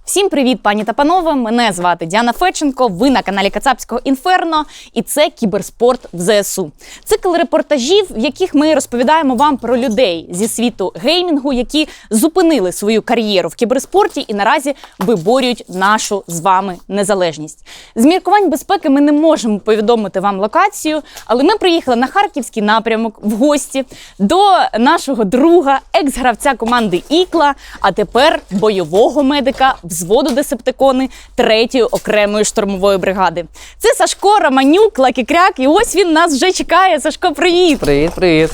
Всім привіт, пані та панове! Мене звати Діана Федченко, ви на каналі Кацапського Інферно, і це кіберспорт в ЗСУ. Цикл репортажів, в яких ми розповідаємо вам про людей зі світу геймінгу, які зупинили свою кар'єру в кіберспорті і наразі виборюють нашу з вами незалежність. З міркувань безпеки ми не можемо повідомити вам локацію, але ми приїхали на Харківський напрямок в гості до нашого друга, екс-гравця команди Ікла, а тепер бойового медика взводу Десептикони 3-ї окремої штурмової бригади. Це Сашко Романюк, Лакі-Кряк, і ось він нас вже чекає. Сашко, привіт! Привіт.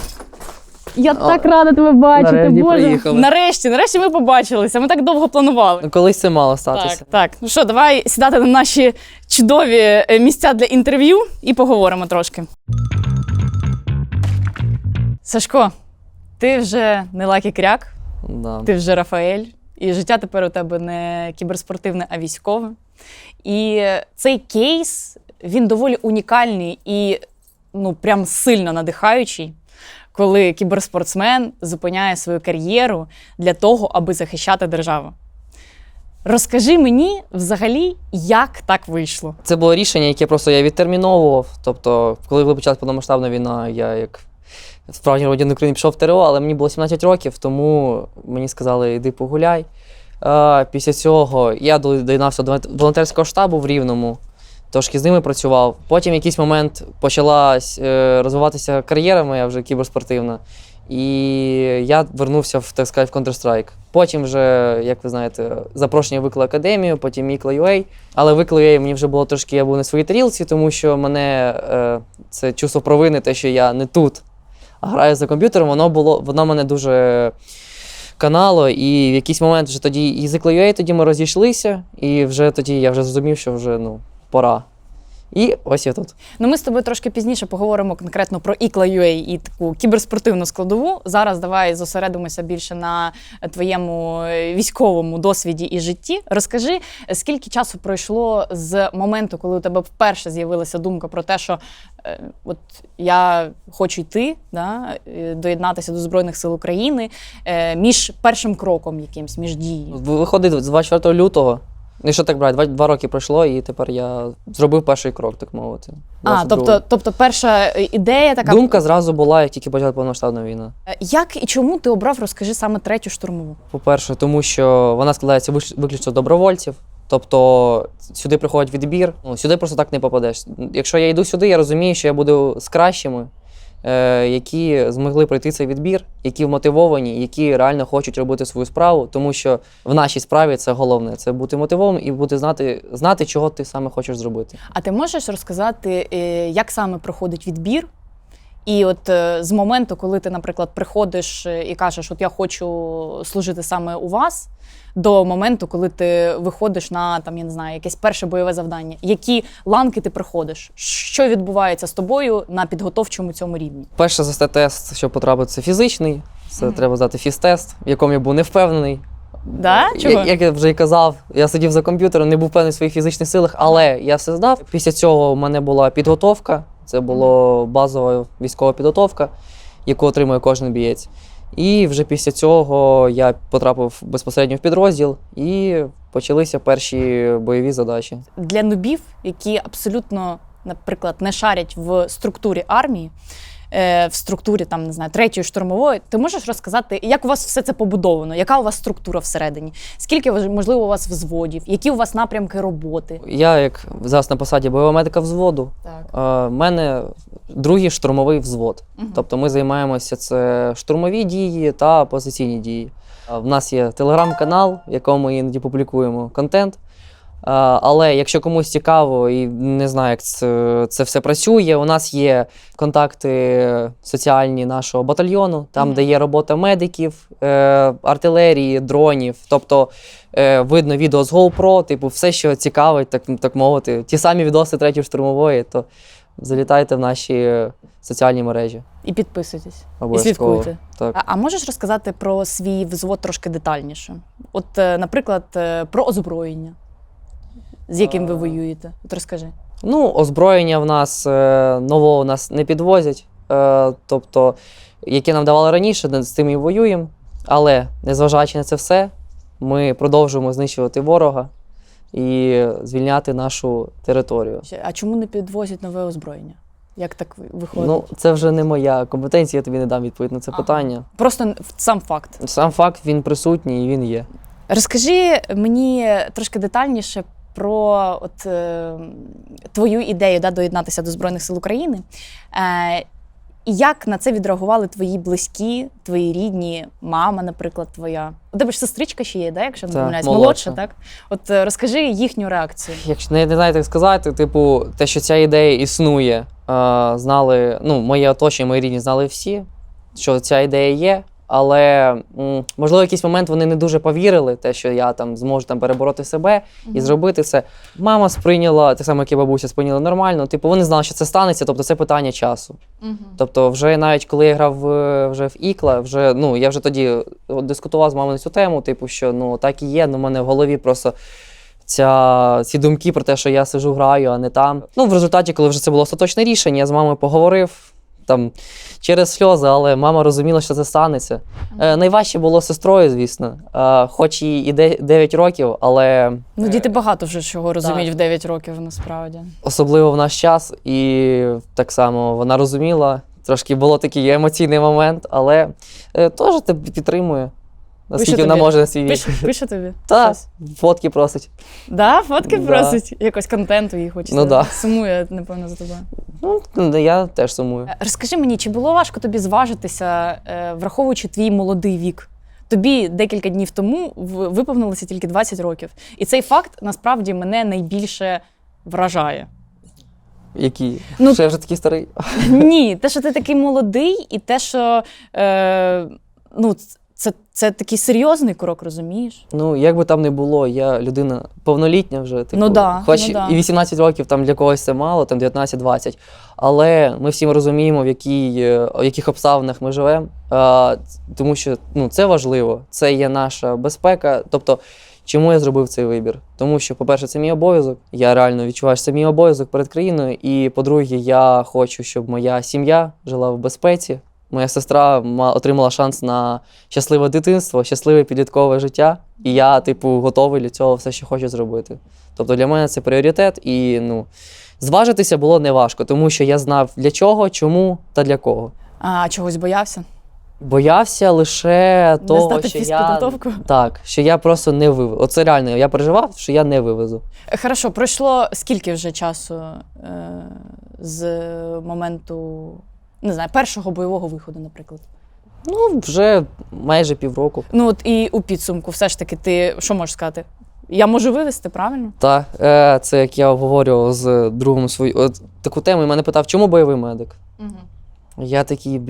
Я так рада тебе бачити, нарешті Боже. приїхали. Нарешті ми побачилися, ми так довго планували. Колись це мало статися. Так. Ну що, давай сідати на наші чудові місця для інтерв'ю і поговоримо трошки. Сашко, ти вже не Лакі-Кряк, Да. ти вже Рафаель. І життя тепер у тебе не кіберспортивне, а військове. І цей кейс, він доволі унікальний і прям сильно надихаючий, коли кіберспортсмен зупиняє свою кар'єру для того, аби захищати державу. Розкажи мені взагалі, як так вийшло? Це було рішення, яке просто я відтерміновував. Тобто, коли почалась повномасштабна війна, я як справжній громадянин України пішов в ТРО, але мені було 17 років, тому мені сказали, йди погуляй. Після цього я доєднався до волонтерського штабу в Рівному, трошки з ними працював. Потім в якийсь момент почала розвиватися кар'єра моя вже кіберспортивна, і я вернувся в Counter-Strike. Потім вже, як ви знаєте, запрошення в Ікла Академію, потім Ікла.UA. Але в Ікла.UA мені вже було трошки, я був не в своїй тарілці, тому що мене це чувство провини, те, що я не тут, а граю за комп'ютером, воно мене дуже канало, і в якийсь момент вже тоді із Ікла.UA тоді ми розійшлися, і вже тоді я вже зрозумів, що вже пора. І ось я тут. Ми з тобою трошки пізніше поговоримо конкретно про Ікла.UA і таку кіберспортивну складову. Зараз давай зосередимося більше на твоєму військовому досвіді і житті. Розкажи, скільки часу пройшло з моменту, коли у тебе вперше з'явилася думка про те, що от я хочу йти, доєднатися до Збройних сил України, між першим кроком якимсь, між дією? Виходить з 24 лютого. І що так брати, 2 роки пройшло, і тепер я зробив перший крок, так мовити. Тобто перша ідея така... Думка зразу була, як тільки почала повномасштабна війна. Як і чому ти обрав, розкажи, саме 3-ю штурмову? По-перше, тому що вона складається виключно з добровольців. Тобто сюди приходить відбір, сюди просто так не попадеш. Якщо я йду сюди, я розумію, що я буду з кращими, які змогли пройти цей відбір, які вмотивовані, які реально хочуть робити свою справу, тому що в нашій справі це головне – це бути мотивованим і бути знати, чого ти саме хочеш зробити. А ти можеш розказати, як саме проходить відбір? І от з моменту, коли ти, наприклад, приходиш і кажеш, от я хочу служити саме у вас, до моменту, коли ти виходиш на, я не знаю, якесь перше бойове завдання. Які ланки ти проходиш? Що відбувається з тобою на підготовчому цьому рівні? Перше за тест, щоб потрапити, це фізичний. Це треба здати фізтест, в якому я був не впевнений. Да? Чого? Як я вже і казав, я сидів за комп'ютером, не був впевнений в своїх фізичних силах, але я все здав. Після цього в мене була підготовка. Це була базова військова підготовка, яку отримує кожен бієць. І вже після цього я потрапив безпосередньо в підрозділ і почалися перші бойові задачі. Для нубів, які абсолютно, наприклад, не шарять в структурі армії, в структурі, 3-ї штурмової, ти можеш розказати, як у вас все це побудовано, яка у вас структура всередині, скільки, можливо, у вас взводів, які у вас напрямки роботи? Я, як зараз на посаді бойового медика взводу, в мене 2-й штурмовий взвод. Тобто ми займаємося це штурмові дії та позиційні дії. В нас є телеграм-канал, в якому ми іноді публікуємо контент. Але якщо комусь цікаво і не знаю, як це все працює, у нас є контакти соціальні нашого батальйону, там, де є робота медиків, артилерії, дронів. Тобто видно відео з GoPro, все, що цікавить, так мовити. Ті самі відоси 3-ї штурмової, то залітайте в наші соціальні мережі. І підписуйтесь, обов'язково. І слідкуйте. Так. А можеш розказати про свій взвод трошки детальніше? От, наприклад, про озброєння, з яким ви воюєте? От розкажи. Озброєння в нас нового в нас не підвозять. Тобто, яке нам давали раніше, з тим і воюємо. Але, незважаючи на це все, ми продовжуємо знищувати ворога і звільняти нашу територію. А чому не підвозять нове озброєння? Як так виходить? Ну, це вже не моя компетенція, я тобі не дам відповідь на це питання. Просто сам факт. Сам факт, він присутній і він є. Розкажи мені трошки детальніше про твою ідею доєднатися до Збройних сил України. І як на це відреагували твої близькі, твої рідні, мама, наприклад, твоя? У тебе ж сестричка ще є, якщо не помиляюсь? Молодша, так? От розкажи їхню реакцію. Якщо не знаю, як сказати, типу, те, що ця ідея існує, знали, ну, моє оточення, мої рідні знали всі, що ця ідея є, але, можливо, в якийсь момент вони не дуже повірили, те, що я там зможу там перебороти себе і зробити це. Мама сприйняла, так само, як і бабуся, сприйняла нормально. Типу, вони знали, що це станеться, тобто це питання часу. Тобто, вже навіть коли я грав вже в Ікла, вже, ну, я вже тоді дискутував з мамою на цю тему, типу, що ну, так і є, ну, в мене в голові просто ці думки про те, що я сижу, граю, а не там. Ну, в результаті, коли вже це було остаточне рішення, я з мамою поговорив, там, через сльози, але мама розуміла, що це станеться. Найважче було з сестрою, звісно. Хоч їй і 9 років, але... Ну, діти багато вже чого розуміють в 9 років, насправді. Особливо в наш час, і так само вона розуміла. Трошки було такий емоційний момент, але теж тебе підтримує. Наскільки вона може на свій вік. Пише тобі? Так, фотки просить. Да, фотки просить? Якось контенту їй хочеться. Ну, да. Сумує, напевно, за тобою. Ну, я теж сумую. Розкажи мені, чи було важко тобі зважитися, враховуючи твій молодий вік? Тобі декілька днів тому виповнилося тільки 20 років. І цей факт, насправді, мене найбільше вражає. Який? Ну, що я вже такий старий? Ні, те, що ти такий молодий, і те, що ну, це такий серйозний крок, розумієш? Ну, як би там не було, я людина повнолітня вже. Типу, Ну да, хоч ну да. і 18 років там для когось це мало, там 19-20. Але ми всі розуміємо, в яких обставинах ми живемо, тому що ну, це важливо, це є наша безпека. Тобто, чому я зробив цей вибір? Тому що, по-перше, це мій обов'язок. Я реально відчуваю, що це мій обов'язок перед країною. І, по-друге, я хочу, щоб моя сім'я жила в безпеці. Моя сестра отримала шанс на щасливе дитинство, щасливе підліткове життя. І я, типу, готовий для цього все, що хочу зробити. Тобто для мене це пріоритет. І, ну, зважитися було неважко, тому що я знав для чого, чому та для кого. А чогось боявся? Боявся лише того, що що я просто не вивезу. Оце реально, я переживав, що я не вивезу. Хорошо, пройшло скільки вже часу з моменту, не знаю, першого бойового виходу, наприклад? Ну, вже майже півроку. Ну, от і у підсумку все ж таки ти, що можеш сказати? Я можу вивезти, правильно? Так, це як я обговорював з другом свою таку тему, і мене питав, чому бойовий медик? Я такий,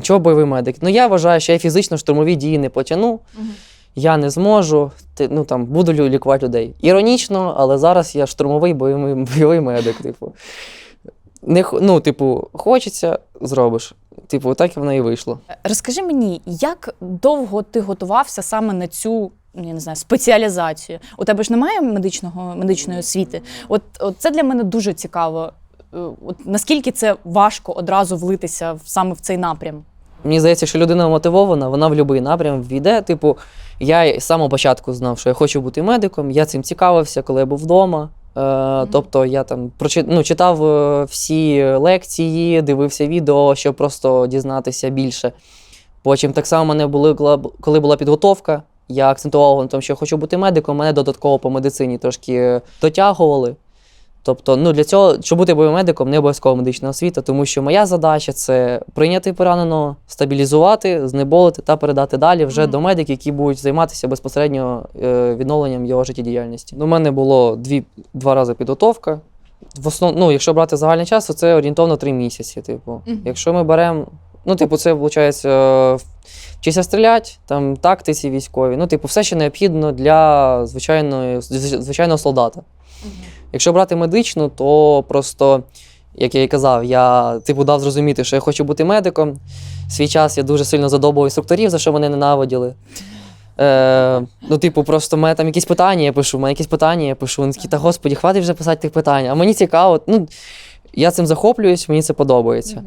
чого бойовий медик? Ну, я вважаю, що я фізично штурмові дії не потягну, я не зможу, буду лікувати людей. Іронічно, але зараз я штурмовий бойовий медик, типу. Хочеться, зробиш. Так і воно і вийшло. Розкажи мені, як довго ти готувався саме на цю, я не знаю, спеціалізацію? У тебе ж немає медичної освіти? От це для мене дуже цікаво. Наскільки це важко одразу влитися саме в цей напрям? Мені здається, що людина мотивована, вона в будь-який напрям війде. Я з самого початку знав, що я хочу бути медиком, я цим цікавився, коли я був вдома. Тобто я там читав всі лекції, дивився відео, щоб просто дізнатися більше. Потім так само в мене коли була підготовка, я акцентував на тому, що я хочу бути медиком, мене додатково по медицині трошки дотягували. Тобто, для цього, щоб бути бойовим медиком, не обов'язково медична освіта, тому що моя задача – це прийняти пораненого, стабілізувати, знеболити та передати далі вже до медиків, які будуть займатися безпосередньо відновленням його життєдіяльності. У мене було 2 рази підготовка. Якщо брати загальний час, то це орієнтовно 3 місяці. Якщо ми беремо, це виходить, вчися стріляти, там тактиці військові, все, що необхідно для звичайного солдата. Якщо брати медичну, то просто, як я і казав, я дав зрозуміти, що я хочу бути медиком. В свій час я дуже сильно задобував інструкторів, за що мене ненавиділи. Просто в мене там якісь питання, я пишу, вони такі, та господі, хватить вже писати тих питань, а мені цікаво, я цим захоплююсь, мені це подобається.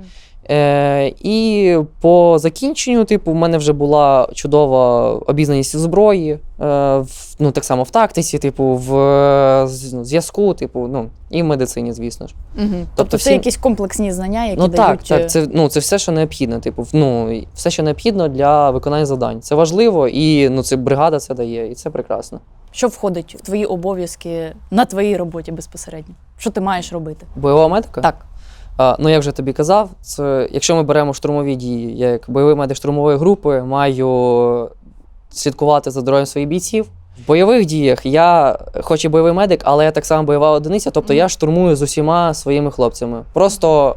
І по закінченню, типу, в мене вже була чудова обізнаність у зброї, ну, так само в тактиці, типу, в зв'язку, типу, ну, і в медицині, звісно ж. Тобто це якісь комплексні знання, які Ну дають... так, це все, що необхідно, типу, ну, все, що необхідно для виконання завдань. Це важливо, і ну, це бригада це дає, і це прекрасно. Що входить в твої обов'язки на твоїй роботі безпосередньо? Що ти маєш робити? Бойова медика? Так. Ну, як вже тобі казав, це, якщо ми беремо штурмові дії, я як бойовий медик штурмової групи маю слідкувати за здоров'ям своїх бійців. В бойових діях я, хоч і бойовий медик, але я так само бойова одиниця, тобто я штурмую з усіма своїми хлопцями. Просто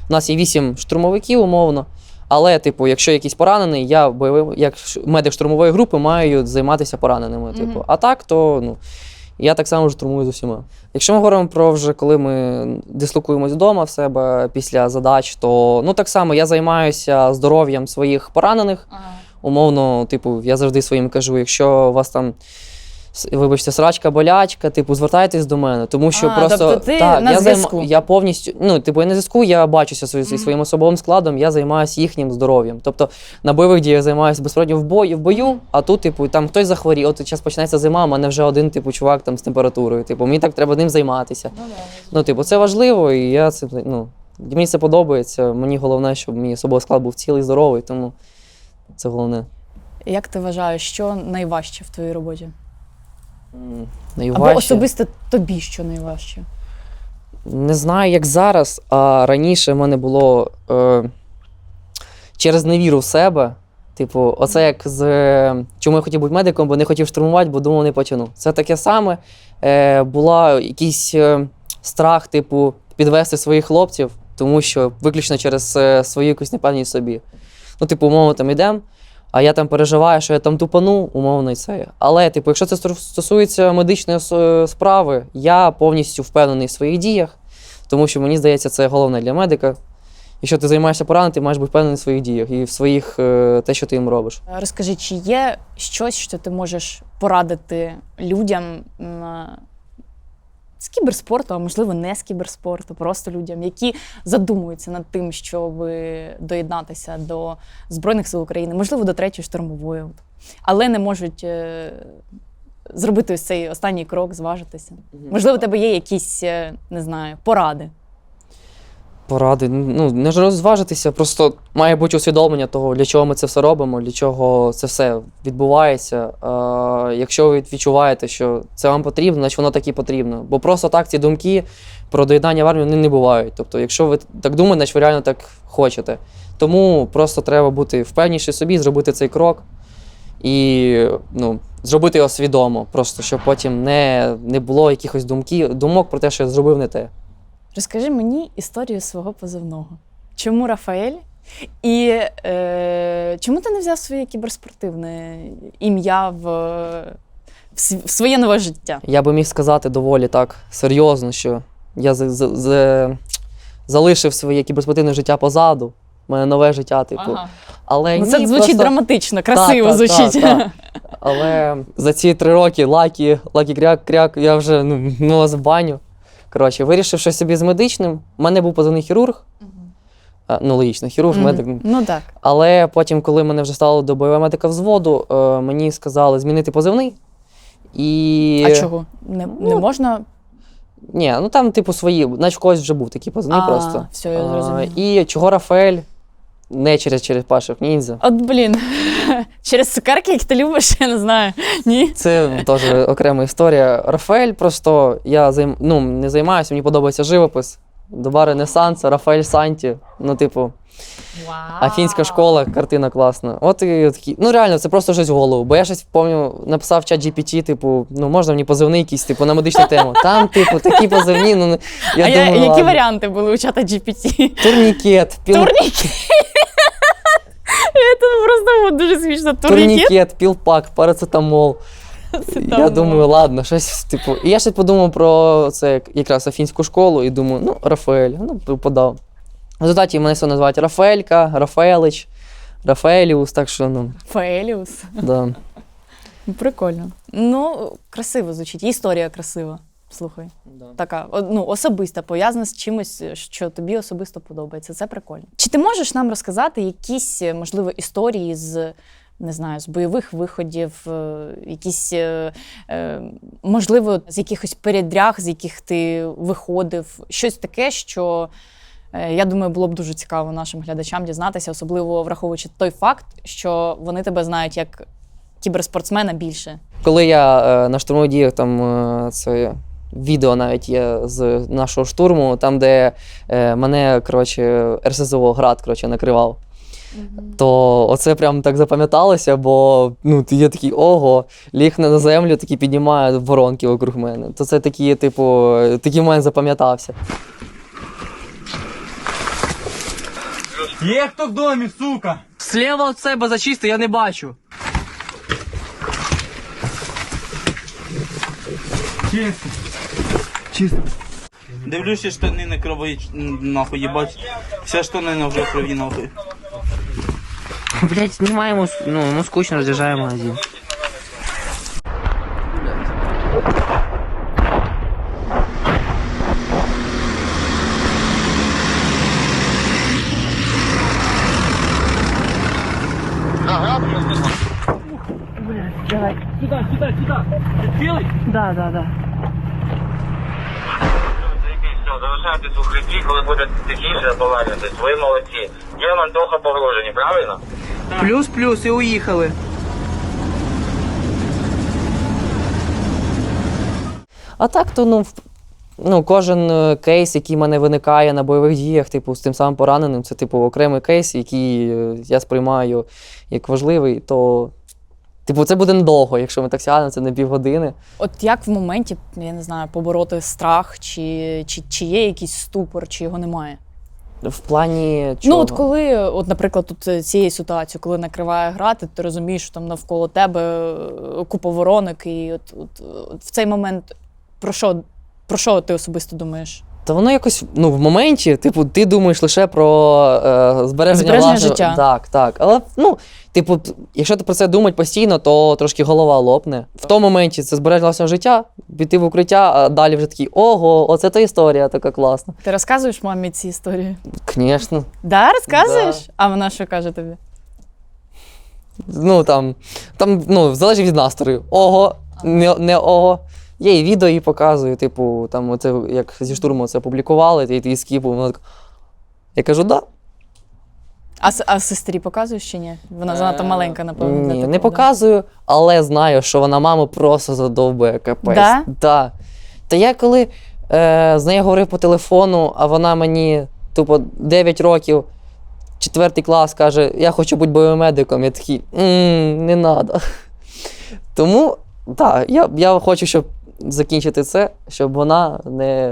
у нас є 8 штурмовиків, умовно, але, типу, якщо якийсь поранений, я бойовий, як медик штурмової групи маю займатися пораненими. Типу. А так, то ну, я так само штурмую з усіма. Якщо ми говоримо про вже, коли ми дислокуємось вдома в себе після задач, то ну, так само я займаюся здоров'ям своїх поранених. Умовно, типу, я завжди своїм кажу, якщо у вас там, вибачте, срачка, болячка, типу, звертайтесь до мене, тому що просто тобто ти так, на зв'язку. Я повністю, ну, типу, я на зв'язку, я бачуся зі своїм особовим складом, я займаюся їхнім здоров'ям. Тобто на бойових діях я займаюся безпосередньо в бою, а тут, типу, там хтось захворів, от зараз почнеться зима, а в мене вже один, типу, чувак там з температурою, типу, мені так треба ним займатися. Ну, типу, це важливо, і я це, ну, мені це подобається. Мені головне, щоб мій особовий склад був цілий, здоровий, тому це головне. Як ти вважаєш, що найважче в твоїй роботі? Найважче? Або особисто тобі що найважче? Не знаю, як зараз, а раніше в мене було через невіру в себе. Типу, оце як з чому я хотів бути медиком, бо не хотів штурмувати, бо думав, не потягну. Це таке саме. Була якийсь страх, типу, підвести своїх хлопців, тому що виключно через свою якусь непевність собі. Ну, типу, умовно, там йдемо, а я там переживаю, що я там тупану, умовно, і це. Але, типу, якщо це стосується медичної справи, я повністю впевнений в своїх діях, тому що, мені здається, це головне для медика. Якщо ти займаєшся пораненим, ти маєш бути впевнений в своїх діях і в своїх, те, що ти їм робиш. Розкажи, чи є щось, що ти можеш порадити людям з кіберспорту, а можливо не з кіберспорту, просто людям, які задумуються над тим, щоб доєднатися до Збройних сил України, можливо, до 3-ї штурмової, але не можуть зробити ось цей останній крок, зважитися. Можливо, у тебе є якісь, не знаю, поради? Поради, ну, не розважитися, просто має бути усвідомлення того, для чого ми це все робимо, для чого це все відбувається. Якщо ви відчуваєте, що це вам потрібно, значить воно так і потрібно. Бо просто так ці думки про доєднання в армію не бувають. Тобто, якщо ви так думаєте, значить ви реально так хочете. Тому просто треба бути впевніші собі, зробити цей крок і ну, зробити його свідомо, просто щоб потім не було якихось думок про те, що я зробив не те. Розкажи мені історію свого позивного. Чому Рафаель? І чому ти не взяв своє кіберспортивне ім'я в своє нове життя? Я би міг сказати доволі так серйозно, що я залишив своє кіберспортивне життя позаду, в мене нове життя, типу. Ага. Але Ну, це ні, звучить просто... драматично, красиво Так. звучить. Але за ці 3 роки лакі кряк, я вже ну, в баню. Коротше, вирішив щось собі з медичним. У мене був позивний хірург. Ну, логічно, хірург, медик. Ну так. Але потім, коли мене вже стало до бойового медика взводу, мені сказали змінити позивний. І... А чого? Не можна? Ні, ну там типу свої, наче в когось вже був такий позивний просто. Все, я зрозуміла. І чого Рафаель? Не через черепашок ніндзя. От, блін, через цукерки, які ти любиш, я не знаю. Ні? Це теж окрема історія. Рафаель просто, я не займаюся, мені подобається живопис. Доба Ренесансу, Рафаель Санті, ну типу, афінська школа, картина класна. От і такі, ну реально, це просто щось в голову. Бо я щось, пам'ятаю, написав в чат GPT, типу, ну можна мені позивний якийсь, типу, на медичну тему. Там, типу, такі позивні, ну, я думаю, які ладно. варіанти були у чата GPT? Турнікет. Турнікет? Це просто дуже смішно. Турнікет, пілпак, парацетамол. Я думаю, ладно, щось, типу. І я ще подумав про це якраз афінську школу і думаю, ну, Рафаель, ну, подав. В результаті мене все називають Рафаелька, Рафаелич, Рафаеліус, так що, ну. Фаеліус. Да. Прикольно. Ну, красиво звучить, історія красива. Слухай. Да. Така, ну, особиста, пов'язана з чимось, що тобі особисто подобається. Це прикольно. Чи ти можеш нам розказати якісь, можливо, історії з, не знаю, з бойових виходів, якісь, можливо, з якихось передряг, з яких ти виходив, щось таке, що, я думаю, було б дуже цікаво нашим глядачам дізнатися, особливо враховуючи той факт, що вони тебе знають як кіберспортсмена більше. Коли я на штурмових діях, там це відео навіть є з нашого штурму, там, де мене, коротше, РСЗО, град, коротше, накривав. То оце прям так запам'яталося, бо ну, я такий, ого, ліг на землю, такий піднімає воронки вокруг мене. То це такі, типу, такий момент запам'ятався. Є хто в домі, сука? Слева від себе зачисти, я не бачу. Чисто. Чисто. Дивлюся, штани не крові, нахуй, їбать. Вся штанина вже в крові, нахуй. Блять, знімаємо, ну скучно, роз'їжджаємо магазин. Залишайтесь у укритті, коли буде тихіше, повернетесь. Ви молодці. Є Антоха погрожені, правильно? Плюс-плюс і уїхали. А так, то кожен кейс, який в мене виникає на бойових діях, типу, з тим самим пораненим, це типу окремий кейс, який я сприймаю як важливий, то типу, це буде недовго, якщо ми так сядемо, це не півгодини. От як в моменті, я не знаю, побороти страх, чи є якийсь ступор, чи його немає? В плані чого? Ну, от коли, от, наприклад, тут цієї ситуації, коли накриває грати, ти розумієш, що там навколо тебе купа воронок, і от в цей момент про що ти особисто думаєш? Та воно якось, в моменті, типу, ти думаєш лише про збереження власного життя. Так. Але, типу, якщо ти про це думати постійно, то трошки голова лопне. В тому моменті це збереження власного життя, піти в укриття, а далі вже такий, ого, оце та історія така класна. Ти розказуєш мамі ці історії? Звісно. Да, розказуєш? Да. А вона що каже тобі? Там, залежить від настрою. Ого, не ого. Є і відео їй показую, типу, там оце, як зі штурму це опублікували, і скіпу, вона така, я кажу, да. А сестрі показуєш чи ні? Вона занадто маленька, напевно. для Ні, такого, не показую, але знаю, що вона маму просто задовбує, капець. Да? Да. Та я коли з нею говорив по телефону, а вона мені, тупо, 9 років, 4 клас, каже, я хочу бути бойовим медиком, я такий, не треба. Тому, так, я хочу, щоб закінчити це, щоб вона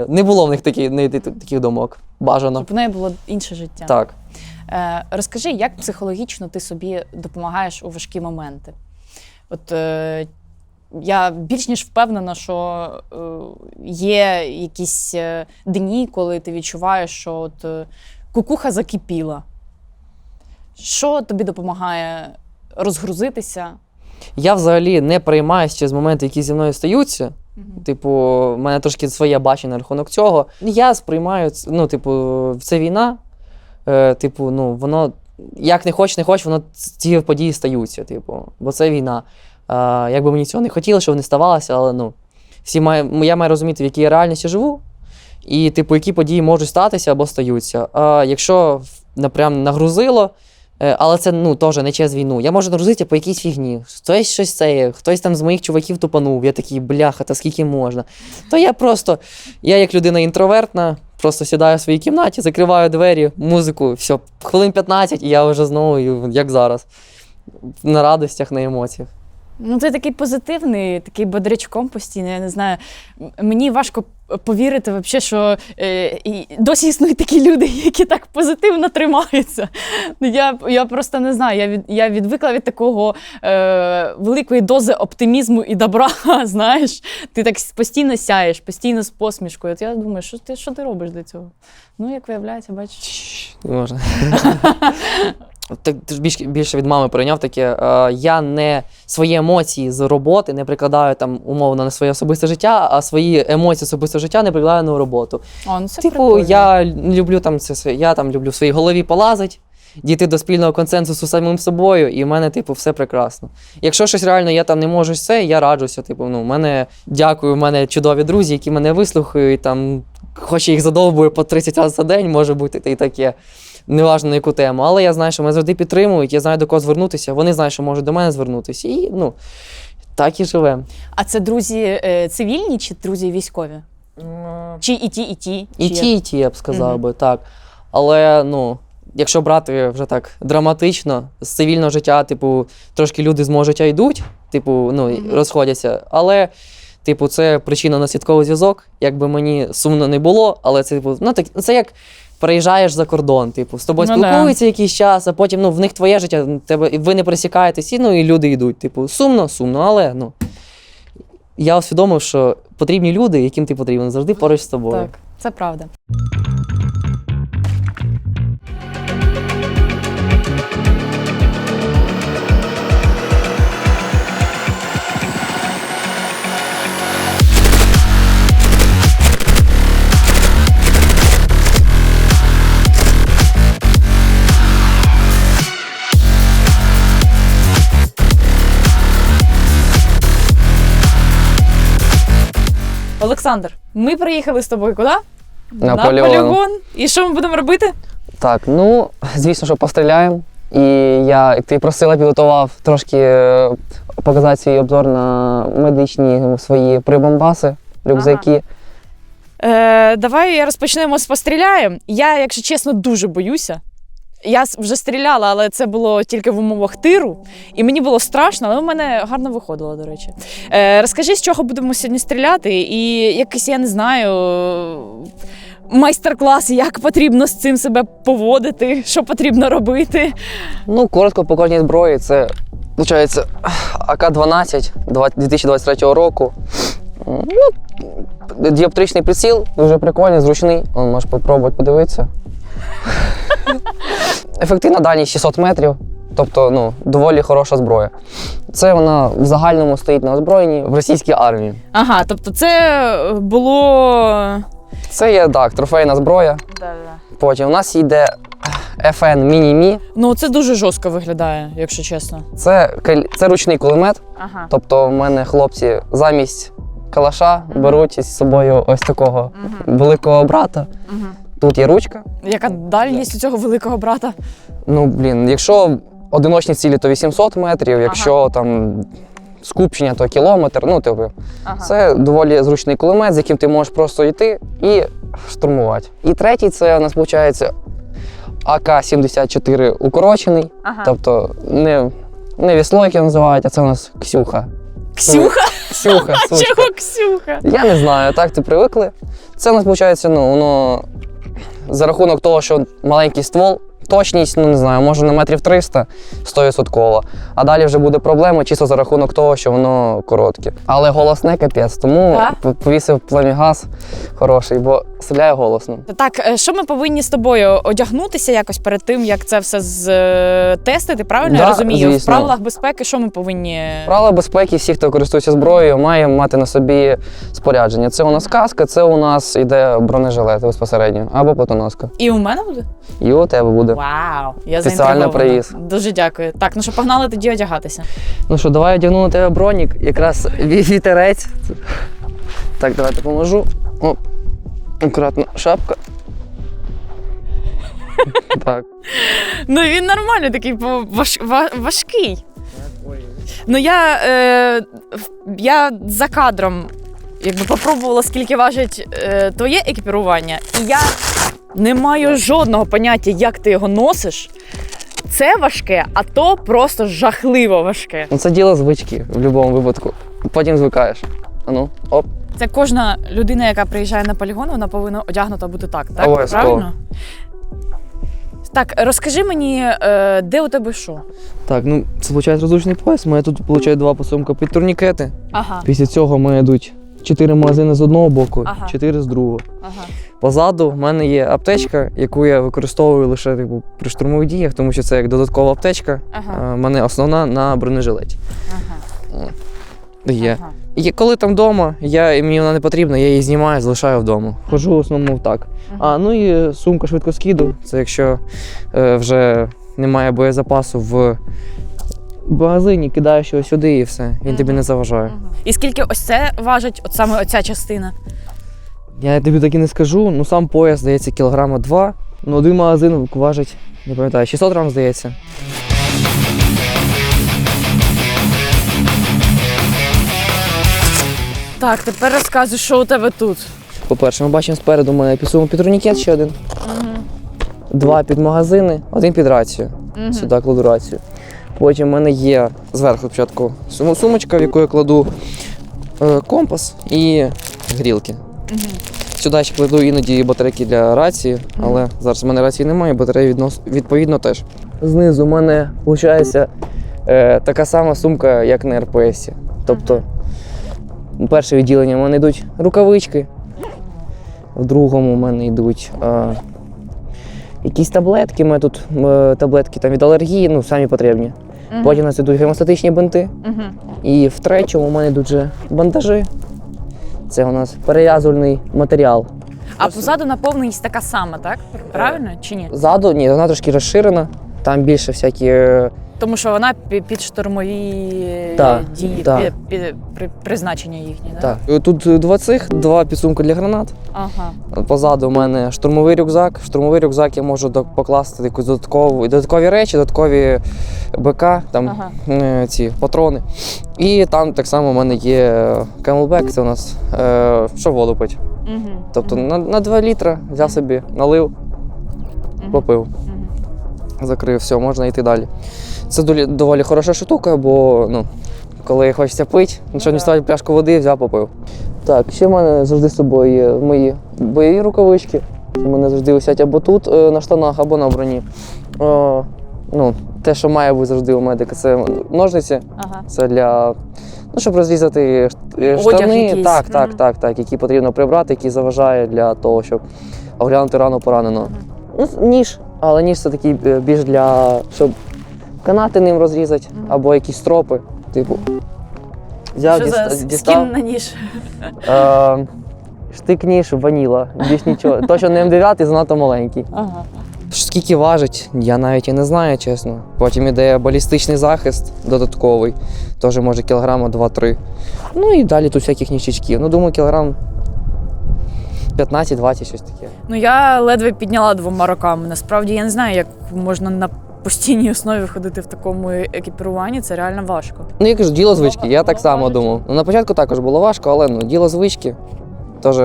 не було в них таких думок. Бажано. Щоб в неї було інше життя. Так. Розкажи, як психологічно ти собі допомагаєш у важкі моменти? От я більш ніж впевнена, що є якісь дні, коли ти відчуваєш, що от кукуха закипіла. Що тобі допомагає розгрузитися? Я взагалі не переймаюся через моменти, які зі мною стаються. Типу, в мене трошки своє бачення на рахунок цього. Я сприймаю, це війна. Воно, як не хоч, воно ці події стаються, бо це війна. Якби мені цього не хотілося, щоб не ставалося, але я маю розуміти, в якій я реальності живу, і які події можуть статися або стаються. Якщо напрям нагрузило, але це теж не через війну. Я можу нагрузитися по якійсь фігні. Хтось щось хтось там з моїх чуваків тупанув, я такий, бляха, та скільки можна. То я як людина інтровертна, просто сідаю в своїй кімнаті, закриваю двері, музику, все, хвилин 15, і я вже знову, як зараз, на радостях, на емоціях. Ну, ти такий позитивний, такий бодрячком постійно, я не знаю. Мені важко повірити, вообще, що досі існують такі люди, які так позитивно тримаються. Я просто не знаю, я відвикла від такого великої дози оптимізму і добра, знаєш. Ти так постійно сяєш, постійно з посмішкою. От я думаю, що ти робиш для цього? Ну, як виявляється, бачиш. Не можна. більше від мами прийняв таке, я не свої емоції з роботи не прикладаю там умовно на своє особисте життя, а свої емоції особистого життя не прикладаю на роботу. О, ну це Типу, прикольно. я люблю я там люблю в своїй голові полазити, дійти до спільного консенсусу з самим собою, і в мене, типу, все прекрасно. Якщо щось реально я там не можу все, я раджуся. Типу, в мене чудові друзі, які мене вислухають, там, хоч я їх задовбую по 30 разів за день, може бути і таке. Неважно на яку тему, але я знаю, що мене завжди підтримують, я знаю, до кого звернутися, вони знають, що можуть до мене звернутися. І, так і живемо. А це друзі цивільні чи друзі військові? Чи і ті, і ті? І ті, я б сказав би, так. Але, якщо брати вже так драматично, з цивільного життя, типу, трошки люди з мого життя йдуть, типу, розходяться, але, типу, це причинно-наслідковий зв'язок, якби мені сумно не було, але це, типу, це як переїжджаєш за кордон, типу, з тобою спілкуються якийсь час, а потім, в них твоє життя, ви не пересікаєтесь, і люди йдуть, типу, сумно, але, я усвідомив, що потрібні люди, яким ти потрібен, завжди поруч з тобою. Так, це правда. Олександр, ми приїхали з тобою куди? На полігон. І що ми будемо робити? Так, звісно, що постріляємо. І я, як ти просила, підготував трошки показати свій обзор на медичні свої прибамбаси, рюкзаки. Давай розпочнемо з постріляємо. Я, якщо чесно, дуже боюся. Я вже стріляла, але це було тільки в умовах тиру. І мені було страшно, але в мене гарно виходило, до речі. Розкажи, з чого будемо сьогодні стріляти, і якийсь, я не знаю, майстер-клас, як потрібно з цим себе поводити, що потрібно робити. Коротко по кожній зброї. Це, виходить, АК-12 2023 року. Діоптричний приціл, дуже прикольний, зручний. Можеш спробувати подивитися. Ефективна дальність 600 метрів, тобто доволі хороша зброя. Це вона в загальному стоїть на озброєнні в російській армії. Ага, тобто це було... Це є, так, трофейна зброя. Потім у нас йде FN Mini-Me. Це дуже жорстко виглядає, якщо чесно. Це ручний кулемет, тобто в мене хлопці замість калаша беруть із собою ось такого великого брата. Тут є ручка. Яка дальність у цього великого брата? Якщо одиночні цілі, то 800 метрів, якщо там скупчення, то кілометр. Це доволі зручний кулемет, з яким ти можеш просто йти і штурмувати. І третій, це у нас виходить АК-74 укорочений, тобто не вісло, яке називають, а це у нас Ксюха. Ксюха? Ксюха, сучка. Чого Ксюха? Я не знаю, так ти привикли. Це у нас виходить, воно за рахунок того, що маленький ствол, точність, не знаю, може на метрів 300, 100%. А далі вже буде проблема чисто за рахунок того, що воно коротке. Але голосне капець, тому повісив пламігаз хороший, бо стріляє голосно. Так, що ми повинні з тобою одягнутися якось перед тим, як це все тестити, правильно я розумію? Звісно. В правилах безпеки що ми повинні... Правила безпеки, всі, хто користується зброєю, має мати на собі спорядження. Це у нас каска, це у нас йде бронежилет безпосередньо, або платоноска. І у мене буде? І у тебе буде. Вау, я Спеціально заінтригована. приїзд. Дуже дякую. Так, що погнали тоді одягатися. Давай одягну на тебе бронік, якраз вітерець. Так, давай допоможу. Оп. Акуратно, шапка. Так. Він нормально такий важкий. Я за кадром попробувала, скільки важить твоє екіпірування, і я не маю жодного поняття, як ти його носиш. Це важке, а то просто жахливо важке. Це діло звички в будь-якому випадку. Потім звикаєш. Оп. Це кожна людина, яка приїжджає на полігон, вона повинна одягнута бути так, так? Обов'язково. Правильно? Так, розкажи мені, де у тебе що? Так, це, виходить, розлучний пояс. У мене тут, виходить, 2 посумка під турнікети. Ага. Після цього в мене йдуть 4 магазини з одного боку, Ага. 4 з другого. Ага. Позаду в мене є аптечка, яку я використовую лише типу, при штурмових діях, тому що це як додаткова аптечка. Ага. В мене основна на бронежилеті. Ага. Є. Ага. І коли там вдома, мені вона не потрібна, я її знімаю, залишаю вдома. Хожу в основному так. Ну і сумка швидкоскиду, це якщо вже немає боєзапасу в магазині, кидаєш його сюди і все, він тобі не заважає. І скільки ось це важить, от саме оця частина? Я тобі так і не скажу, ну сам пояс, здається, кілограма 2, ну один магазин важить, не пам'ятаю, 600 грам, здається. Так, тепер розказуй, що у тебе тут. По-перше, ми бачимо спереду у мене підсумок під турнікет ще один. 2 під магазини, 1 під рацію. Сюди кладу рацію. Потім в мене є зверху спочатку сумочка, в яку я кладу компас і грілки. Сюди ще кладу іноді батарейки для рації, але зараз в мене рації немає, батареї відповідно теж. Знизу в мене виходить така сама сумка, як на РПСі. Тобто перше відділення в мене йдуть рукавички, в другому в мене йдуть якісь таблетки, у мене тут таблетки там, від алергії, ну самі потрібні. Потім у нас йдуть гемостатичні бинти. І в третьому у мене йдуть вже бандажі. Це у нас перев'язувальний матеріал. А позаду наповненість така сама, так? Правильно чи ні? Ззаду, ні, вона трошки розширена, там більше всякі. Тому що вона під штурмові Так, дії, так. під призначення їхні, так? Так. Тут два підсумки для гранат. Ага. Позаду у мене штурмовий рюкзак. В штурмовий рюкзак я можу покласти якусь додаткові речі, додаткові БК, там ці патрони. І там так само у мене є Camelback, це у нас що воду пить. Тобто на 2 літра взяв собі, налив, попив. Закрив, все, можна йти далі. Це доволі хороша штука, бо коли хочеться пити, нічого не ставити пляшку води, взяв, попив. Так, ще в мене завжди з собою є мої бойові рукавички. У мене завжди висять або тут на штанах, або на броні. Те, що має бути завжди у медика, це ножниці. Це для, щоб розрізати штани. Так, які потрібно прибрати, які заважають для того, щоб оглянути рану пораненого. Ніж, але ніж це такий більш для, щоб канати ним розрізати, або якісь стропи. Типу, взяв, дістав. Скін на ніж? Штик-ніж, ваніла, більш нічого. Точно не М9, занадто маленький. Скільки важить, я навіть і не знаю, чесно. Потім іде балістичний захист додатковий, теж може кілограма 2-3. Ну і далі тут всяких ніщичків. Думаю, кілограм 15-20, щось таке. Я ледве підняла 2 руками. Насправді я не знаю, як можна на постійній основі ходити в такому екіпіруванні, це реально важко. Я кажу, діло звички, я так само думав. На початку також було важко, але діло звички. Теж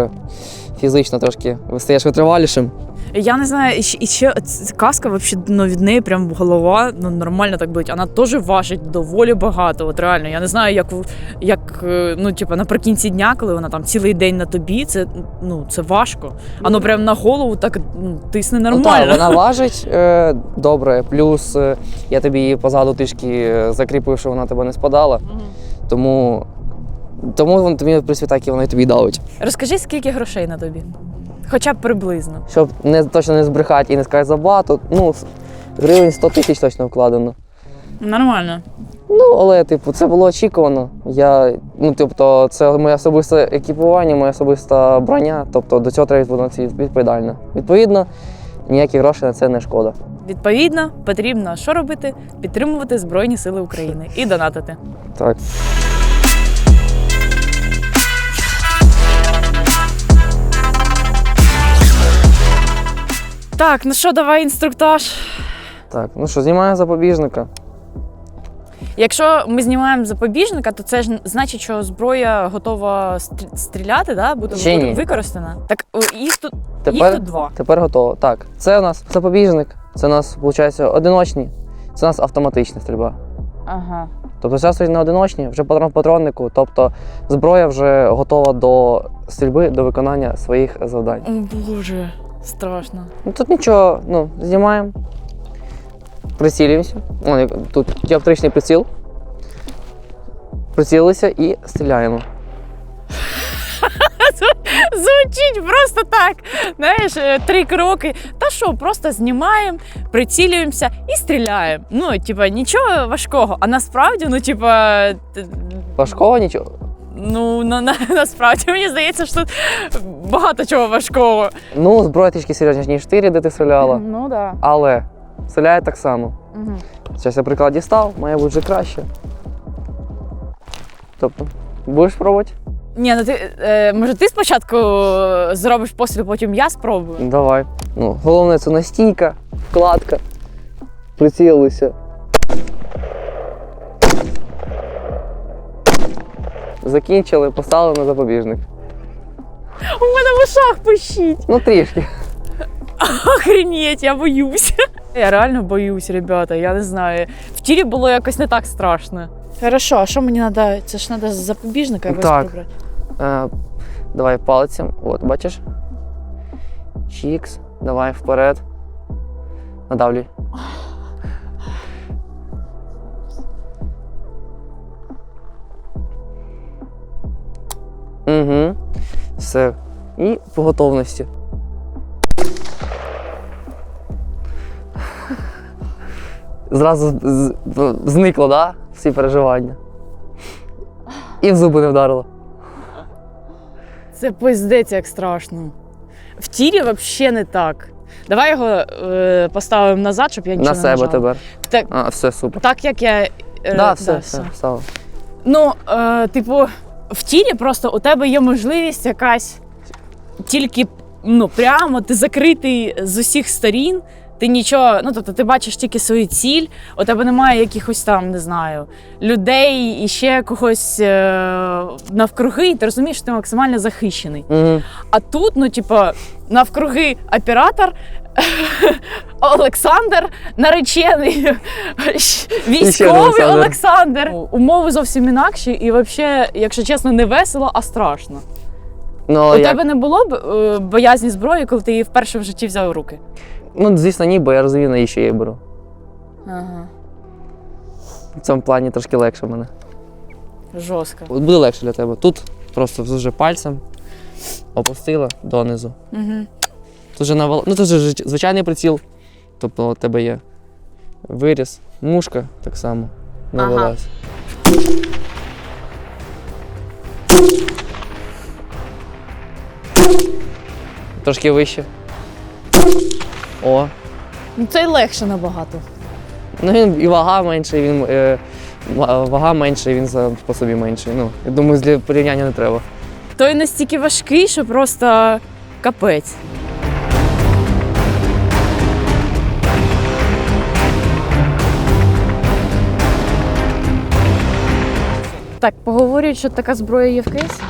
фізично трошки стаєш витривалішим. Я не знаю, і ще каска, від неї прям голова нормально так болить. Вона теж важить доволі багато. От реально, я не знаю, як наприкінці дня, коли вона там цілий день на тобі, це важко. Воно прям на голову так тисне нормально. Так, вона важить добре, плюс я тобі її позаду трішки закріпив, щоб вона тебе не спадала. Тому тобі, в принципі, так і вона тобі давить. Розкажи, скільки грошей на тобі? Хоча б приблизно. Щоб точно не збрехати і не сказати забагато, гривень 100 тисяч точно вкладено. Нормально. Але, це було очікувано. Це моє особисте екіпування, моя особиста броня, тобто до цього треба відповідально. Відповідно, ніякі гроші на це не шкода. Відповідно, потрібно що робити? Підтримувати Збройні Сили України і донатити. Так. Так, давай інструктаж. Так, знімаємо запобіжника. Якщо ми знімаємо запобіжника, то це ж значить, що зброя готова стріляти, да? Буде використана. Так, їх тут 2. Тепер готово. Так, це у нас запобіжник, це у нас, виходить, одиночні, це у нас автоматична стрільба. Ага. Тобто все стоїть на одиночні, вже патрон в патроннику, тобто зброя вже готова до стрільби, до виконання своїх завдань. О, Боже, страшно. Тут нічого, знімаємо, прицілюємося. Тут діоптричний приціл. Прицілилися і стріляємо. Звучить просто так. Знаєш, 3 кроки. Та що, просто знімаємо, прицілюємося і стріляємо. Ну, типа, нічого важкого. А насправді, ну, типа. Важкого нічого? Ну, насправді, мені здається, що тут багато чого важкого. Ну, зброя трішки серйозніше, ніж 4, де ти стріляла. Ну, так. Але стріляє так само. Угу. Зараз я приклад дістав, має бути вже краще. Тобто, будеш пробувати? Ні, ну ти, може ти спочатку зробиш постріл, потім я спробую? Давай. Ну, головне це настійка, вкладка. Прицілилися. Закінчили, поставили на запобіжник. У мене в ушах пищить. Ну трішки. Охренеть, я боюсь. Я реально боюсь, ребята, я не знаю. В тірі було якось не так страшно. Хорошо, а що мені треба? Це ж треба з запобіжника якось Так. прибрати. Давай пальцем. От, бачиш? Чікс. Давай вперед. Надавлюй. Угу. Все. І по готовності. Зразу зникло, да? Всі переживання. І в зуби не вдарило. Це пиздець як страшно. В тірі взагалі не так. Давай його поставимо назад, щоб я нічого На не себе нажала. тепер. Так, Все, супер. так як я. Да, все, стало. Ну, типу, в тірі просто у тебе є можливість якась тільки прямо, ти закритий з усіх сторін, ти нічого, ну тобто ти бачиш тільки свою ціль, у тебе немає якихось там, не знаю, людей і ще когось навкруги, і ти розумієш, що ти максимально захищений. Угу. А тут, ну, типу, навкруги оператор, Олександр, наречений, військовий Олександр. Умови зовсім інакші і взагалі, якщо чесно, не весело, а страшно. Ну, У тебе не було б боязні зброї, коли ти її вперше в житті взяв у руки? Ну, звісно, ні, бо я розумію, навіщо я її беру. Ага, В цьому плані трошки легше в мене. жорстко. От буде легше для тебе. Тут просто вже пальцем опустила донизу. Угу. Тут вже навела. Ну, тут вже звичайний приціл. Тобто у тебе є виріз, мушка так само навелась. Трошки вище. О. Ну це й легше набагато. Ну він і вага менша, і він вага менша, і він по собі менший. Ну, я думаю, для порівняння не треба. Той настільки важкий, що просто капець. Так, поговорюють, що така зброя є в кейсі?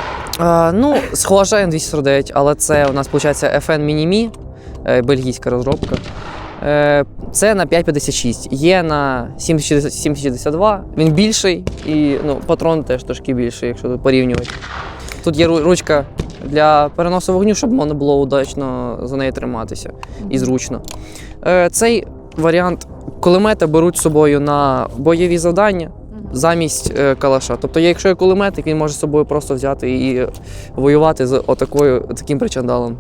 Ну, схожа М249, але це у нас, виходить, FN Mini-Me, бельгійська розробка. Це на 5,56. Є на 7,62. Він більший і патрон теж трошки більший, якщо порівнювати. Тут є ручка для переносу вогню, щоб можна було удачно за нею триматися і зручно. Цей варіант кулемета беруть з собою на бойові завдання замість калаша. Тобто, якщо є кулеметик, він може з собою просто взяти і воювати з таким причандалом.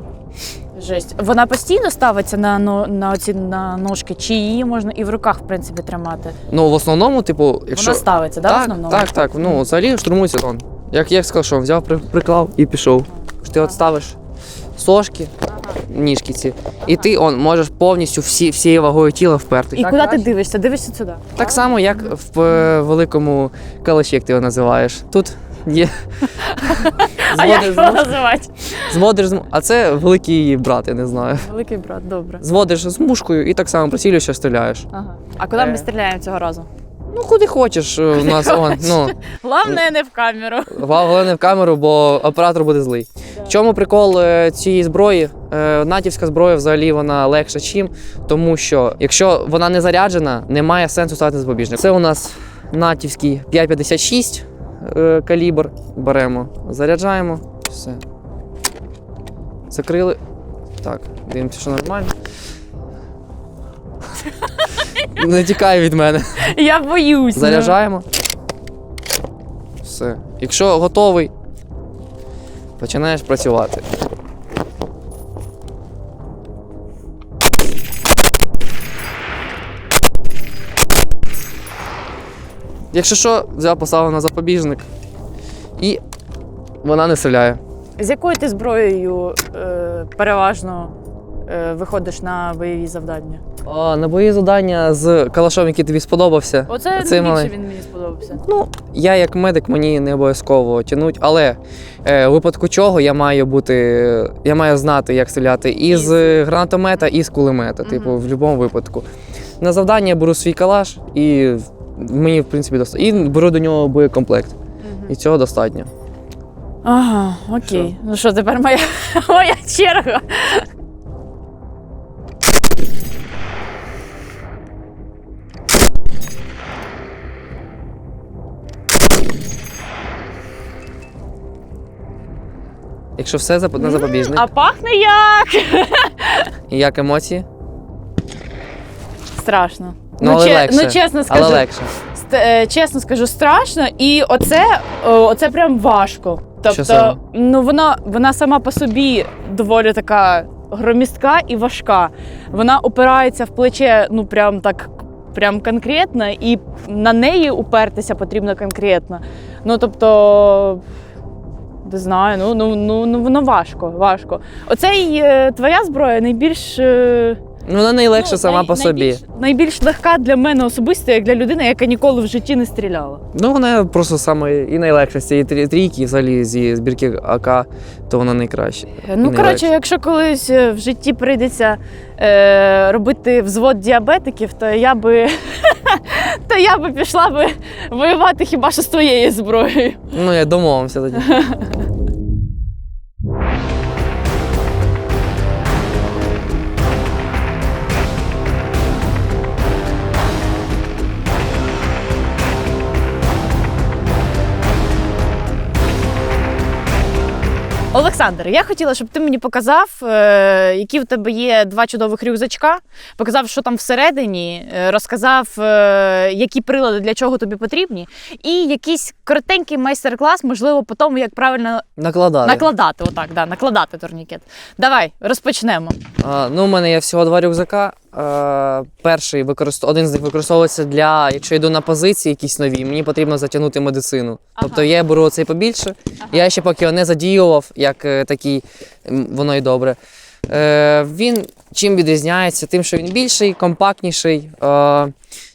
Жесть. Вона постійно ставиться на ножки, чи її можна і в руках, в принципі, тримати? Ну, в основному, типу, якщо... Вона ставиться, так, в основному? Так. Ну, взагалі штурмується он. Як з калашом, взяв, приклав і пішов. Ти от ставиш сошки, ніжки ці, і ти можеш повністю всією вагою тіла вперти. І куди ти дивишся? Дивишся сюди? Так само, як в великому калаші, як ти його називаєш. Тут є... А як його називати? А це великий брат, я не знаю. Великий брат, добре. Зводиш з мушкою і так само прицілюєш, стріляєш. Ага. А куди ми стріляємо цього разу? Ну, куди хочеш. У нас, Головне, не в камеру. Головне в камеру, бо оператор буде злий. В чому прикол цієї зброї? Натівська зброя взагалі вона легша чим, тому що якщо вона не заряджена, немає сенсу ставити запобіжник. Це у нас натівський 5,56 калібр. Беремо, заряджаємо, все. Закрили. Так, дивимося, що нормально. Не тікай від мене. Я боюсь. Заряджаємо. Все. Якщо готовий, починаєш працювати. Якщо що, взяв, поставив на запобіжник і вона не стріляє. З якою ти зброєю переважно виходиш на бойові завдання? На бої завдання з калашом, який тобі сподобався. Оце Цей найбільше малий. він мені сподобався. Ну, я як медик, мені не обов'язково тянуть, але у випадку чого я маю знати, як стріляти і з гранатомета, і з кулемета, типу, в будь-якому випадку. На завдання я беру свій калаш і мені, в принципі, достатньо. І беру до нього боєкомплект. І цього достатньо. Ага, окей. Ну що, тепер моя черга. Якщо все на запобіжник. А пахне як? І як емоції? Страшно. Ну, але легше. Ну, чесно скажу. Але легше. Чесно скажу, страшно. І оце прям важко. Що саме? Тобто, ну вона сама по собі доволі така громістка і важка. Вона опирається в плече, ну прям конкретно, і на неї упертися потрібно конкретно. Ну тобто, не знаю, ну воно важко. Оцей твоя зброя найбільш. Ну, вона найлегша сама по собі. Найбільш легка для мене особисто, як для людини, яка ніколи в житті не стріляла. Ну, вона просто саме і найлегша з цієї трійки, і взагалі зі збірки АК, то вона найкраща. Ну, коротше, якщо колись в житті прийдеться робити взвод діабетиків, то я би пішла воювати хіба що з твоєю зброєю. Ну, я домовився тоді. Олександр, я хотіла, щоб ти мені показав, які в тебе є 2 чудових рюкзачка, показав, що там всередині, розказав, які прилади для чого тобі потрібні, і якийсь коротенький майстер-клас, можливо, по тому, як правильно накладати турнікет. Давай, розпочнемо. Ну, у мене є всього 2 рюкзака. Перший один з них використовується якщо йду на позиції якісь нові, мені потрібно затягнути медицину. Ага. Тобто я беру цей побільше. Я ще поки його не задіював, як такий, воно і добре. Він чим відрізняється? Тим, що він більший, компактніший.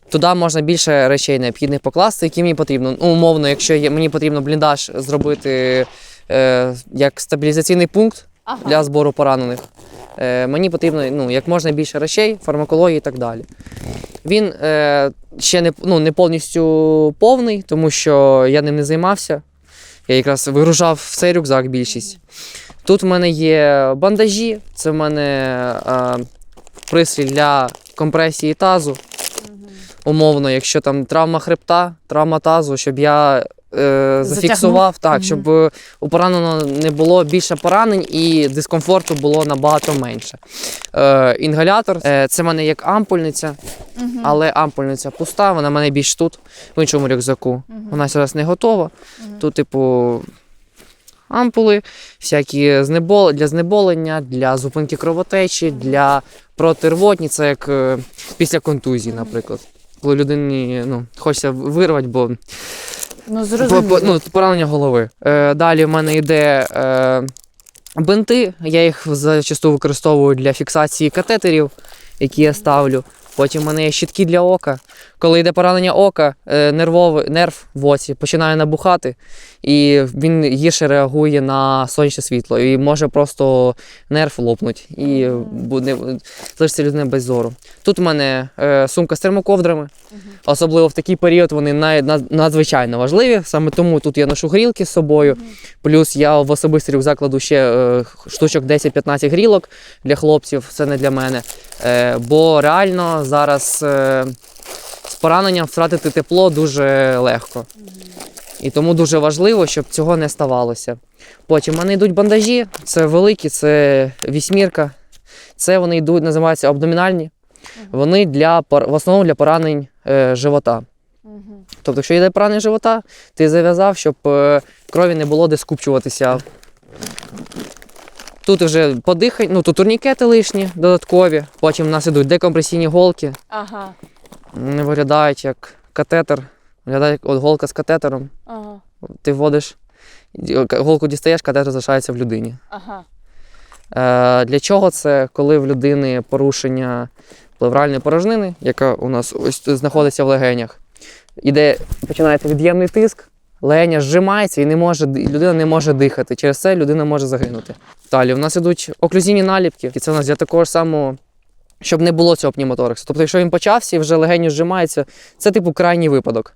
Туди можна більше речей необхідних покласти, які мені потрібно. Ну, умовно, якщо мені потрібно бліндаж зробити як стабілізаційний пункт для збору поранених. Мені потрібно як можна більше речей, фармакології і так далі. Він ще не повністю повний, тому що я ним не займався. Я якраз вигружав в цей рюкзак більшість. Тут в мене є бандажі, це в мене пристрій для компресії тазу. Умовно, якщо там травма хребта, травма тазу, щоб я зафіксував, так, щоб у пораненого не було більше поранень і дискомфорту було набагато менше. Інгалятор, це в мене як ампульниця, але ампульниця пуста, вона в мене більш тут, в іншому рюкзаку. Вона зараз не готова. Тут, типу, ампули, всякі для знеболення, для зупинки кровотечі, для протирвотні, це як після контузії, наприклад. Коли людині хочеться вирвати, бо поранення голови. Далі в мене йде бинти, я їх зачасту використовую для фіксації катетерів, які я ставлю. Потім в мене є щітки для ока. Коли йде поранення ока, нерв в оці починає набухати, і він гірше реагує на сонячне світло, і може просто нерв лопнути, і залишиться людина без зору. Тут в мене сумка з термоковдрами, особливо в такий період вони надзвичайно важливі, саме тому тут я ношу грілки з собою, плюс я в особистий рюкзак кладу ще штучок 10-15 грілок для хлопців, це не для мене, бо реально зараз з пораненням втратити тепло дуже легко. І тому дуже важливо, щоб цього не ставалося. Потім в мене йдуть бандажі, це великі, це 8. Це вони йдуть, називаються абдомінальні. Вони в основному для поранень живота. Тобто, якщо йде поранення живота, ти зав'язав, щоб крові не було де скупчуватися Тут вже подихай, ну тут турнікети лишні, додаткові. Потім у нас ідуть декомпресійні голки. Ага. Вони виглядають як катетер. Виглядає як от голка з катетером. Ага. Ти вводиш, голку дістаєш, катетер залишається в людині. Ага. Для чого це? Коли в людини порушення плевральної порожнини, яка у нас ось знаходиться в легенях, починається від'ємний тиск, легеня зжимається і людина не може дихати. Через це людина може загинути. Далі у нас ідуть оклюзійні наліпки, і це у нас для такого ж самого, щоб не було цього пневмотораксу. Тобто, якщо він почався і вже легені зжимаються, це типу крайній випадок.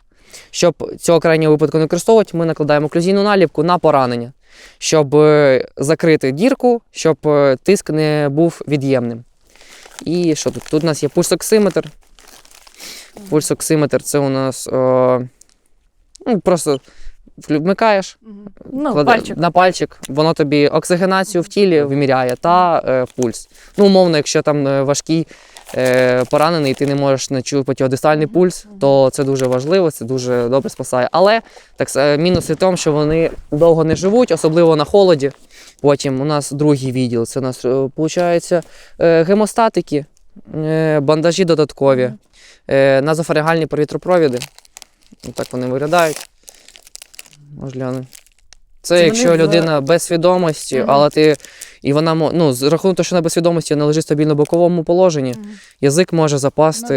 Щоб цього крайнього випадку не використовувати, ми накладаємо оклюзійну наліпку на поранення, щоб закрити дірку, щоб тиск не був від'ємним. І що тут? Тут у нас є пульсоксиметр. Пульсоксиметр – це у нас просто вмикаєш Пальчик. на пальчик, воно тобі оксигенацію в тілі виміряє та пульс. Ну, умовно, якщо там важкий поранений, ти не можеш нащупати його дистальний пульс, то це дуже важливо, це дуже добре спасає. Але так, мінус в тому, що вони довго не живуть, особливо на холоді. Потім у нас другий відділ, це у нас, виходить, гемостатики, бандажі додаткові, назофарінгальні повітропровіди. Так вони виглядають. Можна глянути. Це якщо людина без свідомості, але і вона, з рахунку того, що вона без свідомості, вона лежить стабільно в боковому положенні, язик може запасти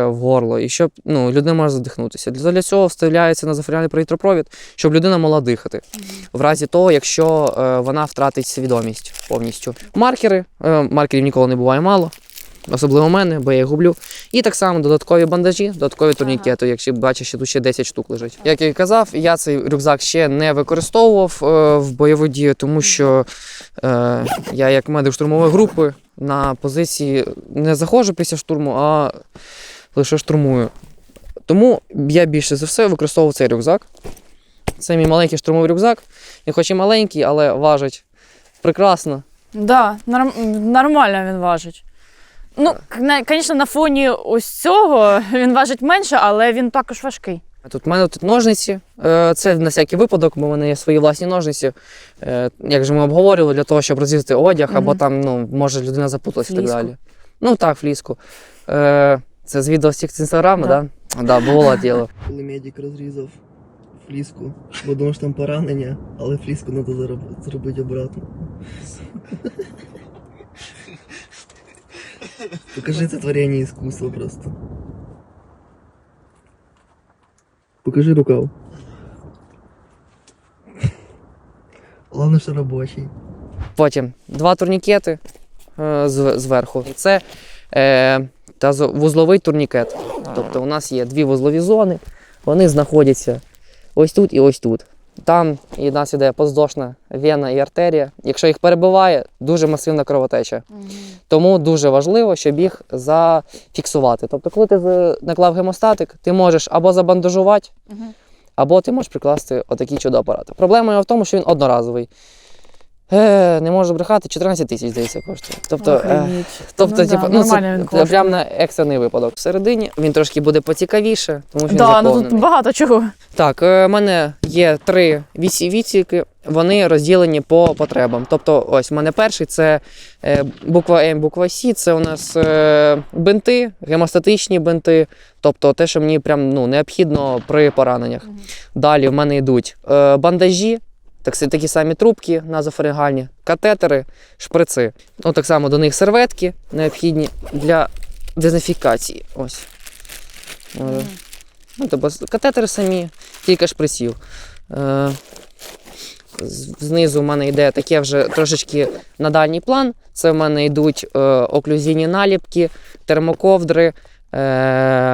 в горло, і щоб людина може задихнутися. Для цього вставляється назофарінгальний повітропровід, щоб людина могла дихати. В разі того, якщо вона втратить свідомість повністю. Маркерів ніколи не буває мало. Особливо в мене, бо я їх гублю. І так само додаткові бандажі, додаткові турнікети, якщо бачиш, що тут ще 10 штук лежить. Як я і казав, я цей рюкзак ще не використовував в бойову дію, тому що я як медик штурмової групи на позиції не заходжу після штурму, а лише штурмую. Тому я більше за все використовував цей рюкзак. Це мій маленький штурмовий рюкзак. Він хоч і маленький, але важить прекрасно. Да, нормально він важить. Ну, звісно, на фоні ось цього він важить менше, але він також важкий. У мене тут ножниці, це на всякий випадок, бо в мене є свої власні ножниці. Як же ми обговорювали, для того, щоб розрізати одяг, або там, може людина запуталася і так далі. Ну так, фліску. Це з відео з інстаграму, так? Да, було діло. Коли медик розрізав фліску, бо думав, що там поранення, але фліску треба зробити обратно. Покажи це творення іскусства просто. Покажи рукав. Головне, що робочий. Потім 2 турнікети зверху. Це вузловий турнікет. Тобто у нас є 2 вузлові зони, вони знаходяться ось тут і ось тут. Там і в нас іде поздошна вена і артерія. Якщо їх перебиває, дуже масивна кровотеча. Тому дуже важливо, щоб їх зафіксувати. Тобто, коли ти наклав гемостатик, ти можеш або забандажувати, або ти можеш прикласти отакий чудо-апарат. Проблема в тому, що він одноразовий. Не можу брехати, 14 тисяч, здається, коштує. Це прямо на екстрений випадок. Всередині він трошки буде поцікавіше, тому що він заповнений. Тут багато чого. Так, в мене є 3 відсіки, вони розділені по потребам. Тобто, ось в мене перший – це буква М, буква С, це у нас бинти, гемостатичні бинти, тобто те, що мені прям необхідно при пораненнях. Далі в мене йдуть бандажі, такі самі трубки назофарингальні, катетери, шприци. Так само до них серветки необхідні для дезінфікації. Ось. Тобто катетери самі, кілька шприців. Знизу в мене йде таке вже трошечки на дальній план. Це в мене йдуть оклюзійні наліпки, термоковдри,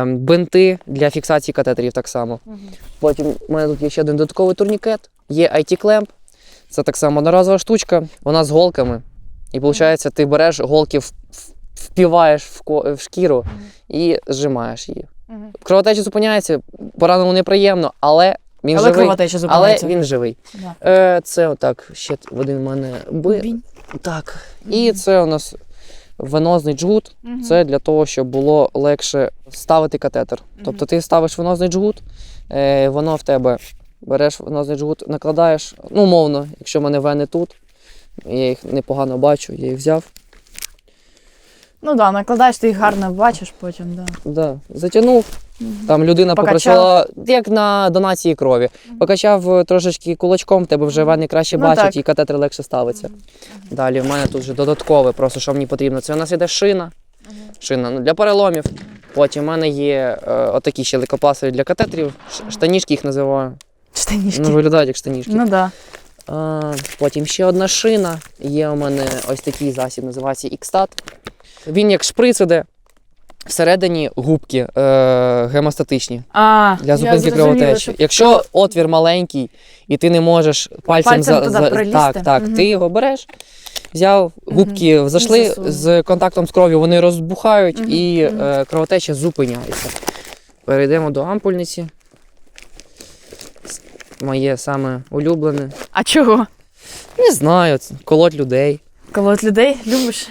бинти для фіксації катетерів так само. Потім у мене тут є ще один додатковий турнікет. Є IT-клемп, це так само одноразова штучка, вона з голками. І виходить, ти береш голки, впіваєш в шкіру і зжимаєш її. Кровотеча зупиняється, пораненому неприємно, але він живий. Але він живий. Це отак, ще один в мене Так. І це у нас венозний джгут. Це для того, щоб було легше ставити катетер. Тобто ти ставиш венозний джгут, воно в тебе береш венозний джгут, накладаєш, умовно, якщо в мене вени тут, Я їх непогано бачу, я їх взяв. Ну да, накладаєш, ти їх гарно бачиш потім, да. Да, затягнув. Там людина Покачав. попросила, як на донації крові. Покачав трошечки кулачком, тебе вже вени краще Ну, бачать так. і катетер легше ставиться. Далі в мене тут вже додаткове, просто що мені потрібно. Це у нас іде шина. Шина для переломів. Потім в мене є отакі ще лейкопластирі для катетерів, штанішки їх називаю. Штанішки. Ну, виглядають як штанішки. Ну да. Потім ще одна шина. Є у мене ось такий засіб, називається Ікстат. Він як шприц іде. Всередині губки гемостатичні для зупинки кровотечі. Якщо отвір маленький і ти не можеш пальцем туди пролізти. так, ти його береш, взяв, губки зайшли засунув. з контактом з кров'ю, вони розбухають і кровотеча зупиняється. Перейдемо до ампульниці. Моє саме улюблене. А чого? Не знаю, колоть людей. Колоть людей любиш?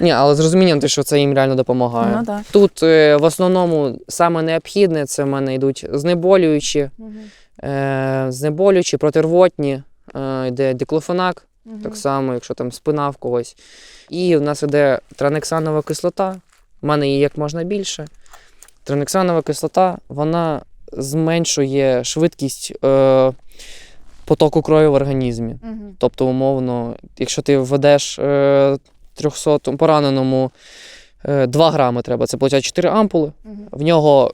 Ні, але з розумінням, що це їм реально допомагає. Ну так. Тут в основному саме необхідне, це в мене йдуть знеболюючі, протирвотні, йде диклофенак, так само, якщо там спина в когось. І в нас йде транексанова кислота, в мене її як можна більше. Транексанова кислота, вона зменшує швидкість потоку крові в організмі. Тобто, умовно, якщо ти введеш 300 пораненому 2 грами треба, це виходить 4 ампули, в нього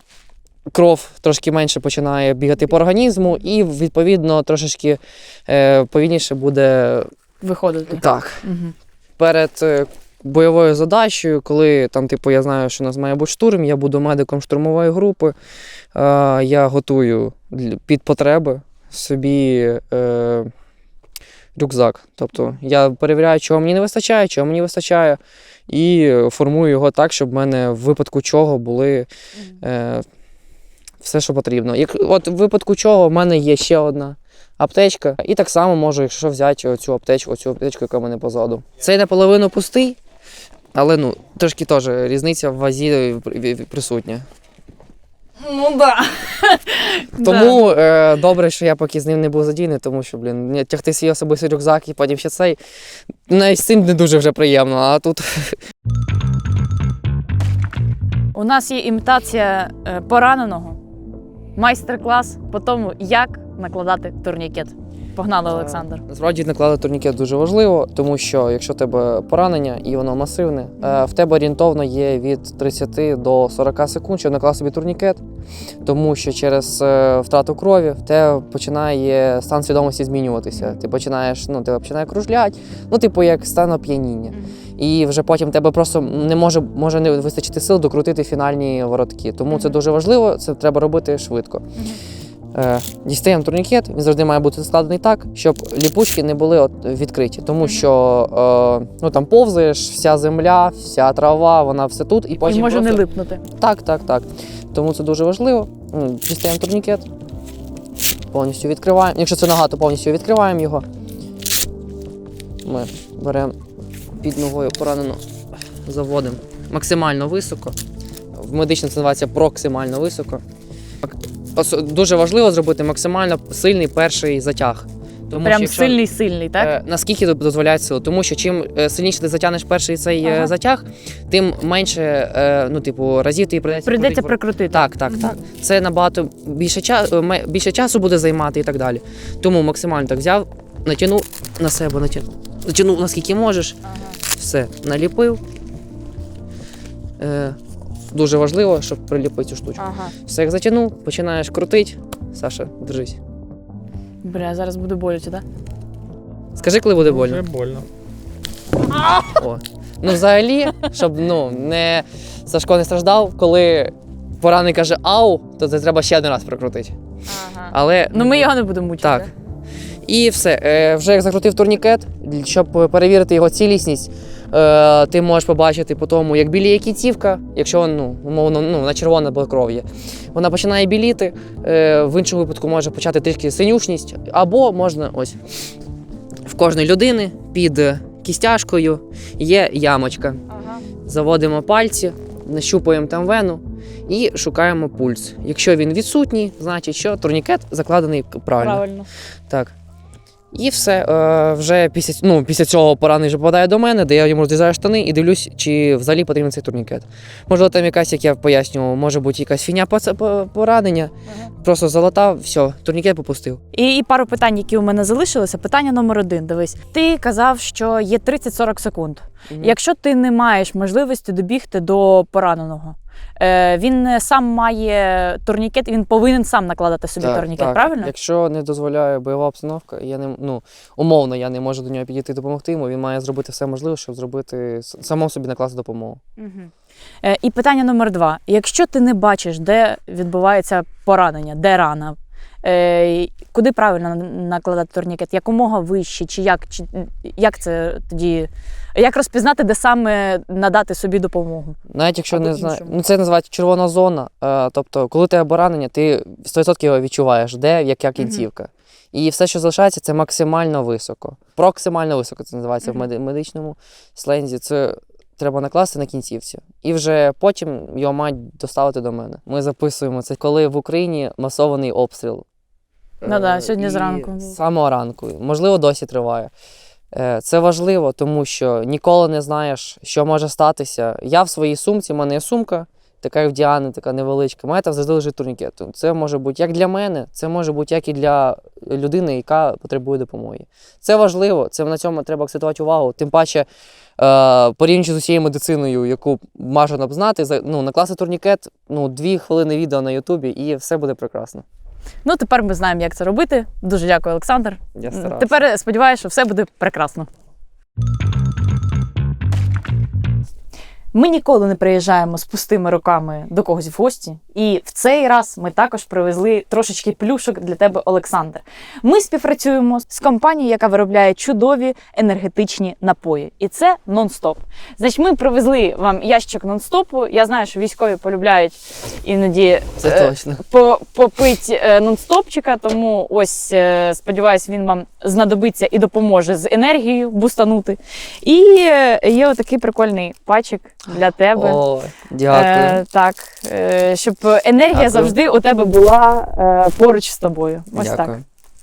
кров трошки менше починає бігати по організму і, відповідно, трошечки повільніше буде Виходити. так. Угу. Перед бойовою задачею, коли там, типу, я знаю, що у нас має бути штурм, я буду медиком штурмової групи, я готую під потреби собі рюкзак. Тобто я перевіряю, чого мені не вистачає, чого мені вистачає, і формую його так, щоб в мене в випадку чого були все, що потрібно. От в випадку чого в мене є ще одна аптечка, і так само можу, якщо взяти оцю аптечку, яка в мене позаду. Цей наполовину пустий, але ну, трошки теж різниця в вазі присутня. Ну да. Тому добре, що я поки з ним не був задійний, тому що, тягти свій особистий рюкзак і потім ще цей, навіть з цим не дуже вже приємно, а тут... У нас є імітація пораненого, майстер-клас по тому, як накладати турнікет. Погнали, Олександр. Насправді накладати турнікет дуже важливо, тому що якщо в тебе поранення і воно масивне, в тебе орієнтовно є від 30 до 40 секунд, щоб накласти собі турнікет, тому що через втрату крові в тебе починає стан свідомості змінюватися. Ти починаєш, тебе починає кружлять, як стан оп'яніння. І вже потім тебе просто може не вистачити сил докрутити фінальні воротки. Тому це дуже важливо, це треба робити швидко. Дістаємо турнікет, він завжди має бути складений так, щоб ліпучки не були відкриті. Тому що там повзаєш, вся земля, вся трава, вона все тут. І потім може просто... не липнути. Так. Тому це дуже важливо. Дістаємо турнікет, повністю відкриваємо. Якщо це нога, то повністю відкриваємо його. Ми беремо під ногою поранену, заводимо максимально високо. В медичному це називається проксимально високо. Дуже важливо зробити максимально сильний перший затяг. Тому Прям що, сильний, так? Наскільки дозволяє сили. Тому що чим сильніше ти затягнеш перший цей затяг, тим менше разів тобі Прийдеться прикрутити. Так. Це набагато більше часу буде займати і так далі. Тому максимально так взяв, натягнув на себе, натягнув наскільки можеш, все, наліпив. Дуже важливо, щоб приліпити цю штучку. Все, як затягнув, починаєш крутити. Саша, держись. Бля, зараз буде боляче, так? Скажи, коли буде больно. Вже больно. О. Взагалі, щоб Сашко не страждав, коли поранений каже «ау», то це треба ще один раз прокрутити. Але, ми його не будемо мучити. Так. І все. Вже як закрутив турнікет, щоб перевірити його цілісність, ти можеш побачити по тому, як біліє кінцівка, якщо умовно, на червоне кров'я. Вона починає біліти, в іншому випадку може почати трішки синюшність, або можна ось в кожної людини під кістяшкою є ямочка. Заводимо пальці, нащупуємо там вену і шукаємо пульс. Якщо він відсутній, значить, що турнікет закладений правильно. Правильно. Так. І все, вже після цього поранений вже попадає до мене, де я йому розрізаю штани і дивлюсь, чи взагалі потрібен цей турнікет. Можливо, там якась, як я пояснював, може бути якась фігня поранення, просто залатав, все, турнікет попустив. І пару питань, які у мене залишилися. Питання номер 1, дивись. Ти казав, що є 30-40 секунд. Якщо ти не маєш можливості добігти до пораненого, він сам має турнікет, він повинен сам накладати собі турнікет, правильно? Якщо не дозволяє бойова обстановка, умовно я не можу до нього підійти допомогти йому, він має зробити все можливе, щоб зробити самому собі накласти допомогу. І питання номер 2. Якщо ти не бачиш, де відбувається поранення, де рана, куди правильно накладати турнікет? Якомога вище? Чи як це тоді? Як розпізнати, де саме надати собі допомогу? Навіть якщо Або не знаю, іншому. це називається червона зона. Тобто, коли у тебе поранення, ти 100% його відчуваєш, де яка кінцівка. І все, що залишається, це максимально високо. Проксимально високо це називається в медичному слензі. Це треба накласти на кінцівці. І вже потім його мають доставити до мене. Ми записуємо це, коли в Україні масований обстріл. Сьогодні зранку. З самого ранку. Можливо, досі триває. Це важливо, тому що ніколи не знаєш, що може статися. Я в своїй сумці, в мене є сумка, така як в Діани, така невеличка. У мене там завжди лежить турнікет. Це може бути як для мене, це може бути як і для людини, яка потребує допомоги. Це важливо, на цьому треба акцентувати увагу. Тим паче, порівнюючи з усією медициною, яку можна б знати, накласти турнікет, 2 хвилини відео на Ютубі і все буде прекрасно. Тепер ми знаємо, як це робити. Дуже дякую, Олександр. Я старався. Тепер сподіваюся, що все буде прекрасно. Ми ніколи не приїжджаємо з пустими руками до когось в гості. І в цей раз ми також привезли трошечки плюшок для тебе, Олександр. Ми співпрацюємо з компанією, яка виробляє чудові енергетичні напої. І це «Нон-стоп». Значить, ми привезли вам ящик «Нон-стопу». Я знаю, що військові полюбляють іноді Це точно. попити «Нон-стопчика», тому ось, сподіваюся, він вам знадобиться і допоможе з енергією бустанути. І є отакий прикольний пачик для тебе. О, дякую. Щоб енергія Дякую. завжди у тебе була поруч з тобою. Ось Дякую. так.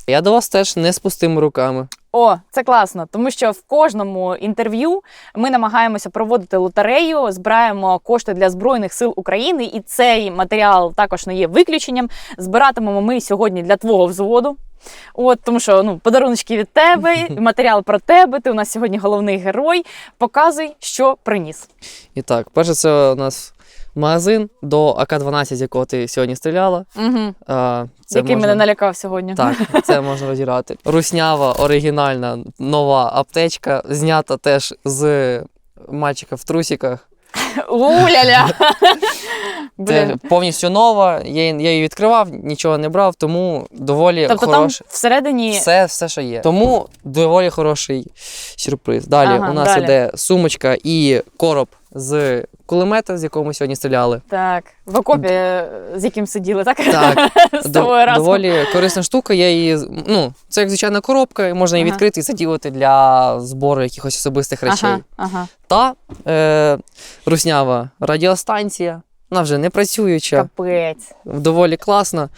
Я до вас теж не з пустими руками. О, це класно, тому що в кожному інтерв'ю ми намагаємося проводити лотерею, збираємо кошти для Збройних сил України, і цей матеріал також не є виключенням. Збиратимемо ми сьогодні для твого взводу. Тому що подаруночки від тебе, матеріал про тебе, ти у нас сьогодні головний герой. Показуй, що приніс. І так, перше, це у нас магазин до АК-12, з якого ти сьогодні стріляла. Угу. Це мене налякав сьогодні. Так, це можна розіграти. Руснява, оригінальна, нова аптечка, знята теж з мальчика в трусиках. У-ля-ля! Це повністю нова, я її відкривав, нічого не брав, тому доволі Тобто хороший. там всередині... Все, що є. Тому доволі хороший сюрприз. Далі у нас іде сумочка і короб з кулемета, з якого ми сьогодні стріляли. Так, в окопі, з яким сиділи, так? Так, З тобою разом. доволі корисна штука. Я її, це як звичайна коробка, і можна її відкрити і заділити для збору якихось особистих речей. Та руснява радіостанція. Вона вже не працююча, Капець. доволі класна.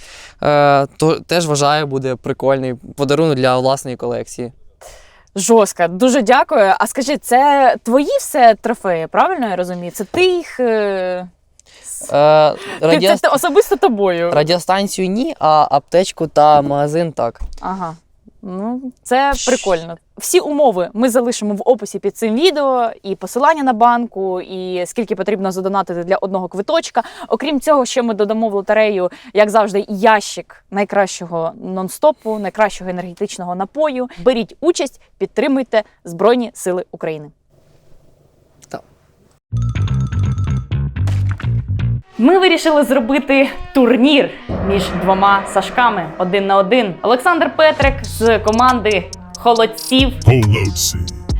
То теж вважаю, буде прикольний подарунок для власної колекції. Жорстко. Дуже дякую. А скажи, це твої все трофеї, правильно я розумію? Це ти їх... Це особисто тобою? Радіостанцію ні, а аптечку та магазин так. Ага. Це прикольно. Всі умови ми залишимо в описі під цим відео, і посилання на банку, і скільки потрібно задонатити для одного квиточка. Окрім цього, ще ми додамо в лотерею, як завжди, ящик найкращого нон-стопу, найкращого енергетичного напою. Беріть участь, підтримуйте Збройні Сили України. Так. Ми вирішили зробити турнір між двома Сашками 1 на 1. Олександр Петрик з команди Холодців,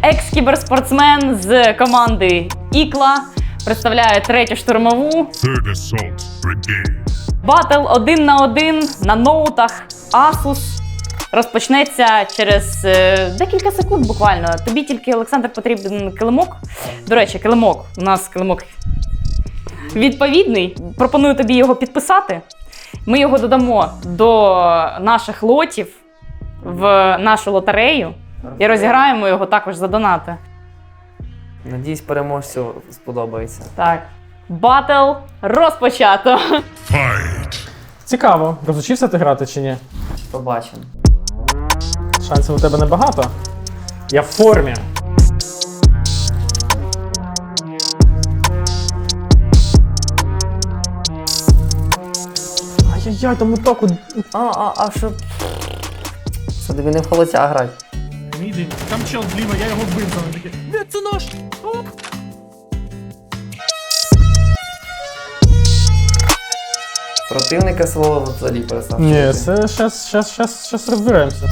екс-кіберспортсмен з команди Ікла, представляє 3-ю штурмову. Батл 1 на 1 на ноутах Asus розпочнеться через декілька секунд буквально. Тобі тільки, Олександр, потрібен килимок. До речі, килимок. У нас килимок відповідний. Пропоную тобі його підписати. Ми його додамо до наших лотів. в нашу лотерею і розіграємо його також за донати. Надіюсь, переможцю сподобається. Так. Батл розпочато. Цікаво, розучився ти грати чи ні? Побачимо. Шансів у тебе небагато. Я в формі. Ай-яй-яй, там утоку. А що? Це тобі не в холодця грати. Мій там чел зліва, я його вбив, там таке. Де це нож? Оп! Противника свого взагалі перестав. Ні, це щас розберемося.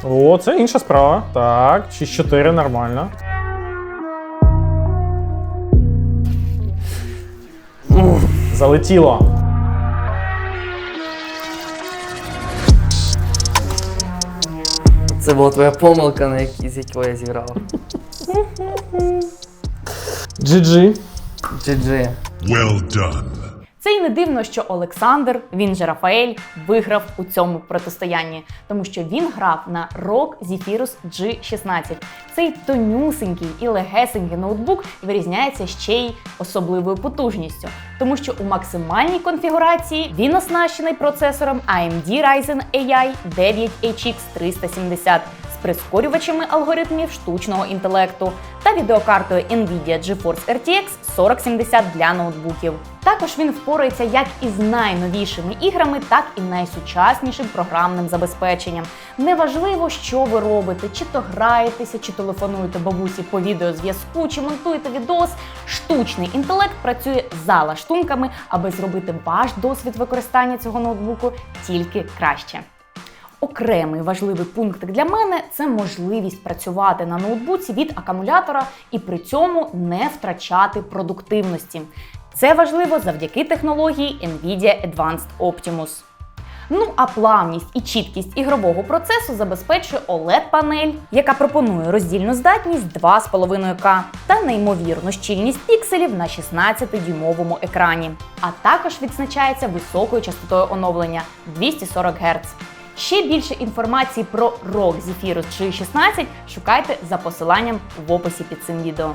О, це інша справа. Так, 6-4, нормально. Залетіло. Це була твоя помилка, з якої я зіграв. GG. GG. Well done. Це й не дивно, що Олександр, він же Рафаель, виграв у цьому протистоянні, тому що він грав на ROG Zephyrus G16. Цей тонюсенький і легесенький ноутбук вирізняється ще й особливою потужністю, тому що у максимальній конфігурації він оснащений процесором AMD Ryzen AI 9HX 370 з прискорювачами алгоритмів штучного інтелекту та відеокартою NVIDIA GeForce RTX 4070 для ноутбуків. Також він впорається як із найновішими іграми, так і найсучаснішим програмним забезпеченням. Неважливо, що ви робите, чи то граєтеся, чи телефонуєте бабусі по відеозв'язку, чи монтуєте відос, штучний інтелект працює за лаштунками, аби зробити ваш досвід використання цього ноутбуку тільки краще. Окремий важливий пункт для мене – це можливість працювати на ноутбуці від акумулятора і при цьому не втрачати продуктивності. Це важливо завдяки технології NVIDIA Advanced Optimus. Ну а плавність і чіткість ігрового процесу забезпечує OLED-панель, яка пропонує роздільну здатність 2,5К та неймовірну щільність пікселів на 16-дюймовому екрані. А також відзначається високою частотою оновлення – 240 Гц. Ще більше інформації про ROG Zephyrus G16 шукайте за посиланням в описі під цим відео.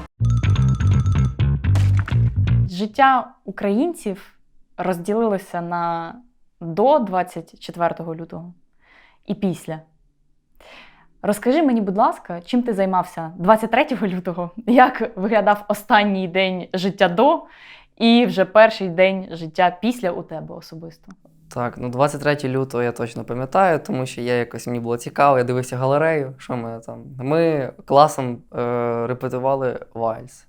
Життя українців розділилося на до 24 лютого і після. Розкажи мені, будь ласка, чим ти займався 23 лютого? Як виглядав останній день життя до і вже перший день життя після у тебе особисто? Так, ну 23 лютого я точно пам'ятаю, тому що мені було цікаво, я дивився галерею, що ми там. Ми класом репетували вальс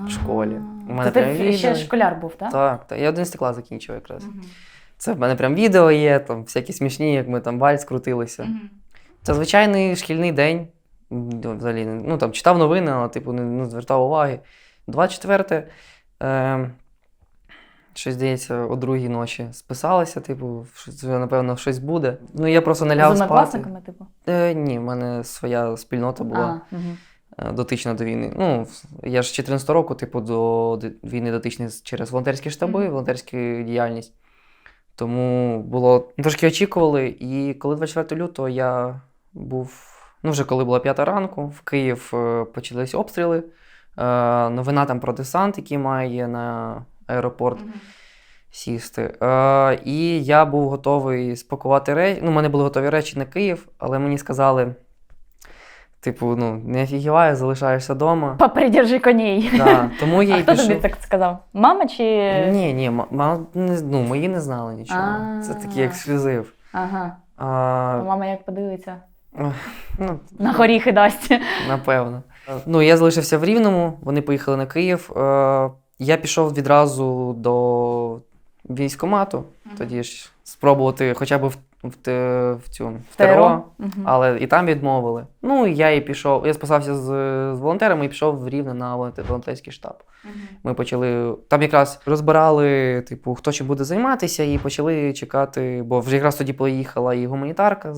в школі. У мене Це прям ти ще відео. школяр був, так? Так, я 11 клас закінчив якраз. Це в мене прям відео є, там всякі смішні, як ми там вальс крутилися. Це звичайний шкільний день. Взагалі, ну там читав новини, але типу не звертав уваги. 24 щось, здається, о 2-й ночі списалися, типу, напевно, щось буде. Ну, я просто не ляг З спати. однокласниками, типу? Ні, в мене своя спільнота була Угу. дотична до війни. Ну, я ж 14 року, типу, до війни дотичний через волонтерські штаби, волонтерську діяльність. Тому було, трошки очікували. І коли 24 лютого я був, ну, вже коли була 5 ранку, в Київ почалися обстріли. Новина там про десант, який має на аеропорт сісти. І я був готовий спакувати речі. Ну, у мене були готові речі на Київ, але мені сказали, типу, ну, не офігівай, залишаєшся вдома. Попридержи коней. Да, тому я А і хто пішов. тобі так сказав? Мама чи... Ні, ну, мої не знали нічого. Це такий ексклюзив. Ага. А, Мама як подивиться? ну, На горіхи дасть. напевно. Ну, я залишився в Рівному, вони поїхали на Київ. Я пішов відразу до військкомату, тоді ж спробувати хоча б в ТРО, але і там відмовили. Ну, і я і пішов, я списався з волонтерами і пішов в Рівне на волонтерський штаб. Ми почали, там якраз розбирали, типу, хто чим буде займатися, і почали чекати, бо вже якраз тоді поїхала і гуманітарка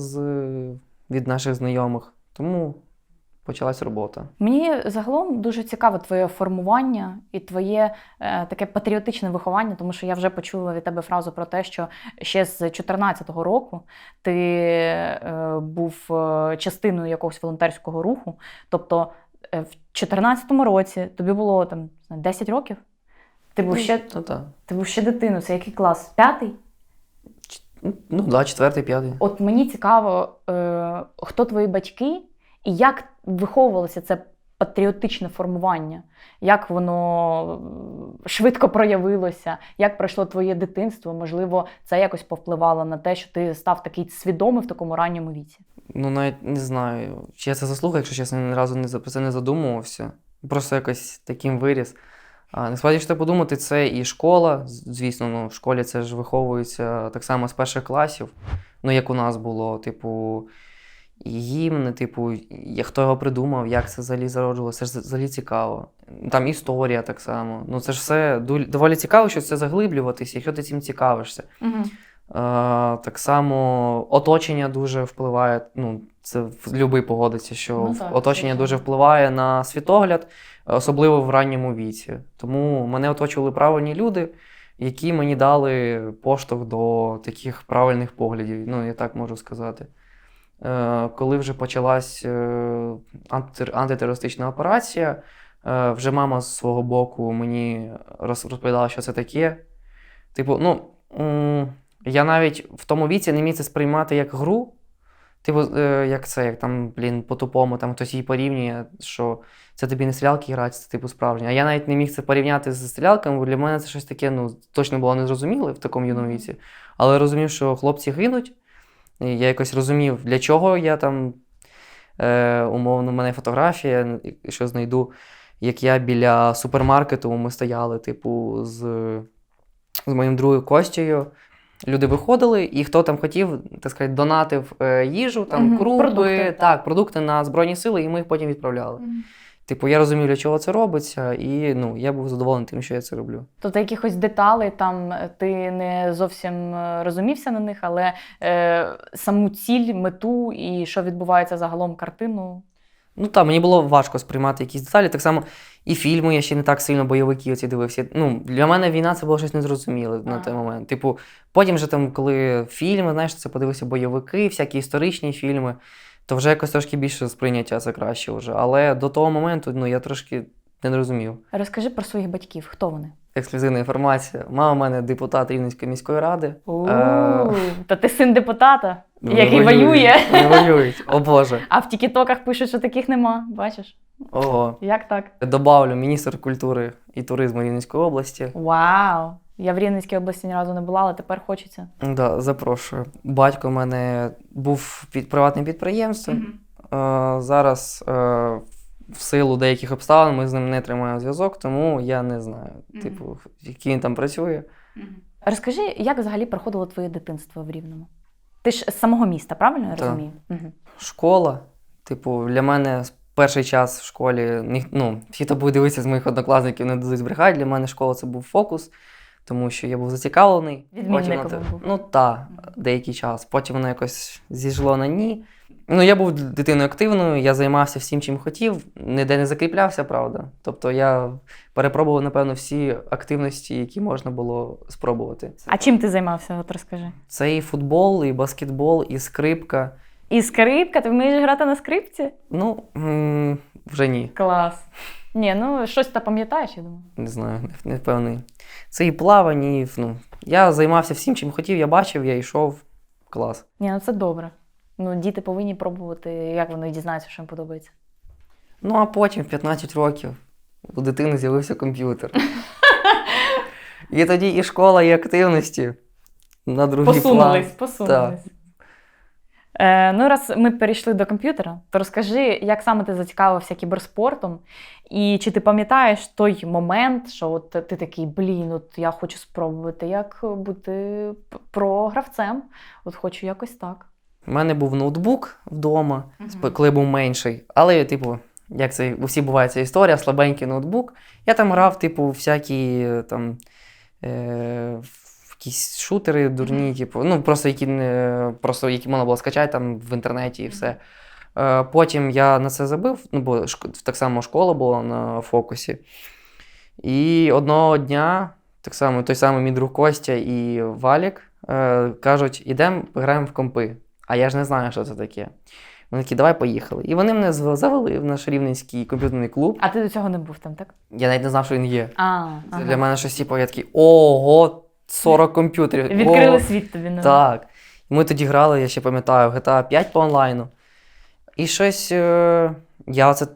від наших знайомих. Тому почалась робота. Мені загалом дуже цікаве твоє формування і твоє таке патріотичне виховання, тому що я вже почула від тебе фразу про те, що ще з 14-го року ти був частиною якогось волонтерського руху. Тобто в 14-му році тобі було там 10 років? Ти був ще, Ну так. ти був ще дитиною. Це який клас? 5-й? Ну да, 4-й, 5-й. От мені цікаво, хто твої батьки і як виховувалося це патріотичне формування, як воно швидко проявилося, як пройшло твоє дитинство, можливо, це якось повпливало на те, що ти став такий свідомий в такому ранньому віці. Ну, навіть не знаю, чи я це заслуга, якщо чесно, ні разу про це не задумувався. Просто якось таким виріс. Насправді, якщо подумати, це і школа, звісно, ну, в школі це ж виховується так само з перших класів, ну, як у нас було, типу, і гімн, типу, хто його придумав, як це взагалі зароджувалося, це ж взагалі цікаво. Там історія так само. Ну, це ж все доволі цікаво, що це заглиблюватися, якщо ти цим цікавишся. Так само оточення дуже впливає, ну, це любий погодиться, що Ну, так, оточення звичайно. дуже впливає на світогляд, особливо в ранньому віці. Тому мене оточували правильні люди, які мені дали поштовх до таких правильних поглядів, ну, я так можу сказати. Коли вже почалась антитерористична операція, вже мама з свого боку мені розповідала, що це таке. Типу, ну, я навіть в тому віці не міг це сприймати як гру. Типу, як це, як там, блін, по-тупому, там хтось її порівнює, що це тобі не стрілялки грати, це типу справжні. А я навіть не міг це порівняти з стрілялками, бо для мене це щось таке, ну, точно було незрозуміле в такому юному віці. Але розумів, що хлопці гинуть. І я якось розумів, для чого я там, умовно, в мене фотографія, що знайду, як я біля супермаркету, ми стояли, типу, з моїм другом Костею. Люди виходили, і хто там хотів, так сказати, донатив їжу, там, крупи, продукти на Збройні Сили, і ми їх потім відправляли. Типу, я розумів, для чого це робиться, і ну, я був задоволений тим, що я це роблю. Тобто якихось деталей там ти не зовсім розумівся на них, але саму ціль, мету і що відбувається загалом картину. Ну так, мені було важко сприймати якісь деталі. Так само і фільми, я ще не так сильно бойовики оці дивився. Ну, для мене війна це було щось незрозуміле на той момент. Типу, потім вже там, коли фільми, знаєш, це подивився бойовики, всякі історичні фільми, то вже якось трошки більше сприйняття це краще вже. Але до того моменту, ну, я трошки не розумів. Розкажи про своїх батьків, хто вони? Ексклюзивна інформація. Мама в мене депутат Рівненської міської ради. Та ти син депутата, Ну, який не воює. Не воюють, о Боже. А в тікітоках пишуть, що таких нема, бачиш? Ого. Як так? Добавлю, міністр культури і туризму Рівненської області. Вау! Я в Рівненській області ні разу не була, але тепер хочеться. Да, запрошую. Батько в мене був приватним підприємством. Зараз в силу деяких обставин ми з ним не тримаємо зв'язок, тому я не знаю, типу, який він там працює. Розкажи, як взагалі проходило твоє дитинство в Рівному? Ти ж з самого міста, правильно я Так. розумію? Школа, типу, для мене перший час в школі, ну, всі, хто буде дивитися з моїх однокласників, не дадуть збрехати. Для мене школа це був фокус, тому що я був зацікавлений. Відмінником Потім був. Ну так, деякий час. Потім воно якось зійшло на ні. Ну, я був дитиною активною, я займався всім, чим хотів, ніде не закріплявся, правда. Тобто я перепробував, напевно, всі активності, які можна було спробувати. А чим ти займався? От розкажи. Це і футбол, і баскетбол, і скрипка. І скрипка? Ти вмієш грати на скрипці? Ну, вже ні. Клас. Ні, ну щось ти пам'ятаєш, я думаю. Не знаю, не впевнений. Це і плавання, і, ну, я займався всім, чим хотів, я бачив, я йшов. Клас. Ні, ну це добре. Ну, діти повинні пробувати, як вони дізнаються, що їм подобається. Ну, а потім, в 15 років, у дитини з'явився комп'ютер. І тоді і школа, і активності на другий план. Посунулись. Ну, раз ми перейшли до комп'ютера, то розкажи, як саме ти зацікавився кіберспортом, і чи ти пам'ятаєш той момент, що от ти такий, блін, от я хочу спробувати, як бути про-гравцем, от хочу якось так. У мене був ноутбук вдома, коли я був менший, але, типу, як це у всіх буває ця історія, слабенький ноутбук. Я там грав, типу, всякі там якісь шутери дурні, типу, ну, просто які можна було скачати там в інтернеті і все. Потім я на це забив, ну, бо так само школа була на фокусі. І одного дня, так само, той самий мій друг Костя і Валік кажуть, ідемо, граємо в компи. А я ж не знаю, що це таке. Вони такі, давай поїхали. І вони мене завели в наш рівненський комп'ютерний клуб. А ти до цього не був там, так? Я навіть не знав, що він є. Ага. Для мене щось типу, я такий, ого, 40 комп'ютерів. Відкрили ого. світ тобі. Ну. Так. І ми тоді грали, я ще пам'ятаю, в GTA 5 по онлайну. І щось, я оце,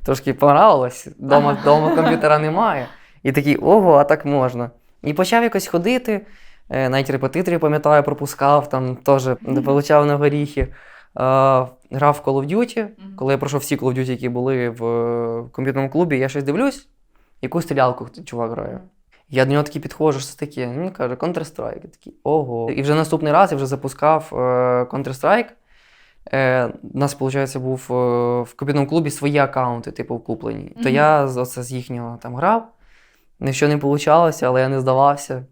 трошки понравилось. Дома комп'ютера немає. І такий, ого, а так можна. І почав якось ходити, навіть репетиторів, пам'ятаю, пропускав, там теж получав на горіхи. Грав в Call of Duty. Коли я пройшов всі Call of Duty, які були в комп'ютерному клубі, я щось дивлюсь, яку стрілялку чувак грає. Я до нього такий підходжу, що це таке? Він каже, Counter-Strike. Я такий, ого. І вже наступний раз я вже запускав Counter-Strike. У нас, виходить, був в комп'ютерному клубі свої аккаунти, типу, вкуплені. То я з їхнього там грав. Нічого не вийшло, але я не здавався.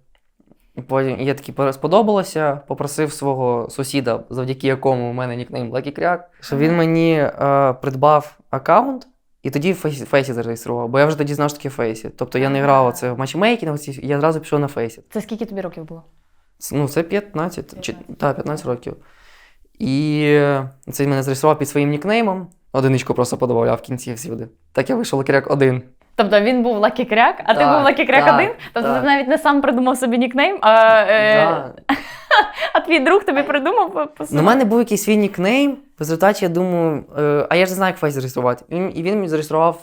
Потім я такий сподобалося, попросив свого сусіда, завдяки якому у мене нікнейм Lucky Crack, щоб він мені придбав аккаунт і тоді в Фейсі зареєстрував, бо я вже тоді знав, що таке Фейсі. Тобто я не грав оце в матчмейкінг, я одразу пішов на Фейсі. Це скільки тобі років було? Ну, це 15 років. І це він мене зареєстрував під своїм нікнеймом, одиничку просто подавав в кінці всюди. Так я вийшов Lucky Crack 1. Тобто він був Lucky Crack, а ти був Lucky Crack 1? Тобто ти навіть не сам придумав собі нікнейм, а твій друг тобі придумав? У мене був якийсь свій нікнейм, в результаті я думаю, а я ж не знаю, як Фейс зареєструвати. І він мені зареєстрував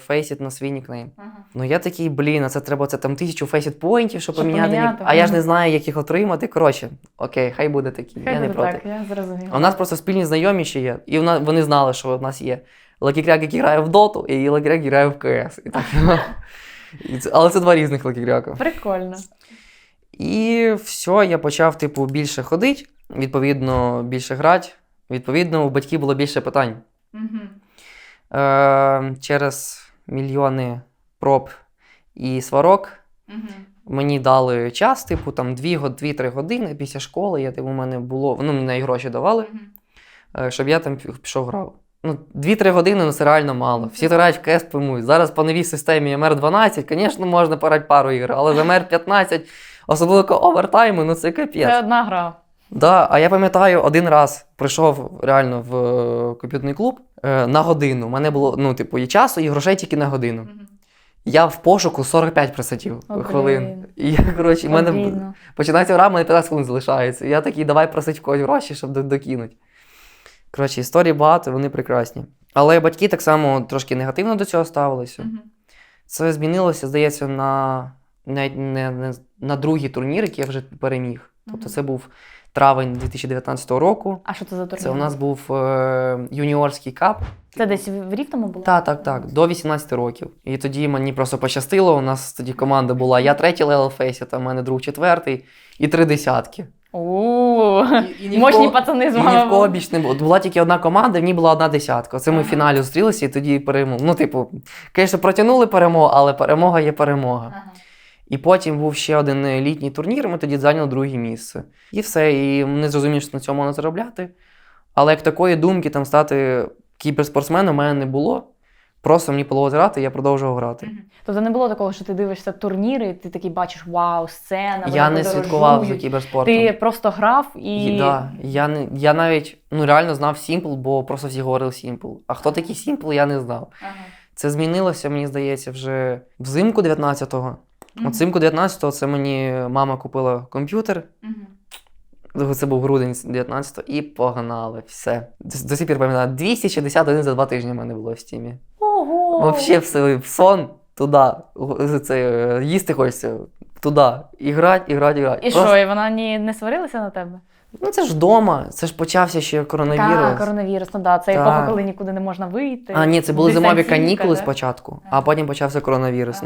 Фейсіт на свій нікнейм. Ну я такий, блін, а це треба там 1000 Фейсіт поінтів, щоб поміняти. А я ж не знаю, як їх отримати. Коротше, окей, хай буде такий, я не проти. Так, я зрозуміла. А у нас просто спільні знайомі ще є, і вони знали, що в нас є Lucky Crack, який грає в Доту, і Lucky Crack, який грає в КС. Але це два різних Lucky Crack. Прикольно. І все, я почав, типу, більше ходити, відповідно, більше грати. Відповідно, у батьків було більше питань. Через мільйони проб і сварок мені дали час, типу, там 2-3 години після школи, у мене було, мені гроші давали, щоб я там пішов грав. 2-3 години, це реально мало. Всі грають в КС, поймуть. Зараз по новій системі МР-12, звісно, можна пограти пару ігор, але за МР-15, особливо овертайму, це капець. Це одна гра. Да, а я пам'ятаю, один раз прийшов реально в комп'ютерний клуб на годину. У мене було, і часу, і грошей тільки на годину. Я в пошуку 45 просидів хвилин. І я, коротше, в мене починається гра, в мене 15 хвилин залишається. І я такий, давай просить в когось гроші, щоб докинути. Коротше, історій багато, вони прекрасні. Але батьки так само трошки негативно до цього ставилися. Це змінилося, здається, на другий турнір, який я вже переміг. Тобто це був травень 2019 року. А що це за турнір? Це у нас був юніорський кап. Це десь в Рівному було? Так, до 18 років. І тоді мені просто пощастило, у нас тоді команда була, я 3-й левел фейсі, там у мене друг 4-й і 3 десятки. Мощні пацани з вами. І ні в кого більш не було. Була тільки одна команда, в ній була 1 десятка. Це ми в фіналі зустрілися і тоді перемогли. Звісно, протягнули перемогу, але перемога є перемога. І потім був ще один літній турнір, ми тоді зайняли 2-е місце. І все, і не зрозумів, що на цьому можна заробляти. Але як такої думки там стати кіберспортсменом у мене не було. Просто мені подобалося грати, і я продовжував грати. Тобто не було такого, що ти дивишся турніри, і ти такий бачиш, вау, сцена, я не слідкував за кіберспортом. Ти просто грав і... Так, я навіть реально знав Simple, бо просто всі говорили Simple. А хто такий Simple, я не знав. Це змінилося, мені здається, вже взимку 19-го. От взимку 19-го це мені мама купила комп'ютер. Це був грудень 19-го, і погнали, все. До сих пір пам'ятаю, 261 за 2 тижні в мене було в стімі. Ого! Взагалі все, в сон, туди, їсти хочеться, туди, і грати. І що, і вона не сварилася на тебе? Це ж вдома, це ж почався ще коронавірус. Так, коронавірус, це епоха, коли нікуди не можна вийти. Ні, це були зимові канікули спочатку, а потім почався коронавірус.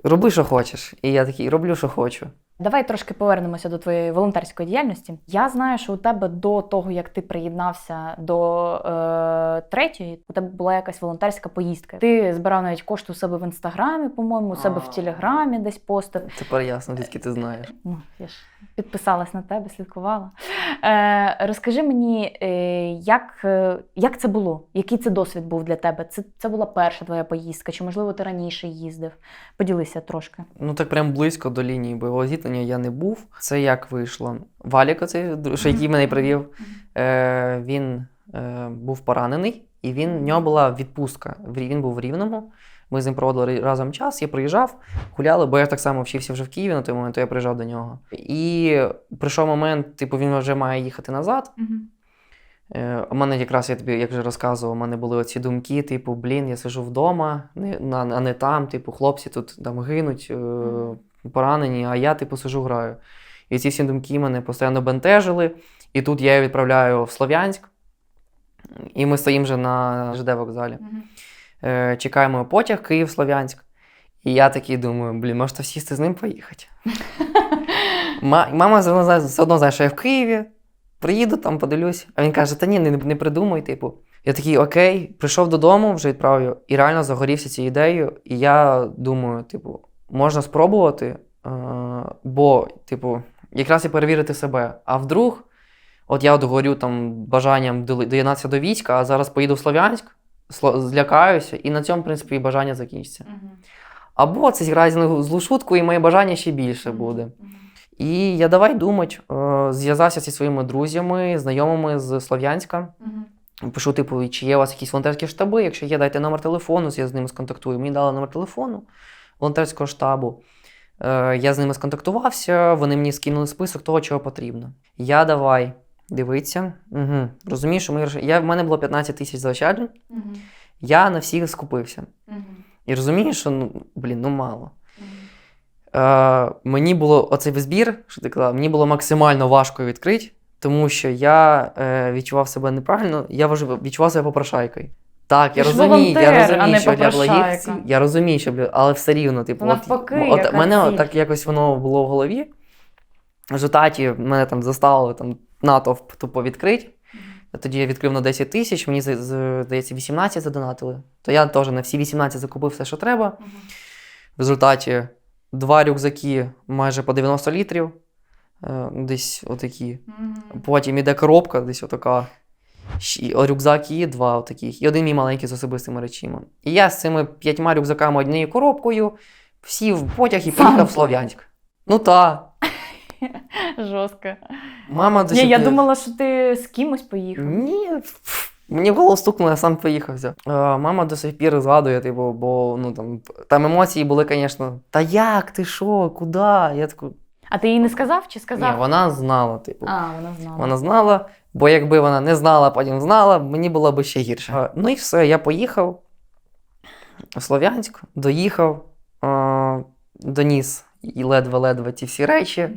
Роби, що хочеш. І я такий, роблю, що хочу. Давай трошки повернемося до твоєї волонтерської діяльності. Я знаю, що у тебе до того, як ти приєднався до третьої, у тебе була якась волонтерська поїздка. Ти збирав навіть кошти у себе в Інстаграмі, по-моєму, у себе в Телеграмі десь постив. Тепер ясно, звідки ти знаєш. Ну, я ж підписалась на тебе, слідкувала. Розкажи мені, як це було? Який це досвід був для тебе? Це була перша твоя поїздка? Чи, можливо, ти раніше їздив? Поділися трошки. Ну так прям близько до лінії бойового зіткнення я не був. Це як вийшло? Валік, оцей, що який мене привів, він був поранений, і в нього була відпустка. Він був в Рівному. Ми з ним проводили разом час, я приїжджав, гуляли, бо я так само вчився вже в Києві на той момент, то я приїжджав до нього. І прийшов момент, типу, він вже має їхати назад. У мене якраз, я тобі, як вже розказував, у мене були оці думки, типу, блін, я сиджу вдома, а не там, типу, хлопці тут там гинуть, поранені, а я, типу, сиджу, граю. І ці всі думки мене постійно бентежили. І тут я його відправляю в Слов'янськ, і ми стоїмо вже на ЖД вокзалі. Чекаємо потяг Київ-Слов'янськ. І я такий думаю, блін, може сісти з ним поїхати. Мама все одно знає, що я в Києві, приїду там, подивлюсь. А він каже, та ні, не придумай, типу. Я такий, окей, прийшов додому, вже відправив, і реально загорівся цією ідеєю. І я думаю, типу, можна спробувати, бо, типу, якраз і перевірити себе. А вдруг, от я горю там бажанням доєднатися до війська, а зараз поїду в Слов'янськ, злякаюся, і на цьому, в принципі, і бажання закінчиться. Або це зіграє злу шутку, і моє бажання ще більше буде. І я давай думати, зв'язався зі своїми друзями, знайомими з Слов'янська. Пишу, типу, чи є у вас якісь волонтерські штаби, якщо є, дайте номер телефону, я з ними сконтактую. Мені дали номер телефону волонтерського штабу. Я з ними сконтактувався, вони мені скинули список того, чого потрібно. Я давай дивитися. Розумію, що в мене було 15 тисяч заощаджень, я на всіх скупився. І розумію, що, мало. Мені було оцей збір, що ти казала, мені було максимально важко відкрити, тому що я відчував себе неправильно, я відчував себе попрошайкою. Так, я розумію, що для благодійців, я розумію, що але все рівно, типу, от мене так якось воно було в голові. В результаті мене там заставили натовп тупо відкрити. Тоді я відкрив на 10 тисяч, мені, здається, 18 задонатили. То я теж на всі 18 закупив все, що треба. В результаті 2 рюкзаки майже по 90 літрів, десь отакі. Потім іде коробка, десь отака. Рюкзаки 2 отаких, і один мій маленький з особистими речима. І я з цими 5 рюкзаками, однією коробкою, сів в потяг і поїхав в Слов'янськ. Ну та. Жорстко. Мама Ні, я думала, що ти з кимось поїхав. Ні, мені в голову стукнуло, я сам поїхався. Мама до сих пір згадує, типу, бо там емоції були, звісно. Та як, ти що, куди? Я таку... А ти їй не сказав чи сказав? Ні, вона знала, типу. Вона знала. Вона знала, бо якби вона не знала, потім знала, мені було б ще гірше. Ну і все, я поїхав в Слов'янськ, доїхав, доніс і ледве-ледве ті всі речі,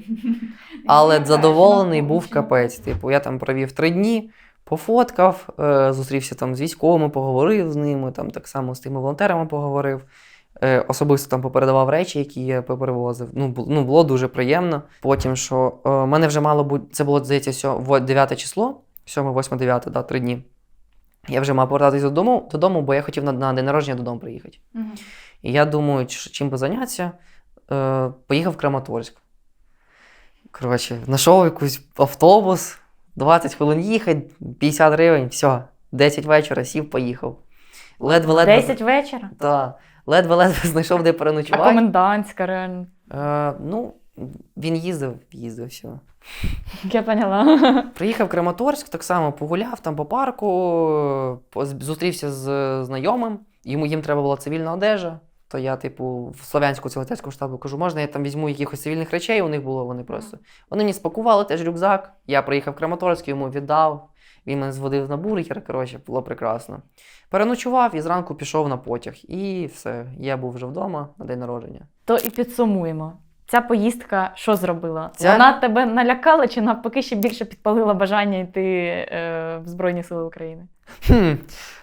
але задоволений був капець. Типу, я там провів 3 дні, пофоткав, зустрівся там з військовими, поговорив з ними, там так само з тими волонтерами поговорив. Особисто там попередавав речі, які я поперевозив. Було дуже приємно. Потім, що мене вже мало бути, це було, здається, 9 число, 7, 8, 9, 3 дні. Я вже мав повертатися додому, бо я хотів на день народження додому приїхати. І я думаю, чим би зайнятися. Поїхав в Краматорськ. Коротше, знайшов якийсь автобус, 20 хвилин їхати, 50 гривень, все, 10 вечора, сів, поїхав. Ледве-ледве... 10 вечора? Так. Ледве-ледве знайшов, де переночувати. А комендантська, реально? Він їздив, все. Я поняла. Приїхав в Краматорськ, так само погуляв там по парку, зустрівся з знайомим, їм треба була цивільна одежа. То я, типу, в Слов'янську волонтерському штабу кажу, можна я там візьму якихось цивільних речей, у них було, вони мені спакували теж рюкзак, я приїхав в Краматорськ, йому віддав, він мене зводив на бургер, коротше, було прекрасно. Переночував і зранку пішов на потяг, і все, я був вже вдома на день народження. То і підсумуємо. Ця поїздка що зробила? Вона тебе налякала чи навпаки ще більше підпалила бажання йти в Збройні Сили України?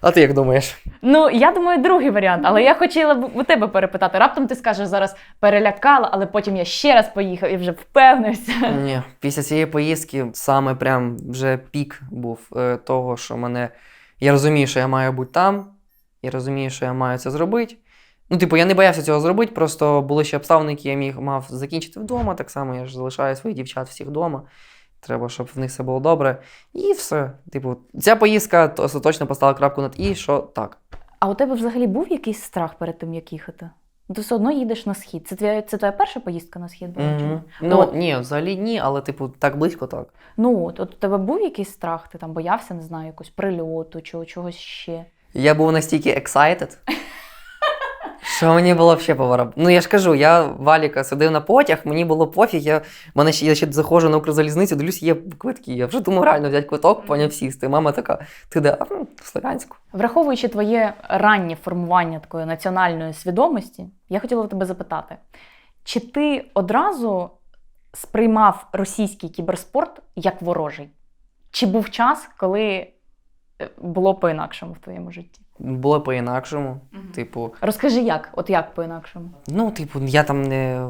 А ти як думаєш? Ну, я думаю, другий варіант, але я хотіла б у тебе перепитати. Раптом ти скажеш зараз перелякала, але потім я ще раз поїхав і вже впевнився. Ні, після цієї поїздки саме прям вже пік був того, що мене... Я розумію, що я маю бути там, я розумію, що я маю це зробити. Ну, типу, я не боявся цього зробити, просто були ще обставини, які я мав закінчити вдома, так само я ж залишаю своїх дівчат всіх вдома. Треба, щоб в них все було добре. І все. Типу, ця поїздка остаточно поставила крапку над «і», що так. А у тебе взагалі був якийсь страх перед тим, як їхати? Ти все одно їдеш на схід. Це твоя перша поїздка на схід була? чи ні? Ну, ні, взагалі ні, але, типу, так близько так. Ну, от у тебе був якийсь страх? Ти там боявся, не знаю, якогось прильоту чи чогось ще? Я був настільки excited, що мені було взагалі поворот. Ну, я ж кажу, я Валіка сидив на потяг, мені було пофіг, я ще заходжу на Укрзалізницю, дивлюсь, є квитки. Я вже думав реально взяти квиток, поняв сісти. Мама така, ти де? В Слов'янську. Враховуючи твоє раннє формування такої національної свідомості, я хотіла в тебе запитати, чи ти одразу сприймав російський кіберспорт як ворожий? Чи був час, коли було по-інакшому в твоєму житті? Було по-інакшому, типу... Розкажи, як? От як по-інакшому? Ну, типу, я там не...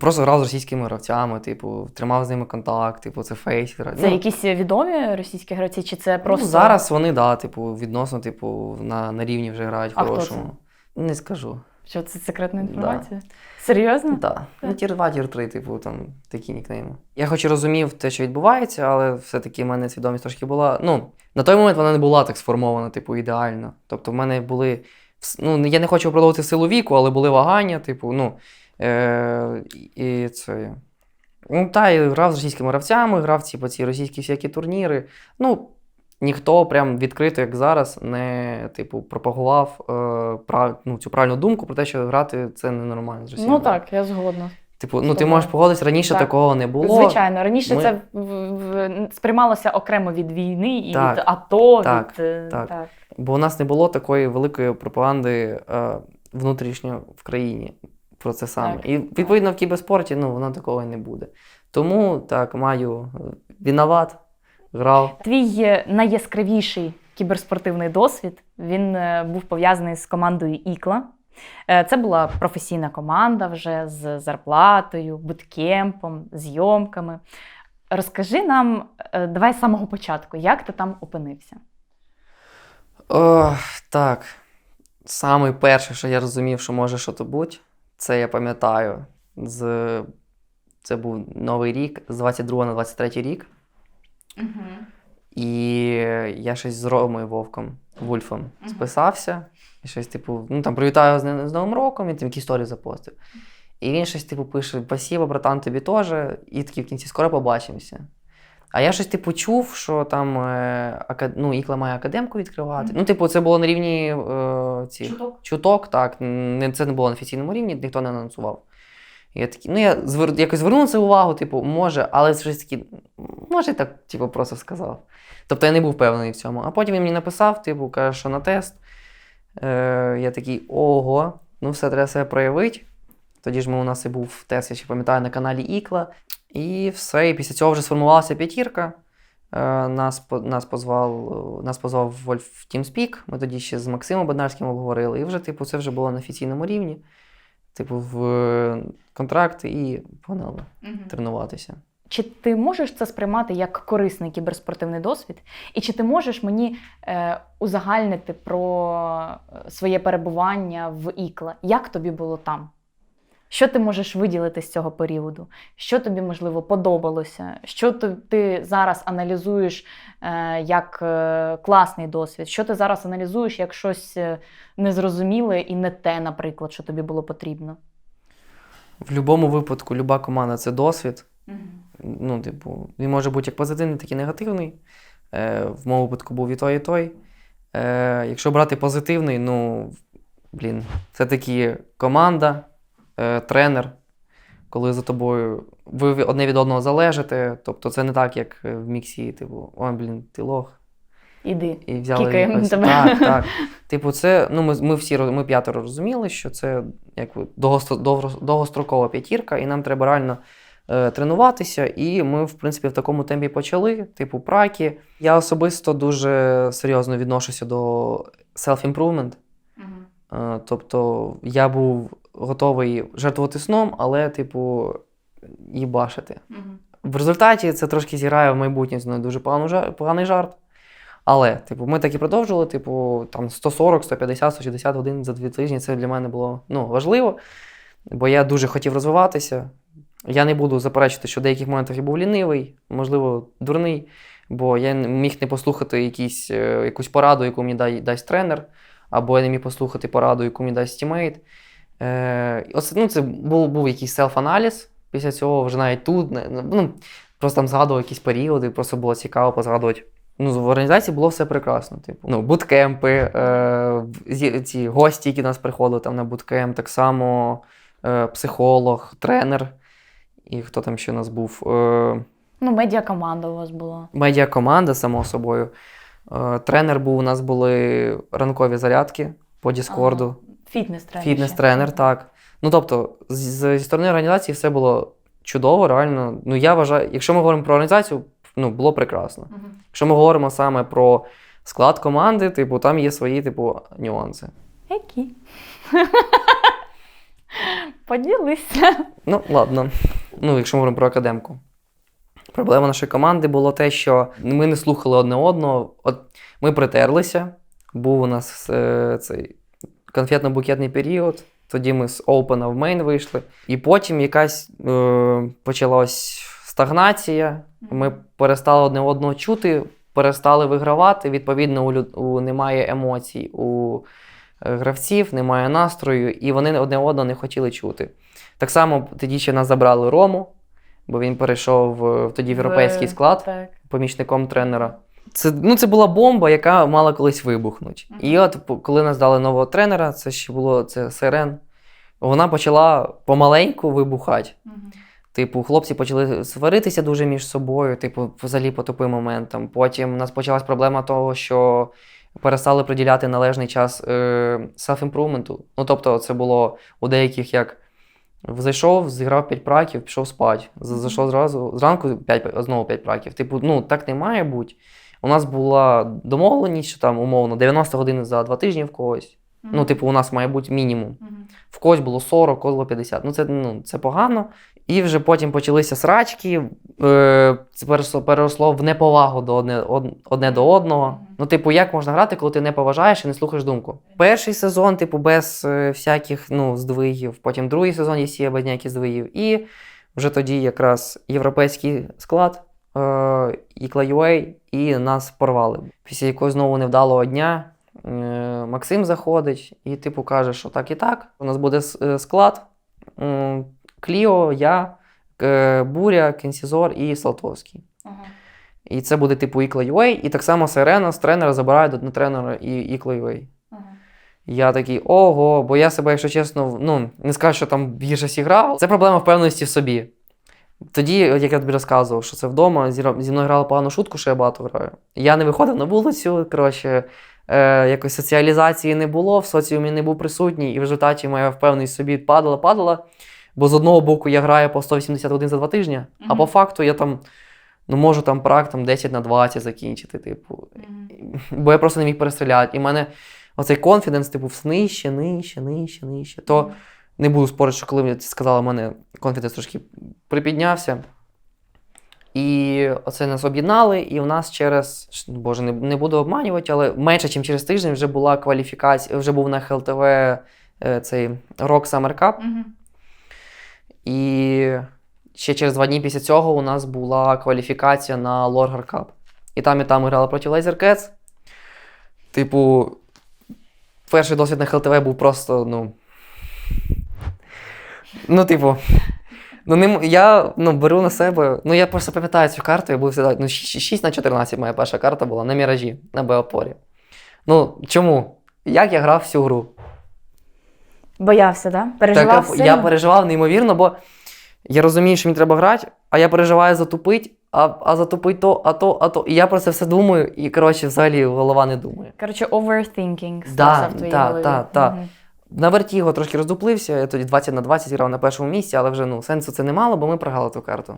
Просто грав з російськими гравцями, типу, тримав з ними контакт, типу, це фейс. Це якісь відомі російські гравці, чи це просто... Ну, зараз вони, да, типу, відносно, типу, на рівні вже грають А хто хорошому. Не скажу. Що, це секретна інформація? Серйозно? Так. Ну, тір 2, тір 3, типу, там такі нікнейми. Я хоч і розумів те, що відбувається, але все-таки в мене свідомість трошки була. Ну, на той момент вона не була так сформована, типу, ідеально. Тобто в мене були. Ну, я не хочу продовжити в силу віку, але були вагання, типу, ну. І це. Ну, та, і грав з російськими гравцями, грав ці російські всякі турніри. Ну, ніхто прям відкрито, як зараз, не, типу, пропагував цю правильну думку про те, що грати це ненормально з росіянами. Ну так, я згодна. Типу, ну ти можеш погодитися, раніше Так. такого не було. Звичайно, раніше це сприймалося окремо від війни і Так, від АТО. так, від, так. Бо у нас не було такої великої пропаганди внутрішньо в країні про це саме. Так. І відповідно в кіберспорті воно такого і не буде. Тому так, маю виноват, грав. Твій найяскравіший кіберспортивний досвід, він був пов'язаний з командою «Ікла». Це була професійна команда вже з зарплатою, буткемпом, зйомками. Розкажи нам, давай з самого початку, як ти там опинився? Так, саме перше, що я розумів, що може щось бути, це я пам'ятаю, це був Новий рік, з 22 на 23 рік. І я щось з Ромою Вульфом списався. І щось, типу, там привітаю з Новим роком, він там якісь історії запостив. І він щось, типу, пише: «Спасибо, братан, тобі теж». І такий в кінці: «Скоро побачимося». А я щось, типу, чув, що там Ікла має академку відкривати. Ну, типу, це було на рівні чуток, так. Це не було на офіційному рівні, ніхто не анонсував. І я такий, я якось звернув на це увагу, типу, може, але щось таки, може, так, типу, просто сказав. Тобто я не був впевнений в цьому. А потім він мені написав, типу, каже, що на тест. Я такий, ого, ну все, треба себе проявити. Тоді ж у нас і був тест, я ще пам'ятаю, на каналі Ікла. І все, і після цього вже сформувалася п'ятірка. Нас позвав Вольф TeamSpeak, ми тоді ще з Максимом Беднарським обговорили. І вже, типу, це вже було на офіційному рівні. Типу, в контракт і погнали тренуватися. Чи ти можеш це сприймати як корисний кіберспортивний досвід? І чи ти можеш мені узагальнити про своє перебування в Ікла? Як тобі було там? Що ти можеш виділити з цього періоду? Що тобі, можливо, подобалося? Що ти зараз аналізуєш як класний досвід? Що ти зараз аналізуєш як щось незрозуміле і не те, наприклад, що тобі було потрібно? В будь-якому випадку, люба команда – це досвід. Ну, типу, він може бути як позитивний, так і негативний. В моєму випадку був і той, і той. Якщо брати позитивний, все-таки команда, тренер, коли за тобою ви одне від одного залежите, тобто це не так, як в міксі, типу, ой, ти лох. Іди, і взяли кікаємо якось. тебе. Так. Типу, це, ми п'ятеро розуміли, що це як довгострокова п'ятірка, і нам треба реально тренуватися, і ми, в принципі, в такому темпі почали, типу праки. Я особисто дуже серйозно відношуся до self-improvement. Тобто я був готовий жертвувати сном, але, типу, їбашити. В результаті це трошки зіграє в майбутнє зі мною дуже поганий жарт. Але, типу, ми так і продовжували, типу, там 140, 150, 160 годин за 2 тижні. Це для мене було, важливо, бо я дуже хотів розвиватися. Я не буду заперечити, що в деяких моментах я був лінивий, можливо, дурний, бо я міг не послухати якусь пораду, яку мені дасть тренер, або я не міг послухати пораду, яку мені дасть тімейт. Це був якийсь селф-аналіз. Після цього вже навіть тут, просто там згадував якісь періоди, просто було цікаво позгадувати. В організації було все прекрасно. Типу, буткемпи, ці гості, які до нас приходили там на буткемп, так само психолог, тренер. І хто там ще у нас був? Медіакоманда у вас була. Медіакоманда, само собою. Тренер був, у нас були ранкові зарядки по Діскорду. Фітнес-тренер. Фітнес-тренер, так. Тобто, зі сторони організації все було чудово, реально. Я вважаю, якщо ми говоримо про організацію, було прекрасно. Якщо ми говоримо саме про склад команди, типу, там є свої, нюанси. Які? Поділися. Ладно. Якщо ми говоримо про академку. Проблема нашої команди було те, що ми не слухали одне одного. Ми притерлися, був у нас цей конфетно-букетний період, тоді ми з Open в Main вийшли. І потім якась почалась стагнація, ми перестали одне одного чути, перестали вигравати, відповідно, немає емоцій у гравців, немає настрою, і вони одне одного не хотіли чути. Так само тоді ще нас забрали Рому, бо він перейшов тоді в європейський склад помічником тренера. Це була бомба, яка мала колись вибухнути. І коли нас дали нового тренера, це ще було СРН, вона почала помаленьку вибухати. Типу, хлопці почали сваритися дуже між собою, взагалі по тупим моментам. Потім у нас почалась проблема того, що перестали приділяти належний час self-improvement. Тобто це було у деяких як зайшов, зіграв 5 праків, пішов спати. Зайшов зранку знову 5 праків. Так не має бути. У нас була домовленість, що там умовно 90 годин за 2 тижні в когось. У нас має бути мінімум. В когось було 40, в когось було 50. Це погано. І вже потім почалися срачки, це переросло в неповагу одне до одного. Як можна грати, коли ти не поважаєш і не слухаєш думку? Перший сезон, без всяких здвигів, потім другий сезон є без ніяких здвигів. І вже тоді якраз європейський склад, Ікла.UA, і нас порвали. Після якогось знову невдалого дня Максим заходить і каже, що так і так, у нас буде склад, Кліо, я, Буря, Кенсізор і Салтовський. І це буде Ікла.UA, і так само Сирена з тренера забирають на тренера і Ікла.UA. Я такий, ого, бо я себе, якщо чесно, не скажу, що там гірше всі грав. Це проблема впевненості в собі. Тоді, як я тобі розказував, що це вдома, зі мною грали погану шутку, що я багато граю. Я не виходив на вулицю, якось соціалізації не було, в соціумі не був присутній, і в результаті моя впевненість в собі падала. Бо з одного боку я граю по 180 годин за 2 тижні, а по факту я можу прак 10 на 20 закінчити, бо я просто не міг перестріляти. І в мене оцей конфіденс, нижче. То не буду спорити, що коли мені сказали, в мене конфіденс трошки припіднявся. І оце нас об'єднали, і в нас через, не буду обманювати, але менше, ніж через тиждень вже була кваліфікація, вже був на ХЛТВ цей Rock Summer Cup. І ще через 2 дні після цього у нас була кваліфікація на Lorgar Cup. І там ми грали проти Laser Cats. Перший досвід на ХЛТВ був просто, я беру на себе, я просто пам'ятаю цю карту, я був завжди, 6/14 моя перша карта була на Міражі, на Беопорі. Чому? Як я грав всю гру? Боявся, так? Переживав сильно? Я переживав неймовірно, бо я розумію, що мені треба грати, а я переживаю затупить, а затупить то. І я про це все думаю, і, взагалі голова не думає. Overthinking стався в твоїй голові. Так. На Вертіго трошки роздуплився, я тоді 20 на 20 грав на першому місці, але вже сенсу це не мало, бо ми програли ту карту.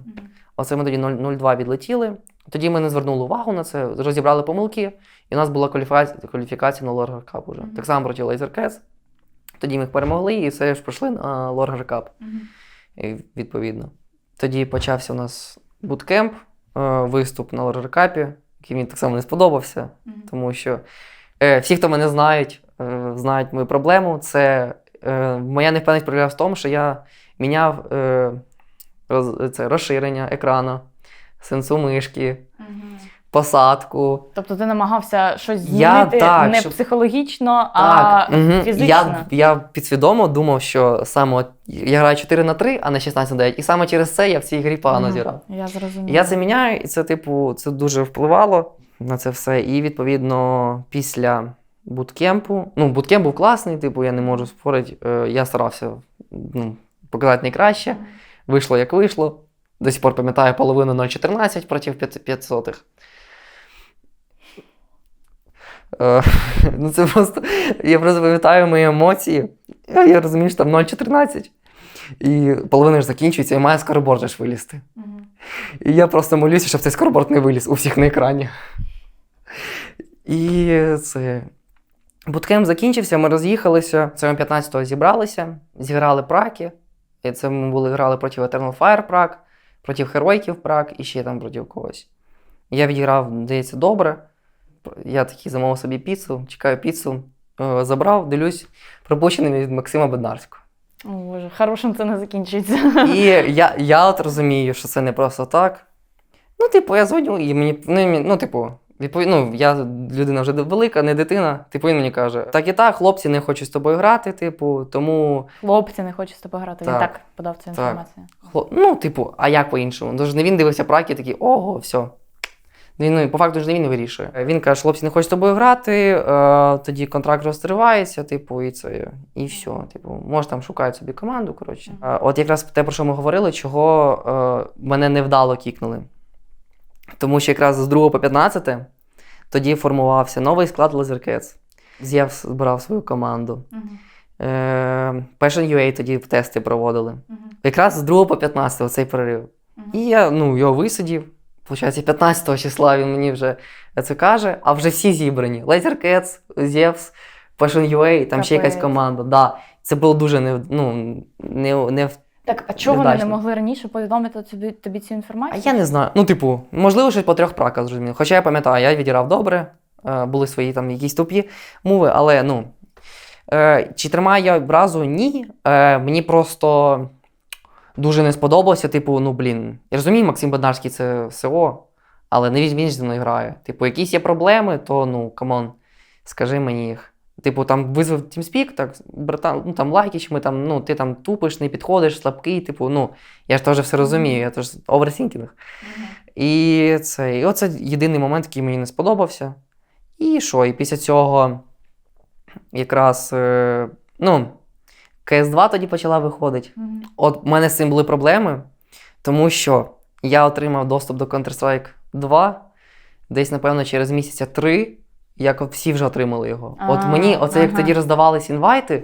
Оце ми тоді 0-2 відлетіли. Тоді ми не звернули увагу на це, розібрали помилки, і у нас була кваліфікація на Лоргер Кап уже. Так само проти Laser Cats. Тоді ми їх перемогли і все ж пройшли на Лоргер Кап. Відповідно. Тоді почався у нас буткемп, виступ на Лоргер Капі, який мені так само не сподобався, тому що всі, хто мене знають мою проблему. Це моя невпевненість проявилася в тому, що я міняв це розширення екрану, сенсу мишки, посадку. Тобто ти намагався щось змінити не психологічно, а фізично? Я підсвідомо думав, що саме от, я граю 4-3, а не 16-9, і саме через це я в цій грі погано зіграв. Я зрозуміла. Я це міняю, і це, це дуже впливало на це все. І, відповідно, після буткемпу, буткемп був класний, я не можу спорити, я старався показати найкраще. Вийшло, як вийшло. До сих пор пам'ятаю половину 0.14 проти 500. Це просто, я просто пам'ятаю мої емоції. Я розумію, що там 0.14. І половина ж закінчується, і має скороборд аж вилізти. І я просто молюся, щоб цей скороборд не виліз у всіх на екрані. І це... Буткемп закінчився, ми роз'їхалися. Це ми 15-го зібралися, зіграли праки. І це ми грали проти Eternal Fire прак, проти Heroikів прак і ще там проти когось. Я відіграв, здається, добре. Я такий замовив собі піцу, чекаю піцу, забрав, дивлюсь, пропущений від Максима Беднарського. О, Боже, хорошим це не закінчується. І я от розумію, що це не просто так. Я дзвоню, і мені, я людина вже велика, не дитина. Він мені каже, так і так, хлопці не хочуть з тобою грати, тому... Хлопці не хочуть з тобою грати, він так подав цю інформацію. А як по-іншому? Тож не він дивився праки, такий, ого, все. По факту ж не він вирішує. Він каже, хлопці не хочуть з тобою грати, тоді контракт розривається, і все. Може там шукають собі команду, коротше. От якраз те, про що ми говорили, чого мене невдало кікнули. Тому що якраз з 2 по 15 тоді формувався новий склад Laser Cats. З'єв збирав свою команду. Passion UA тоді тести проводили. Якраз з 2 по 15 оцей перерив. І я його висидів. Получається, 15 числа він мені вже це каже, а вже всі зібрані. Laser Cats, Zevs, Passion UA, там ще якась команда. Да. Це було дуже не Так, а чого вони не могли раніше повідомити тобі цю інформацію? А я не знаю. Можливо, щось по 3 праках зрозуміло. Хоча я пам'ятаю, я відіграв добре, були свої там якісь тупі мови, але чи тримаю я образу? Ні. Мені просто дуже не сподобалося, я розумію, Максим Беднарський це СО, але не він зі мною грає. Якісь є проблеми, то, камон, скажи мені їх. Там визвав TeamSpeak, так, братан, там лайкіч, ти там тупиш, не підходиш, слабкий, я ж теж все розумію, я теж оверсінкінг. І оце єдиний момент, який мені не сподобався. І що, і після цього якраз, CS2 тоді почала виходити. От в мене з цим були проблеми, тому що я отримав доступ до Counter-Strike 2 десь, напевно, через місяця 3, як всі вже отримали його. От мені, як тоді роздавались інвайти,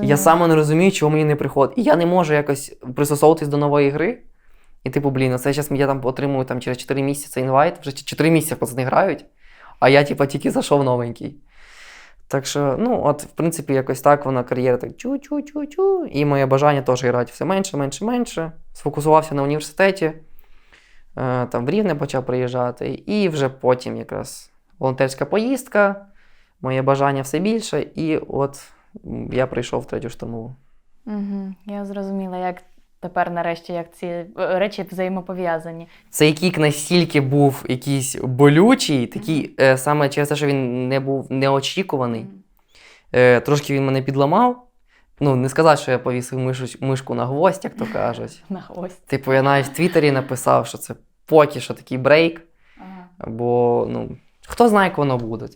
я саме не розумію, чого мені не приходить. І я не можу якось пристосовуватись до нової гри. І оце зараз я там отримую через 4 місяці цей інвайт, вже 4 місяці пацани грають, а я тільки зайшов новенький. Так що, в принципі, якось так вона кар'єра так чу-чу-чу-чу. І моє бажання теж грати все менше. Сфокусувався на університеті, там в Рівне почав приїжджати. І вже потім якраз волонтерська поїздка, моє бажання все більше. І от я прийшов в 3-ю штурмову. Я зрозуміла, як тепер нарешті, як ці речі взаємопов'язані. Цей кік настільки був якийсь болючий, такий, саме через те, що він не був неочікуваний. Трошки він мене підламав. Не сказати, що я повісив мишку на гвоздь, як то кажуть. На гвоздь. Я навіть в Твіттері написав, що це поки що такий брейк. Бо, хто знає, як воно буде,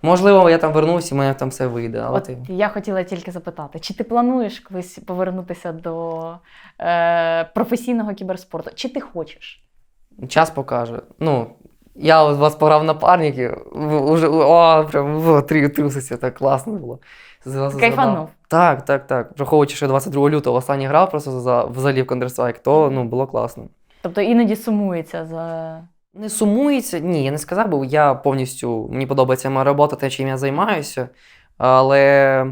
Можливо, я там вернусь і в мене там все вийде. Але я хотіла тільки запитати, чи ти плануєш колись повернутися до професійного кіберспорту? Чи ти хочеш? Час покаже. Я от вас пограв напарники, уже, прям труситься, так класно було. Кайфанув. Так. Враховуючи, що 22 лютого останній грав просто взагалі в Counter-Strike, то було класно. Тобто іноді сумується за... Не сумується, ні, я не сказав, бо я повністю, мені подобається моя робота, те, чим я займаюся, але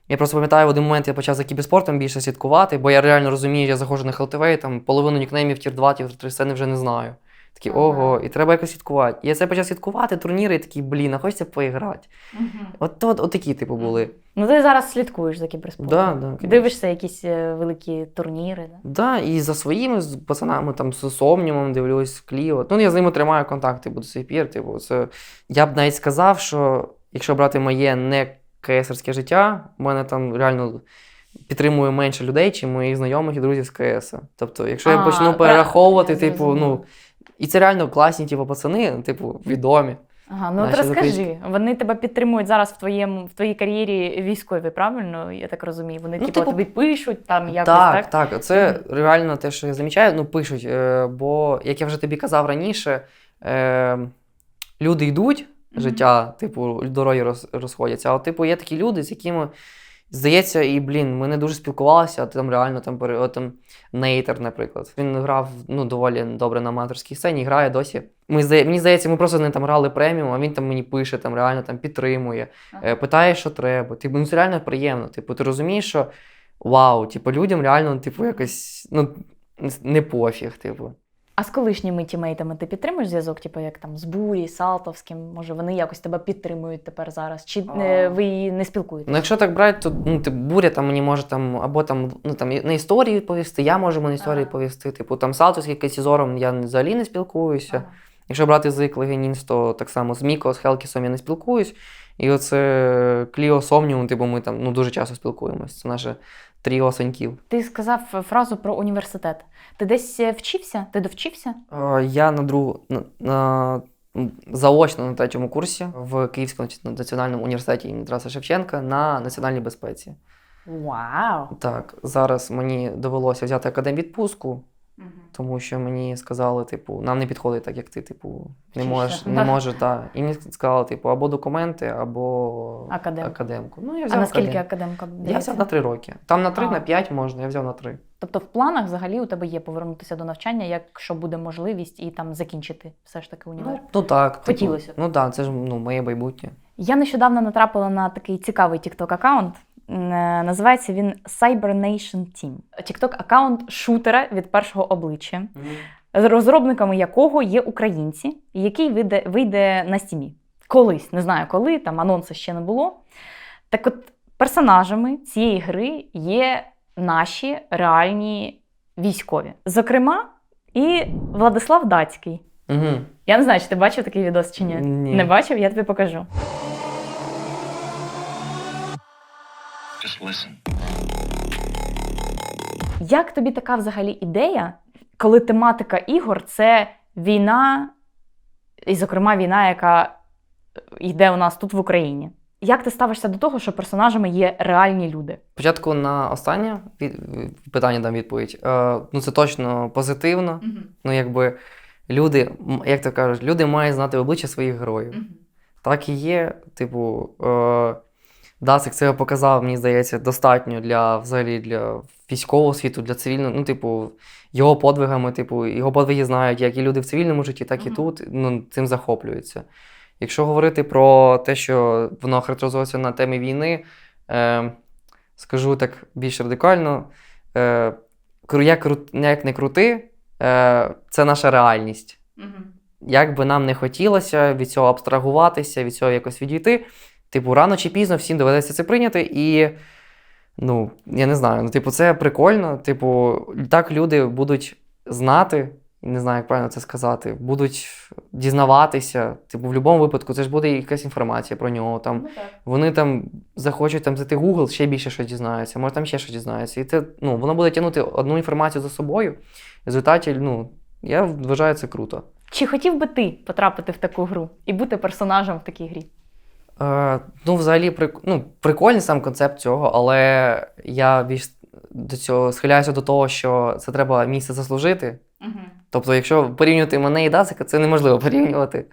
я просто пам'ятаю, в один момент я почав за кіберспортом більше слідкувати, бо я реально розумію, я заходжу на Хелтивей, там половину нікнеймів тір 2, тір 3 сцени вже не знаю. Такий, ого, і треба якось слідкувати. І я це почав слідкувати, турніри, і такий, блін, а хочеться поіграти. От такі, типу, були. Ну ти зараз слідкуєш за кіберспортом. Да. Дивишся якісь великі турніри, да? Да, і за своїми з пацанами, там, з Сомнімом дивлюсь, Кліо. Ну, я з ними тримаю контакти, до сих пір. Типу, це... Я б навіть сказав, що якщо брати моє не КС-ерське життя, в мене там реально підтримує менше людей, ніж моїх знайомих і друзів з КС. Тобто, якщо я почну перераховувати, типу, і це реально класні, типу, пацани, типу, відомі. Ага, ну от розкажи, вони тебе підтримують зараз в твоїй кар'єрі військові, правильно? Я так розумію. Вони тобі пишуть там якось, так? Так, це реально те, що я замічаю, пишуть, бо, як я вже тобі казав раніше, люди йдуть, життя, типу, дороги розходяться, а от, типу, є такі люди, з якими, здається, і, ми не дуже спілкувалися, а там реально, там Нейтер, наприклад. Він грав, доволі добре на аматорській сцені, грає досі. Мені здається, ми просто з ним там грали преміум, а він там мені пише, там реально там підтримує, питає, що треба. Типу, це реально приємно. Типу, ти розумієш, що вау, типу, людям реально, типу, якось, не пофіг, типу. А з колишніми тімейтами ти підтримуєш зв'язок, типу, як там з Бурі, Салтовським? Може, вони якось тебе підтримують тепер зараз? Чи ви не спілкуєтесь? Ну, якщо так брати, то Буря там мені може там, або там, на історії відповісти, я можу на історії відповісти. Типу, там Салтовський, Кайсізором я взагалі не спілкуюся. Якщо брати з Легенінс, то так само з Міко, з Хелкісом я не спілкуюсь. І оце Кліо, Сомніум, типу, ми там дуже часто спілкуємось. Це наше тріо саньків. Ти сказав фразу про університет. Ти десь вчився? Ти довчився? Я заочно на 3-му курсі в Київському національному університеті імені Тараса Шевченка на національній безпеці. Вау! Так, зараз мені довелося взяти академвідпустку, тому що мені сказали, типу, нам не підходить так, як ти, типу, не можеш, так. І мені сказали, типу, або документи, або академку. Ну, я взяв наскільки академка? Я взяв на 3 роки. Там на 3, на 5 можна, я взяв на 3. Тобто в планах взагалі у тебе є повернутися до навчання, якщо буде можливість, і там закінчити все ж таки універ? Ну так. Хотілося. Типу, так, це ж моє майбутнє. Я нещодавно натрапила на такий цікавий TikTok-аккаунт. Називається він Cyber Nation Team. TikTok-аккаунт шутера від першого обличчя, розробниками якого є українці, який вийде на Стімі. Колись, не знаю коли, там анонсу ще не було. Так от, персонажами цієї гри є наші реальні військові. Зокрема, і Владислав Дацький. Я не знаю, чи ти бачив такий відос чи ні? Ні. Не бачив? Я тобі покажу. Just listen. Як тобі така взагалі ідея, коли тематика ігор – це війна, і, зокрема, війна, яка йде у нас тут в Україні? Як ти ставишся до того, що персонажами є реальні люди? Спочатку на останнє питання дам відповідь. Це точно позитивно. Якби люди, як то кажуть, люди мають знати обличчя своїх героїв. Так і є. Типу, Дацик це показав, мені здається, достатньо для військового світу, для цивільного, його подвигами, його подвиги знають, як і люди в цивільному житті, так і тут, цим захоплюються. Якщо говорити про те, що воно характеризується на темі війни, скажу так більш радикально, як не крути, це наша реальність. Як би нам не хотілося від цього абстрагуватися, від цього якось відійти, рано чи пізно всім доведеться це прийняти і, я не знаю, це прикольно, так люди будуть знати, не знаю, як правильно це сказати, будуть дізнаватися, в будь-якому випадку це ж буде якась інформація про нього, там, вони там захочуть там зайти в Google, ще більше щось дізнаються, може там ще щось дізнаються, і це, воно буде тягнути одну інформацію за собою, в результаті, я вважаю, це круто. Чи хотів би ти потрапити в таку гру і бути персонажем в такій грі? Взагалі, прикольний сам концепт цього, але я більш до цього схиляюся до того, що це треба місце заслужити. Тобто, якщо порівнювати мене і Дацика, це неможливо порівнювати.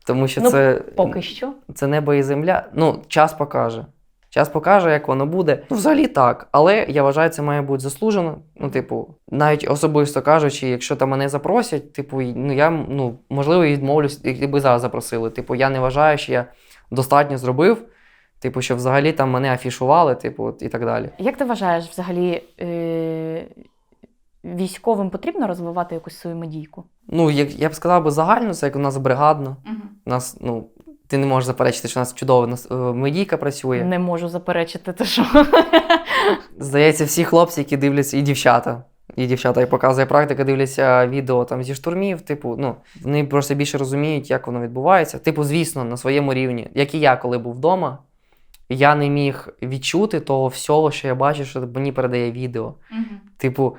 Тому що Ну, це, поки що. це небо і земля. Ну, час покаже. Час покаже, як воно буде. Ну, взагалі так. Але я вважаю, це має бути заслужено. Ну, типу, навіть особисто кажучи, якщо там мене запросять, типу, ну я можливо і відмовлюсь, якби зараз запросили. Типу, я не вважаю, що я достатньо зробив, типу, що взагалі там мене афішували, типу, і так далі. Як ти вважаєш, взагалі, військовим потрібно розвивати якусь свою медійку? Ну, я б сказав би загально, це як у нас бригадно. У нас, ну, ти не можеш заперечити, що у нас чудова медійка працює. Не можу заперечити, ти що? Здається, всі хлопці, які дивляться, і дівчата, як показує практика, дивляться відео там зі штурмів, типу, ну, вони просто більше розуміють, як воно відбувається. Типу, звісно, на своєму рівні. Як і я, коли був вдома, я не міг відчути того всього, що я бачу, що мені передає відео. Типу,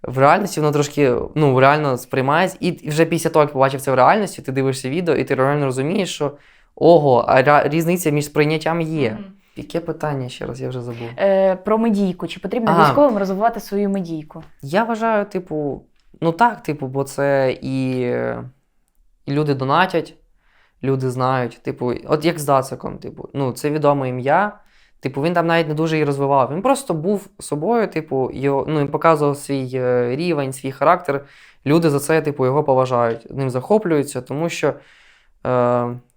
в реальності воно трошки, ну, реально сприймається. І вже після того, як побачив це в реальності, ти дивишся відео, і ти реально розумієш, що ого, а різниця між сприйняттям є. Яке питання, ще раз, я вже забув. Про медійку. Чи потрібно військовим розвивати свою медійку? Я вважаю, типу, ну так, типу, бо це і люди донатять, люди знають, типу, от як з Дациком, типу, ну, це відоме ім'я, типу, він там навіть не дуже її розвивав, він просто був собою, типу, ну, показував свій рівень, свій характер, люди за це, типу, його поважають, ним захоплюються, тому що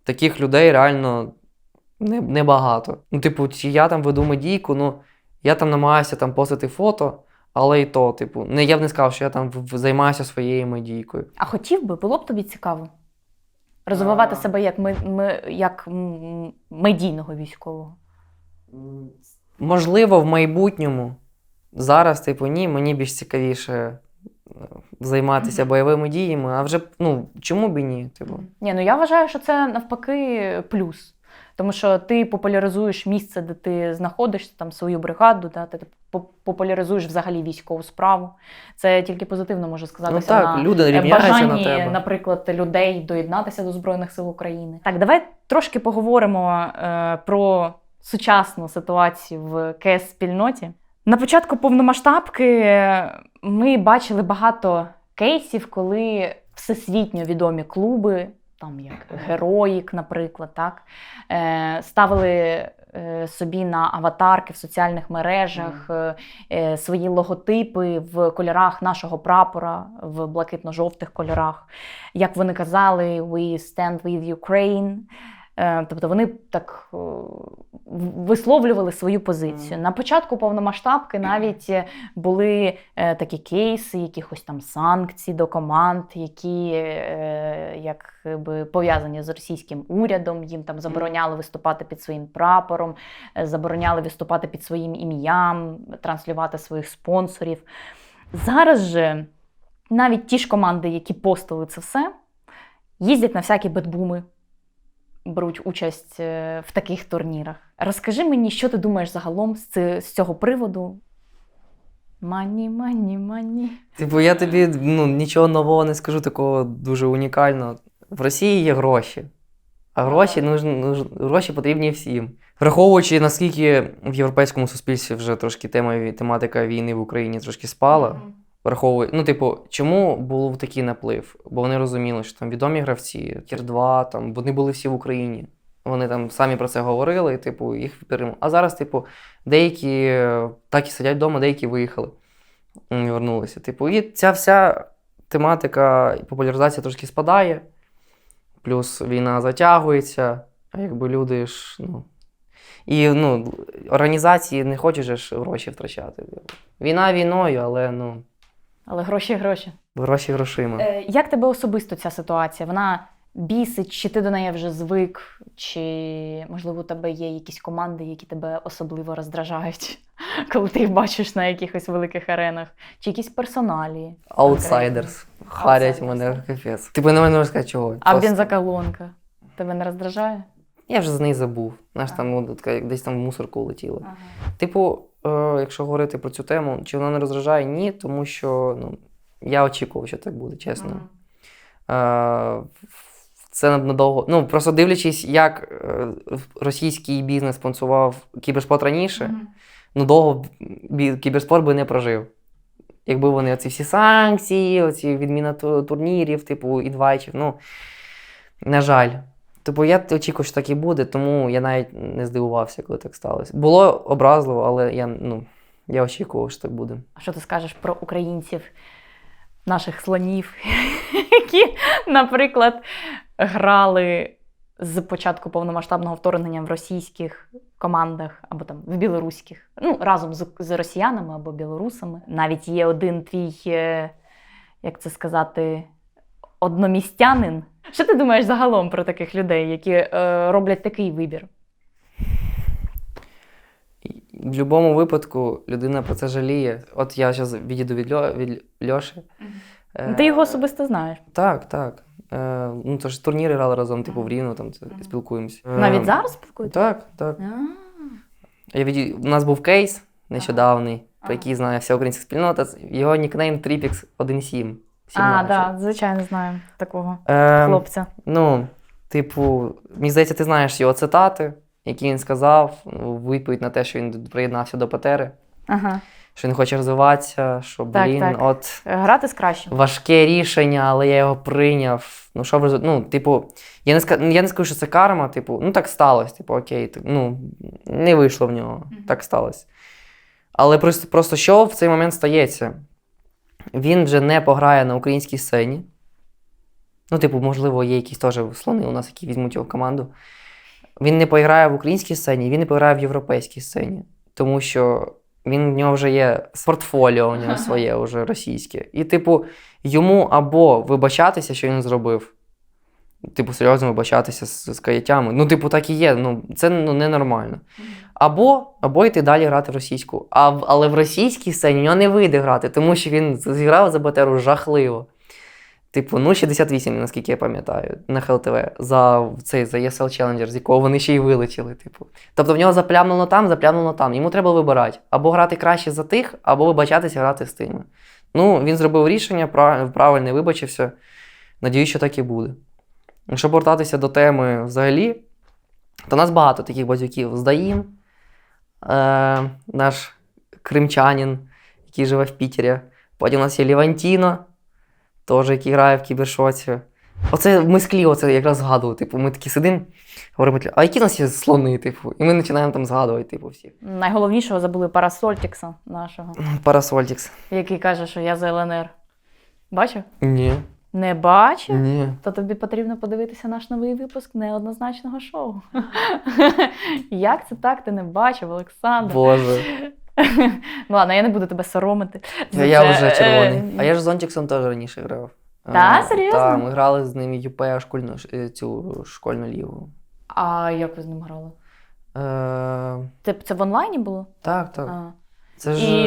таких людей реально небагато. Ну, типу, я там веду медійку, ну, я там намагаюся там постити фото, але і то, типу, я б не сказав, що я там займаюся своєю медійкою. А хотів би, було б тобі цікаво? Розвивати себе як медійного військового? Можливо, в майбутньому. Зараз, типу, ні, мені більш цікавіше займатися бойовими діями, а вже, ну, чому б і ні? Типу. Ні, ну я вважаю, що це навпаки плюс. Тому що ти популяризуєш місце, де ти знаходишся, там свою бригаду, да, ти популяризуєш взагалі військову справу. Це тільки позитивно може сказатися ну, так, на люди рівняються бажанні, на тебе. наприклад, людей доєднатися до Збройних сил України. Так, давай трошки поговоримо про сучасну ситуацію в КС-спільноті. На початку повномасштабки ми бачили багато кейсів, коли всесвітньо відомі клуби, там як Героїк, наприклад, так, ставили собі на аватарки в соціальних мережах свої логотипи в кольорах нашого прапора, в блакитно-жовтих кольорах. Як вони казали, «We stand with Ukraine». Тобто вони так висловлювали свою позицію. На початку повномасштабки навіть були такі кейси, якихось там санкцій до команд, які якби пов'язані з російським урядом, їм там забороняли виступати під своїм прапором, забороняли виступати під своїм ім'ям, транслювати своїх спонсорів. Зараз же навіть ті ж команди, які постили це все, їздять на всякі бетбуми, беруть участь в таких турнірах. Розкажи мені, що ти думаєш загалом з цього приводу? Мані. Типу, я тобі нічого нового не скажу, такого дуже унікального. В Росії є гроші. А гроші потрібні всім. Враховуючи, наскільки в європейському суспільстві вже трошки тематика війни в Україні трошки спала, чому був такий наплив? Бо вони розуміли, що там відомі гравці, Тір-2, там, вони були всі в Україні. Вони там самі про це говорили, і, їх підтримали. А зараз, деякі так і сидять вдома, деякі виїхали, вернулися. І ця вся тематика і популяризація трошки спадає, плюс війна затягується, а люди ж, і, організації не хочуть ж гроші втрачати. Війна війною, але, Але гроші. Гроші грошима. Як тебе особисто ця ситуація? Вона бісить, чи ти до неї вже звик, чи, можливо, у тебе є якісь команди, які тебе особливо роздражають, коли ти їх бачиш на якихось великих аренах, чи якісь персоналі? Аутсайдерс. Харять мене, капець. Не можу сказати чого. А бензоколонка тебе не роздражає? Я вже з неї забув. Знаєш, десь там в мусорку улетіло. Якщо говорити про цю тему, чи вона не роздражає? Ні, тому що я очікував, що так буде, чесно. Це надовго. Просто дивлячись, як російський бізнес спонсорував кіберспорт раніше, довго кіберспорт би не прожив. якби вони оці всі санкції, оці відміна турнірів, типу, інвайтів, ну, на жаль. Типу, я очікував, що так і буде, тому я навіть не здивувався, коли так сталося. Було образливо, але я очікував, що так буде. А що ти скажеш про українців, наших слонів, які, наприклад, грали з початку повномасштабного вторгнення в російських командах або там в білоруських, ну, разом з росіянами або білорусами. Навіть є один твій, як це сказати, одномістянин. Що ти думаєш загалом про таких людей, які роблять такий вибір? В будь-якому випадку людина про це жаліє. От я зараз відійду від Льоші. Ти його особисто знаєш. Так. Ну, то ж турніри грали разом, типу, в Рівно, там спілкуємося. Навіть зараз спілкуєтеся? Так. У нас був кейс нещодавний, про який знає вся українська спільнота. Його нікнейм Tripix17. Так, звичайно, знаю такого хлопця. Ну, типу, мені здається, ти знаєш його цитати, які він сказав у відповідь на те, що він приєднався до Петери. Ага. Що він хоче розвиватися, що, Так. от Грати з кращим. важке рішення, але я його прийняв. Ну, що ви, ну, типу, я не скажу, що це карма, типу, ну, так сталося, типу, окей, ну, не вийшло в нього, так сталося. Але просто що в цей момент стається? Він вже не пограє на українській сцені. Ну, типу, можливо, є якісь теж слони у нас, які візьмуть його в команду. Він не пограє в українській сцені, він не пограє в європейській сцені. Тому що в нього вже є портфоліо, у нього своє вже російське. І, типу, йому або вибачатися, що він зробив, типу, серйозно вибачатися з каяттями. Ну, типу, так і є, ну, це ненормально. Або йти далі грати в російську. Але в російській сцені у нього не вийде грати, тому що він зіграв за Петеру жахливо. Типу, 0,68, наскільки я пам'ятаю, на ХЛТВ за ESL Challenger, з якого вони ще й вилетіли. Типу. Тобто в нього заплямлено там. Йому треба вибирати. Або грати краще за тих, або вибачатися грати з тими. Ну, він зробив рішення, правильно вибачився. Надіюсь, що так і буде. Якщо повертатися до теми взагалі, то у нас багато таких базюків. Здаїм, наш кримчанин, який живе в Пітері. Потім у нас є Левантіно, теж, який грає в кібершоці. Оце ми з Кліо це якраз згадували. Типу, ми такі сидимо, говоримо, а які у нас є слони, типу, і ми починаємо там згадувати, типу, всіх. Найголовнішого забули Парасольтікса нашого, Парасольтікс. який каже, що я за ЛНР. Бачив? Ні. Не бачив? Ні. То тобі потрібно подивитися наш новий випуск неоднозначного шоу. Як це так? Ти не бачив, Олександр? Боже. Ладно, я не буду тебе соромити. Я вже червоний. А я ж з Онтіксом теж раніше грав. Та, серйозно? Так, ми грали з ним ЮП цю школьну лігу. А як ви з ним грали? Е, Це в онлайні було? Так. А. Це ж...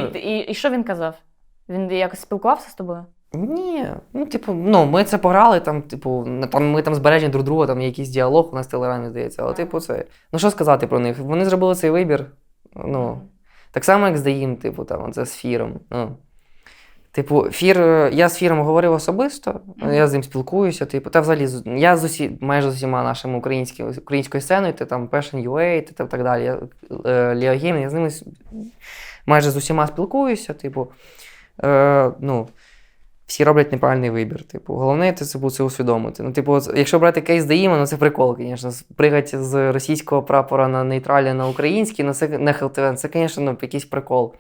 І що він казав? Він якось спілкувався з тобою? Ні, ну, типу, ми це пограли, там, типу, ми там збережені друг друга, там є якийсь діалог у нас в Телеграмі, здається, але, типу, це... Ну, що сказати про них? Вони зробили цей вибір, ну, так само, як з Даїм, типу, там, це з Фіром, ну. Типу, я з Фіром говорив особисто, я з ним спілкуюся, типу, та взагалі, я майже з усіма нашими українською сценою, ти там Passion UA, ти так далі, Лео Геймінг, я з ними майже з усіма спілкуюся, типу, ну, всі роблять неправильний вибір. Типу, головне це усвідомити. Ну, типу, якщо брати кейс Даїма, ну це прикол, звісно. Пригати з російського прапора на нейтралі на український, на ХЛТВ, це, звісно, ну, якийсь прикол.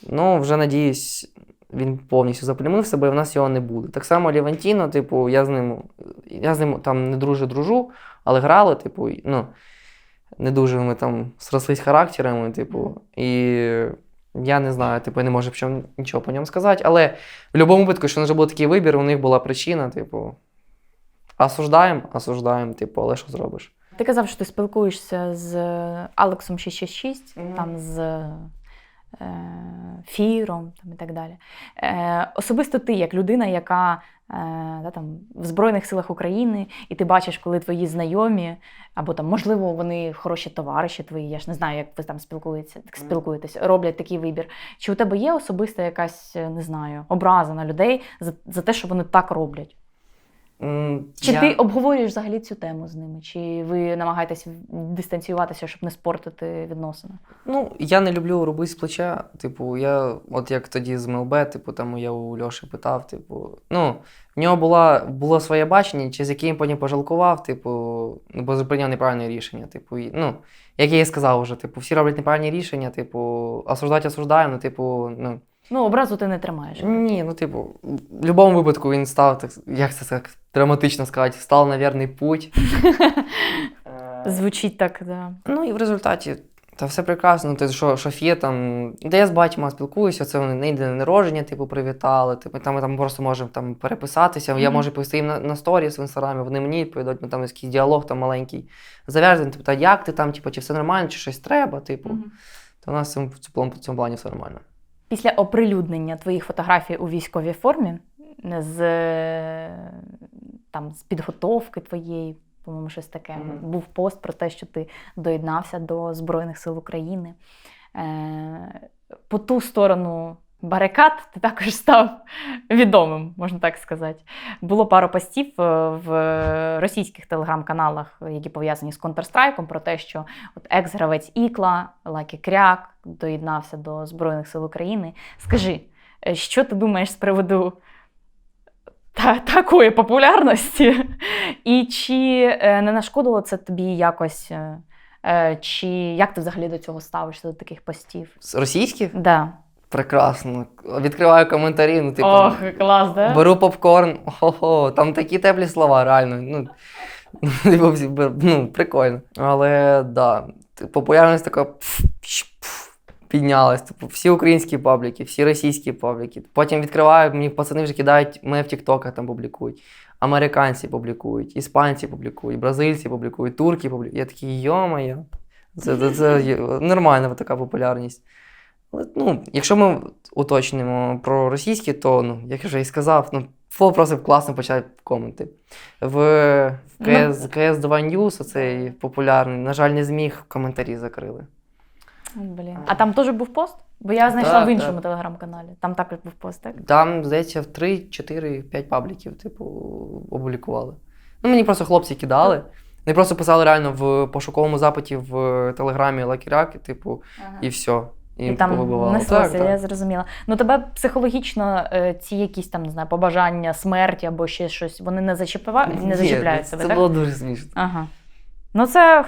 Ну, вже, надіюсь, він повністю заплямив себе, і в нас його не буде. Так само Левантіно, типу, я з ним там не дружу, але грали, типу, ну, не дуже ми там зрослись характерами, типу, і я не знаю, типу, я не можу нічого по ньому сказати, але в будь-якому випадку, що вже був такий вибір, у них була причина, типу, осуждаємо, типу, але що зробиш? Ти казав, що ти спілкуєшся з Алексом 666, там з Фіром там, і так далі. Особисто ти, як людина, яка там, в Збройних силах України, і ти бачиш, коли твої знайомі, або там, можливо, вони хороші товариші твої, я ж не знаю, як ви там спілкуєтесь, роблять такий вибір. Чи у тебе є особиста якась, не знаю, образа на людей за те, що вони так роблять? Чи ти обговорюєш взагалі цю тему з ними? Чи ви намагаєтесь дистанціюватися, щоб не спортити відносини? Ну, я не люблю робити з плеча. Типу, я, от як тоді з МЛБ, типу, там я у Льоші питав, типу, ну, в нього було своє бачення, чи з яким потім пожалкував, типу, бо прийняв неправильне рішення. Типу, ну, як я і сказав вже, типу, всі роблять неправильні рішення, типу, осуждаємо, ну, ну. Ну, образу ти не тримаєш. Ні, ну, типу, в будь-якому випадку він став, так, як це так драматично сказати, став на вірний путь. Звучить так, да. Ну і в результаті та все прекрасно. Ти що Софія там, де я з батьком спілкуюся, це вони не день народження, типу, привітали. Типу, ми там просто можемо там переписатися. Я можу повісти їм на сторіс в інстаграмі, вони мені відповідають, ми там якийсь діалог там маленький зав'язаний, типу, та як ти там, типу, чи все нормально, чи щось треба, типу. То у нас в цьому плані все нормально. Після оприлюднення твоїх фотографій у військовій формі, з підготовки твоєї, по-моєму, щось таке, був пост про те, що ти доєднався до Збройних сил України. По ту сторону барикад ти також став відомим, можна так сказати. Було пару постів в російських телеграм-каналах, які пов'язані з Counter-Strike, про те, що от екс-гравець Ікла, Лакі Кряк доєднався до Збройних сил України. Скажи, що ти думаєш з приводу такої популярності? І чи не нашкодило це тобі якось? Чи як ти взагалі до цього ставишся, до таких постів? Російські? Да. Прекрасно. Відкриваю коментарі, ну, типу, Ох, клас, да? беру попкорн, ого, там такі теплі слова, реально. Ну, прикольно. Але, да, популярність така піднялась. Типу, всі українські пабліки, всі російські пабліки. Потім відкриваю, мені пацани вже кидають, мене в тіктоках там публікують. Американці публікують, іспанці публікують, бразильці публікують, турки публікують. Я такий, йо-моє, це нормальна така популярність. Але, ну, якщо ми уточнимо про російські, то, ну, як я вже і сказав, ну, фол просто класно почати коменти. В CS2 News, оцей популярний, на жаль, не зміг, коментарі закрили. Блін. А там теж був пост? Бо я знайшла Так, в іншому так. телеграм-каналі. Там також був пост, так? Там, здається, в 3, 4, 5 пабліків, типу, опублікували. Ну, мені просто хлопці кидали. Вони просто писали реально в пошуковому запиті в телеграмі Lucky Rack, типу, і все. І там повибивало. неслося, Так. я зрозуміла. Ну тебе психологічно ці якісь там, не знаю, побажання, смерті або ще щось, вони не зачіпляють себе, це так? було дуже смішно. Ага. Ну це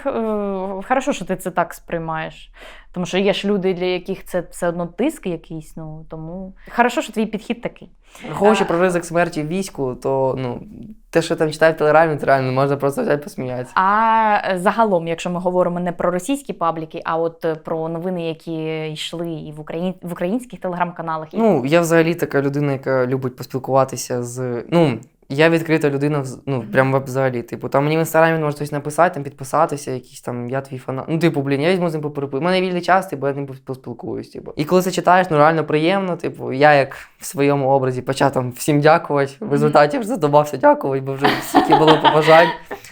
хорошо, що ти це так сприймаєш. Тому що є ж люди, для яких це все одно тиск якийсь, ну тому хорошо, що твій підхід такий. Враховуючи про ризик смерті в війську, то, ну, те, що там читаю в телеграмі, це реально можна просто взяти посміятися. А загалом, якщо ми говоримо не про російські пабліки, а от про новини, які йшли і в українських телеграм-каналах. Ну, я взагалі така людина, яка любить поспілкуватися з... Ну, я відкрита людина, ну, прямо взагалі. Типу, там мені в інстаграмі може щось написати, там підписатися, якийсь там, я твій фанат. Ну, типу, блін, я візьму з ним попереписую. У мене вільний час, типу, я з ним поспілкуюсь. Типу. І коли це читаєш, ну, реально приємно, типу, я як в своєму образі почав там всім дякувати, в результаті вже задобався дякувати, бо вже стільки було побажань.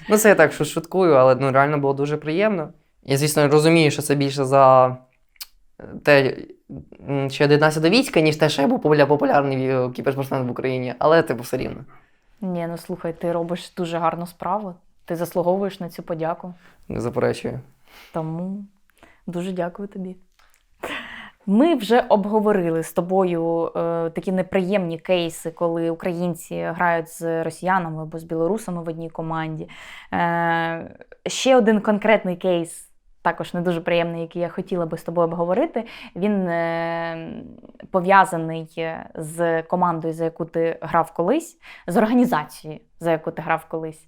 Ну, це я так шуткую, але, ну, реально було дуже приємно. Я, звісно, розумію, що це більше за те, що я доєднався до війська, ніж те, що я був популярний кіберспортсмен в Україні, але, типу, все рівно. Ні, ну слухай, ти робиш дуже гарну справу. Ти заслуговуєш на цю подяку. Не заперечую. Тому дуже дякую тобі. Ми вже обговорили з тобою такі неприємні кейси, коли українці грають з росіянами або з білорусами в одній команді. Ще один конкретний кейс, також не дуже приємний, який я хотіла би з тобою обговорити. Він пов'язаний з командою, за яку ти грав колись, з організацією, за яку ти грав колись,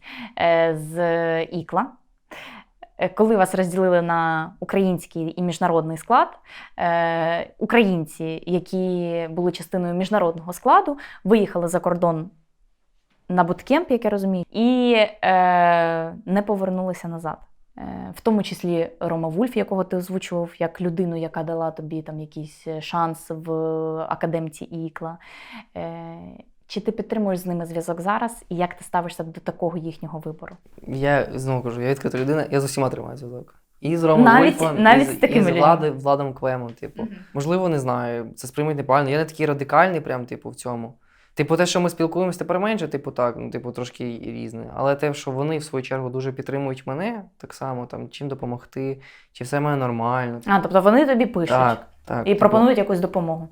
з Ікла. Коли вас розділили на український і міжнародний склад, українці, які були частиною міжнародного складу, виїхали за кордон на буткемп, як я розумію, і не повернулися назад. В тому числі Рома Вульф, якого ти озвучував, як людину, яка дала тобі там якийсь шанс в академці Ікла. Чи ти підтримуєш з ними зв'язок зараз? І як ти ставишся до такого їхнього вибору? Я знову кажу, я відкрита людина, я з усіма тримаю зв'язок. І з Ромою Вульфом, навіть і з такими людьми. Владом Клемом, типу. Можливо, не знаю, це сприймуть неправильно. Я не такий радикальний, прям, типу, в цьому. Типу, те, що ми спілкуємося тепер менше, типу так, ну, типу, трошки і різне. Але те, що вони, в свою чергу, дуже підтримують мене, так само, там, чим допомогти, чи все в мене нормально. А, тобто вони тобі пишуть Так. і типу, пропонують якусь допомогу.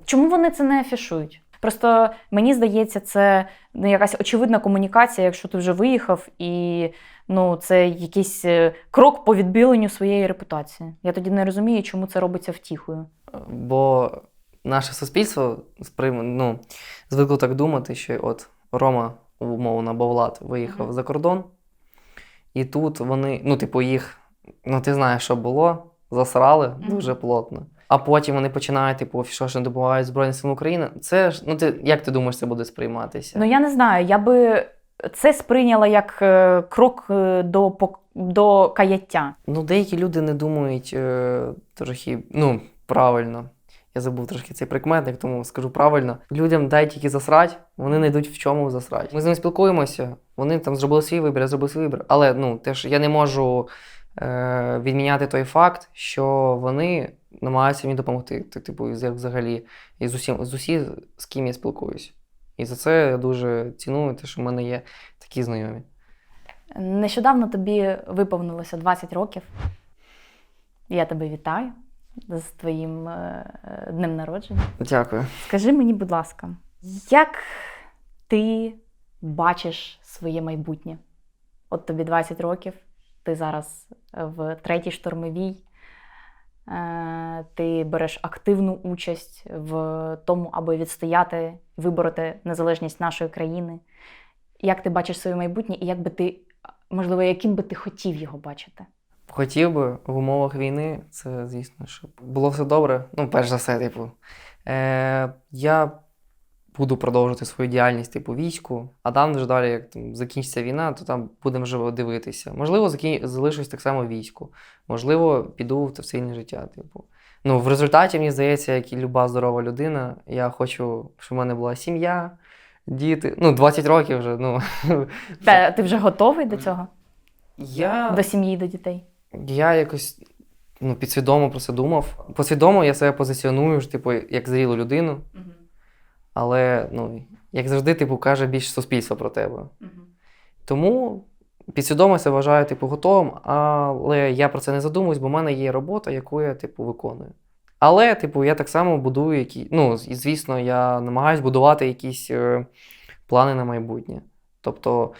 Чому вони це не афішують? Просто мені здається, це якась очевидна комунікація, якщо ти вже виїхав, і це якийсь крок по відбіленню своєї репутації. Я тоді не розумію, чому це робиться втіхою. Бо наше суспільство звикло так думати, що от Рома, умовно, або Влад виїхав за кордон, і тут вони, їх, ти знаєш, що було, засрали дуже плотно. А потім вони починають, що ж не допомагають Збройним силам України. Це ж, як ти думаєш, це буде сприйматися? Я не знаю, я би це сприйняла як крок до каяття. Деякі люди не думають трохи, правильно. Я забув трошки цей прикметник, тому скажу правильно. Людям дай тільки засрать, вони не йдуть в чому засрать. Ми з ними спілкуємося, вони там зробили свій вибір, я зробив свій вибір. Але теж я не можу відміняти той факт, що вони намагаються мені допомогти. Як взагалі, і з усіх, з ким я спілкуюся. І за це я дуже ціную те, що в мене є такі знайомі. Нещодавно тобі виповнилося 20 років. Я тебе вітаю з твоїм днем народження. Дякую. Скажи мені, будь ласка, як ти бачиш своє майбутнє? От тобі 20 років, ти зараз в 3-й штурмовій, ти береш активну участь в тому, аби відстояти, вибороти незалежність нашої країни. Як ти бачиш своє майбутнє і можливо, яким би ти хотів його бачити? Хотів би в умовах війни, це, звісно, щоб було все добре. Перш за все, я буду продовжувати свою діяльність, війську, а там вже далі, як закінчиться війна, то там будемо вже дивитися. Можливо, залишусь так само в війську. Можливо, піду в цивільне життя, в результаті, мені здається, як і люба здорова людина, я хочу, щоб в мене була сім'я, діти. 20 років вже, Ти вже готовий до цього? До сім'ї, до дітей? Я якось підсвідомо про це думав. Підсвідомо я себе позиціоную як зрілу людину. Але, як завжди, каже більше суспільство про тебе. Тому підсвідомо себе вважаю, готовим, але я про це не задумуюсь, бо в мене є робота, яку я, виконую. Але, я так само будую і, звісно, я намагаюсь будувати якісь плани на майбутнє. Тобто,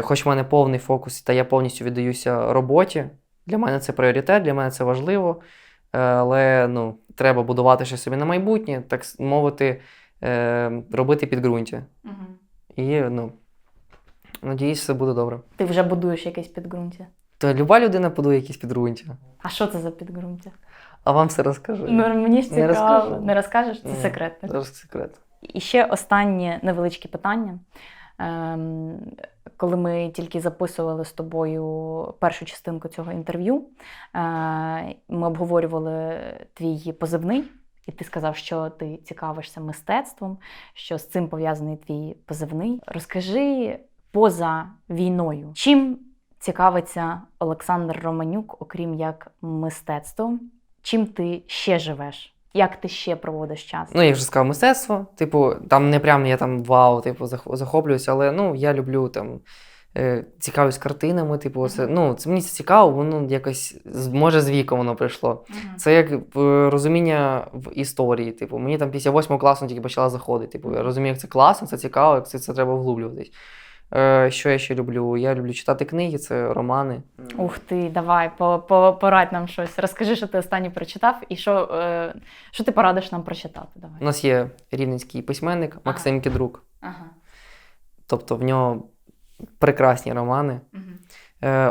хоч в мене повний фокус, та я повністю віддаюся роботі, для мене це пріоритет, для мене це важливо, але, треба будувати щось собі на майбутнє, так мовити, робити підґрунтя. І, надіюсь, все буде добре. Ти вже будуєш якесь підґрунтя? То люба людина будує якісь підґрунтя. А що це за підґрунтя? А вам все розкажу. Мені ж цікаво. розкажу. Не розкажеш? Це секрет. Зараз секрет. І ще останнє невеличке питання. Коли ми тільки записували з тобою першу частинку цього інтерв'ю, ми обговорювали твій позивний, і ти сказав, що ти цікавишся мистецтвом, що з цим пов'язаний твій позивний. Розкажи, поза війною, чим цікавиться Олександр Романюк, окрім як мистецтвом? Чим ти ще живеш? Як ти ще проводиш час? Я вже сказав, мистецтво. Там не прям я там вау, захоплююся, але я люблю цікавлюсь картинами. Це мені це цікаво, воно якось може з віком воно прийшло. Це як розуміння в історії. Мені там після 8 класу тільки почала заходити. Я розумію, як це класно, це цікаво, як це треба вглублюватись. Що я ще люблю? Я люблю читати книги, це романи. Ух ти, давай, порадь нам щось. Розкажи, що ти останнє прочитав і що ти порадиш нам прочитати. Давай. У нас є рівненський письменник Максим Кідрук. Тобто в нього прекрасні романи.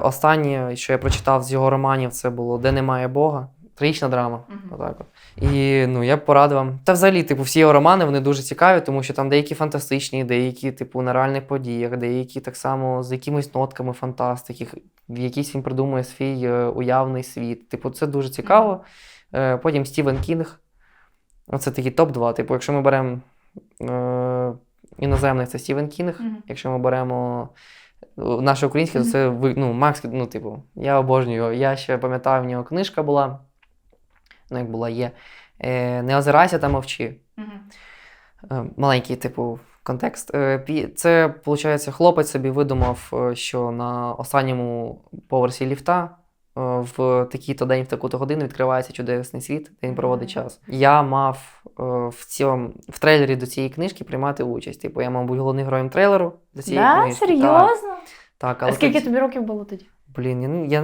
Останнє, що я прочитав з його романів, це було «Де немає Бога». Трагічна драма. Отак от. І я б порадив вам. Та взагалі, всі його романи, вони дуже цікаві, тому що там деякі фантастичні, деякі, на реальних подіях, деякі так само з якимись нотками фантастики, в якийсь він придумує свій уявний світ. Це дуже цікаво. Потім Стівен Кінг. Оце такий топ-2. Якщо ми беремо іноземних, це Стівен Кінг. Якщо ми беремо наше українське, то це Макс, я обожнюю його. Я ще пам'ятаю, в нього книжка була. Як була, є. «Не озирайся та мовчи». Маленький, Контекст. Це, виходить, хлопець собі видумав, що на останньому поверсі ліфта в такий-то день, в таку-то годину відкривається чудесний світ, де він проводить час. Я мав в трейлері до цієї книжки приймати участь. Типу, я мав бути головним героєм трейлеру до цієї книжки. Серйозно? Так, А але скільки тобі років було тоді? Блін, я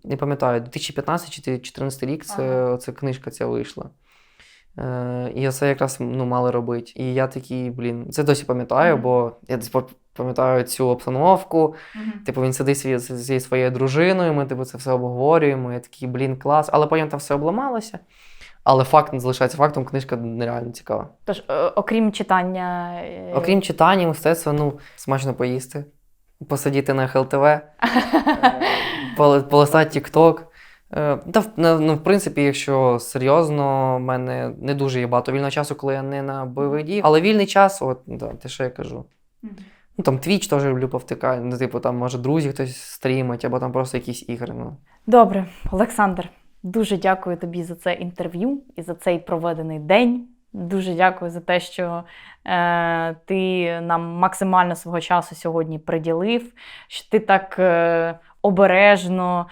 не пам'ятаю, 2015 чи 2014 рік ця книжка ця вийшла. І це якраз мали робити. І я такий, це досі пам'ятаю, бо я десь пам'ятаю цю обстановку. Типу, він сидить зі своєю дружиною, ми типу, це все обговорюємо. Я такий, клас. Але потім там все обламалося. Але факт не залишається фактом, книжка нереально цікава. Тож, окрім читання... Окрім читання, мистецтва, смачно поїсти, посидіти на ХЛТВ, полистати TikTok. В принципі, якщо серйозно, в мене не дуже є багато вільного часу, коли я не на бойових діях. Але вільний час, те, що я кажу. Там Twitch теж люблю повтикати. Типу, там, може, друзі хтось стрімить, або там просто якісь ігри. Добре, Олександр, дуже дякую тобі за це інтерв'ю і за цей проведений день. Дуже дякую за те, що ти нам максимально свого часу сьогодні приділив, що ти так обережно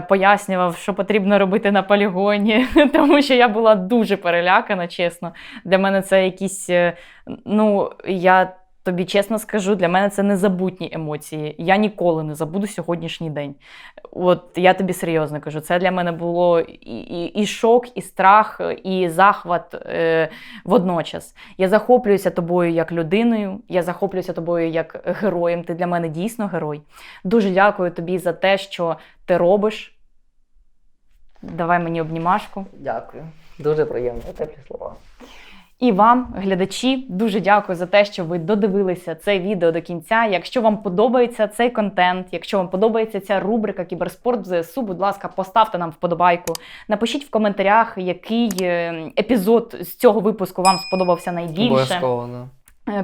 пояснював, що потрібно робити на полігоні, тому що я була дуже перелякана, чесно. Для мене це якісь, я тобі чесно скажу, для мене це незабутні емоції. Я ніколи не забуду сьогоднішній день. От я тобі серйозно кажу, це для мене було і шок, і страх, і захват водночас. Я захоплююся тобою як людиною, я захоплююся тобою як героєм. Ти для мене дійсно герой. Дуже дякую тобі за те, що ти робиш. Давай мені обнімашку. Дякую. Дуже приємно, теплі слова. І вам, глядачі, дуже дякую за те, що ви додивилися це відео до кінця. Якщо вам подобається цей контент, якщо вам подобається ця рубрика «Кіберспорт в ЗСУ», будь ласка, поставте нам вподобайку. Напишіть в коментарях, який епізод з цього випуску вам сподобався найбільше. Обов'язково, да.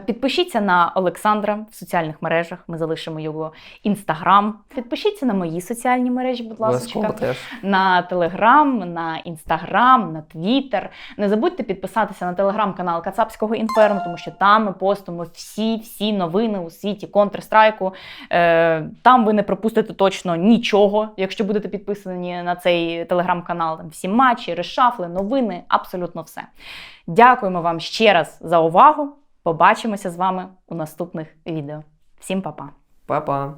Підпишіться на Олександра в соціальних мережах, ми залишимо його Інстаграм. Підпишіться на мої соціальні мережі, будь ласка. На Телеграм, на Інстаграм, на Твіттер. Не забудьте підписатися на Телеграм-канал Кацапського Інферно, тому що там ми постимо всі новини у світі Counter-Strike. Там ви не пропустите точно нічого, якщо будете підписані на цей Телеграм-канал. Там всі матчі, решафли, новини, абсолютно все. Дякуємо вам ще раз за увагу. Побачимося з вами у наступних відео. Всім па-па! Па-па!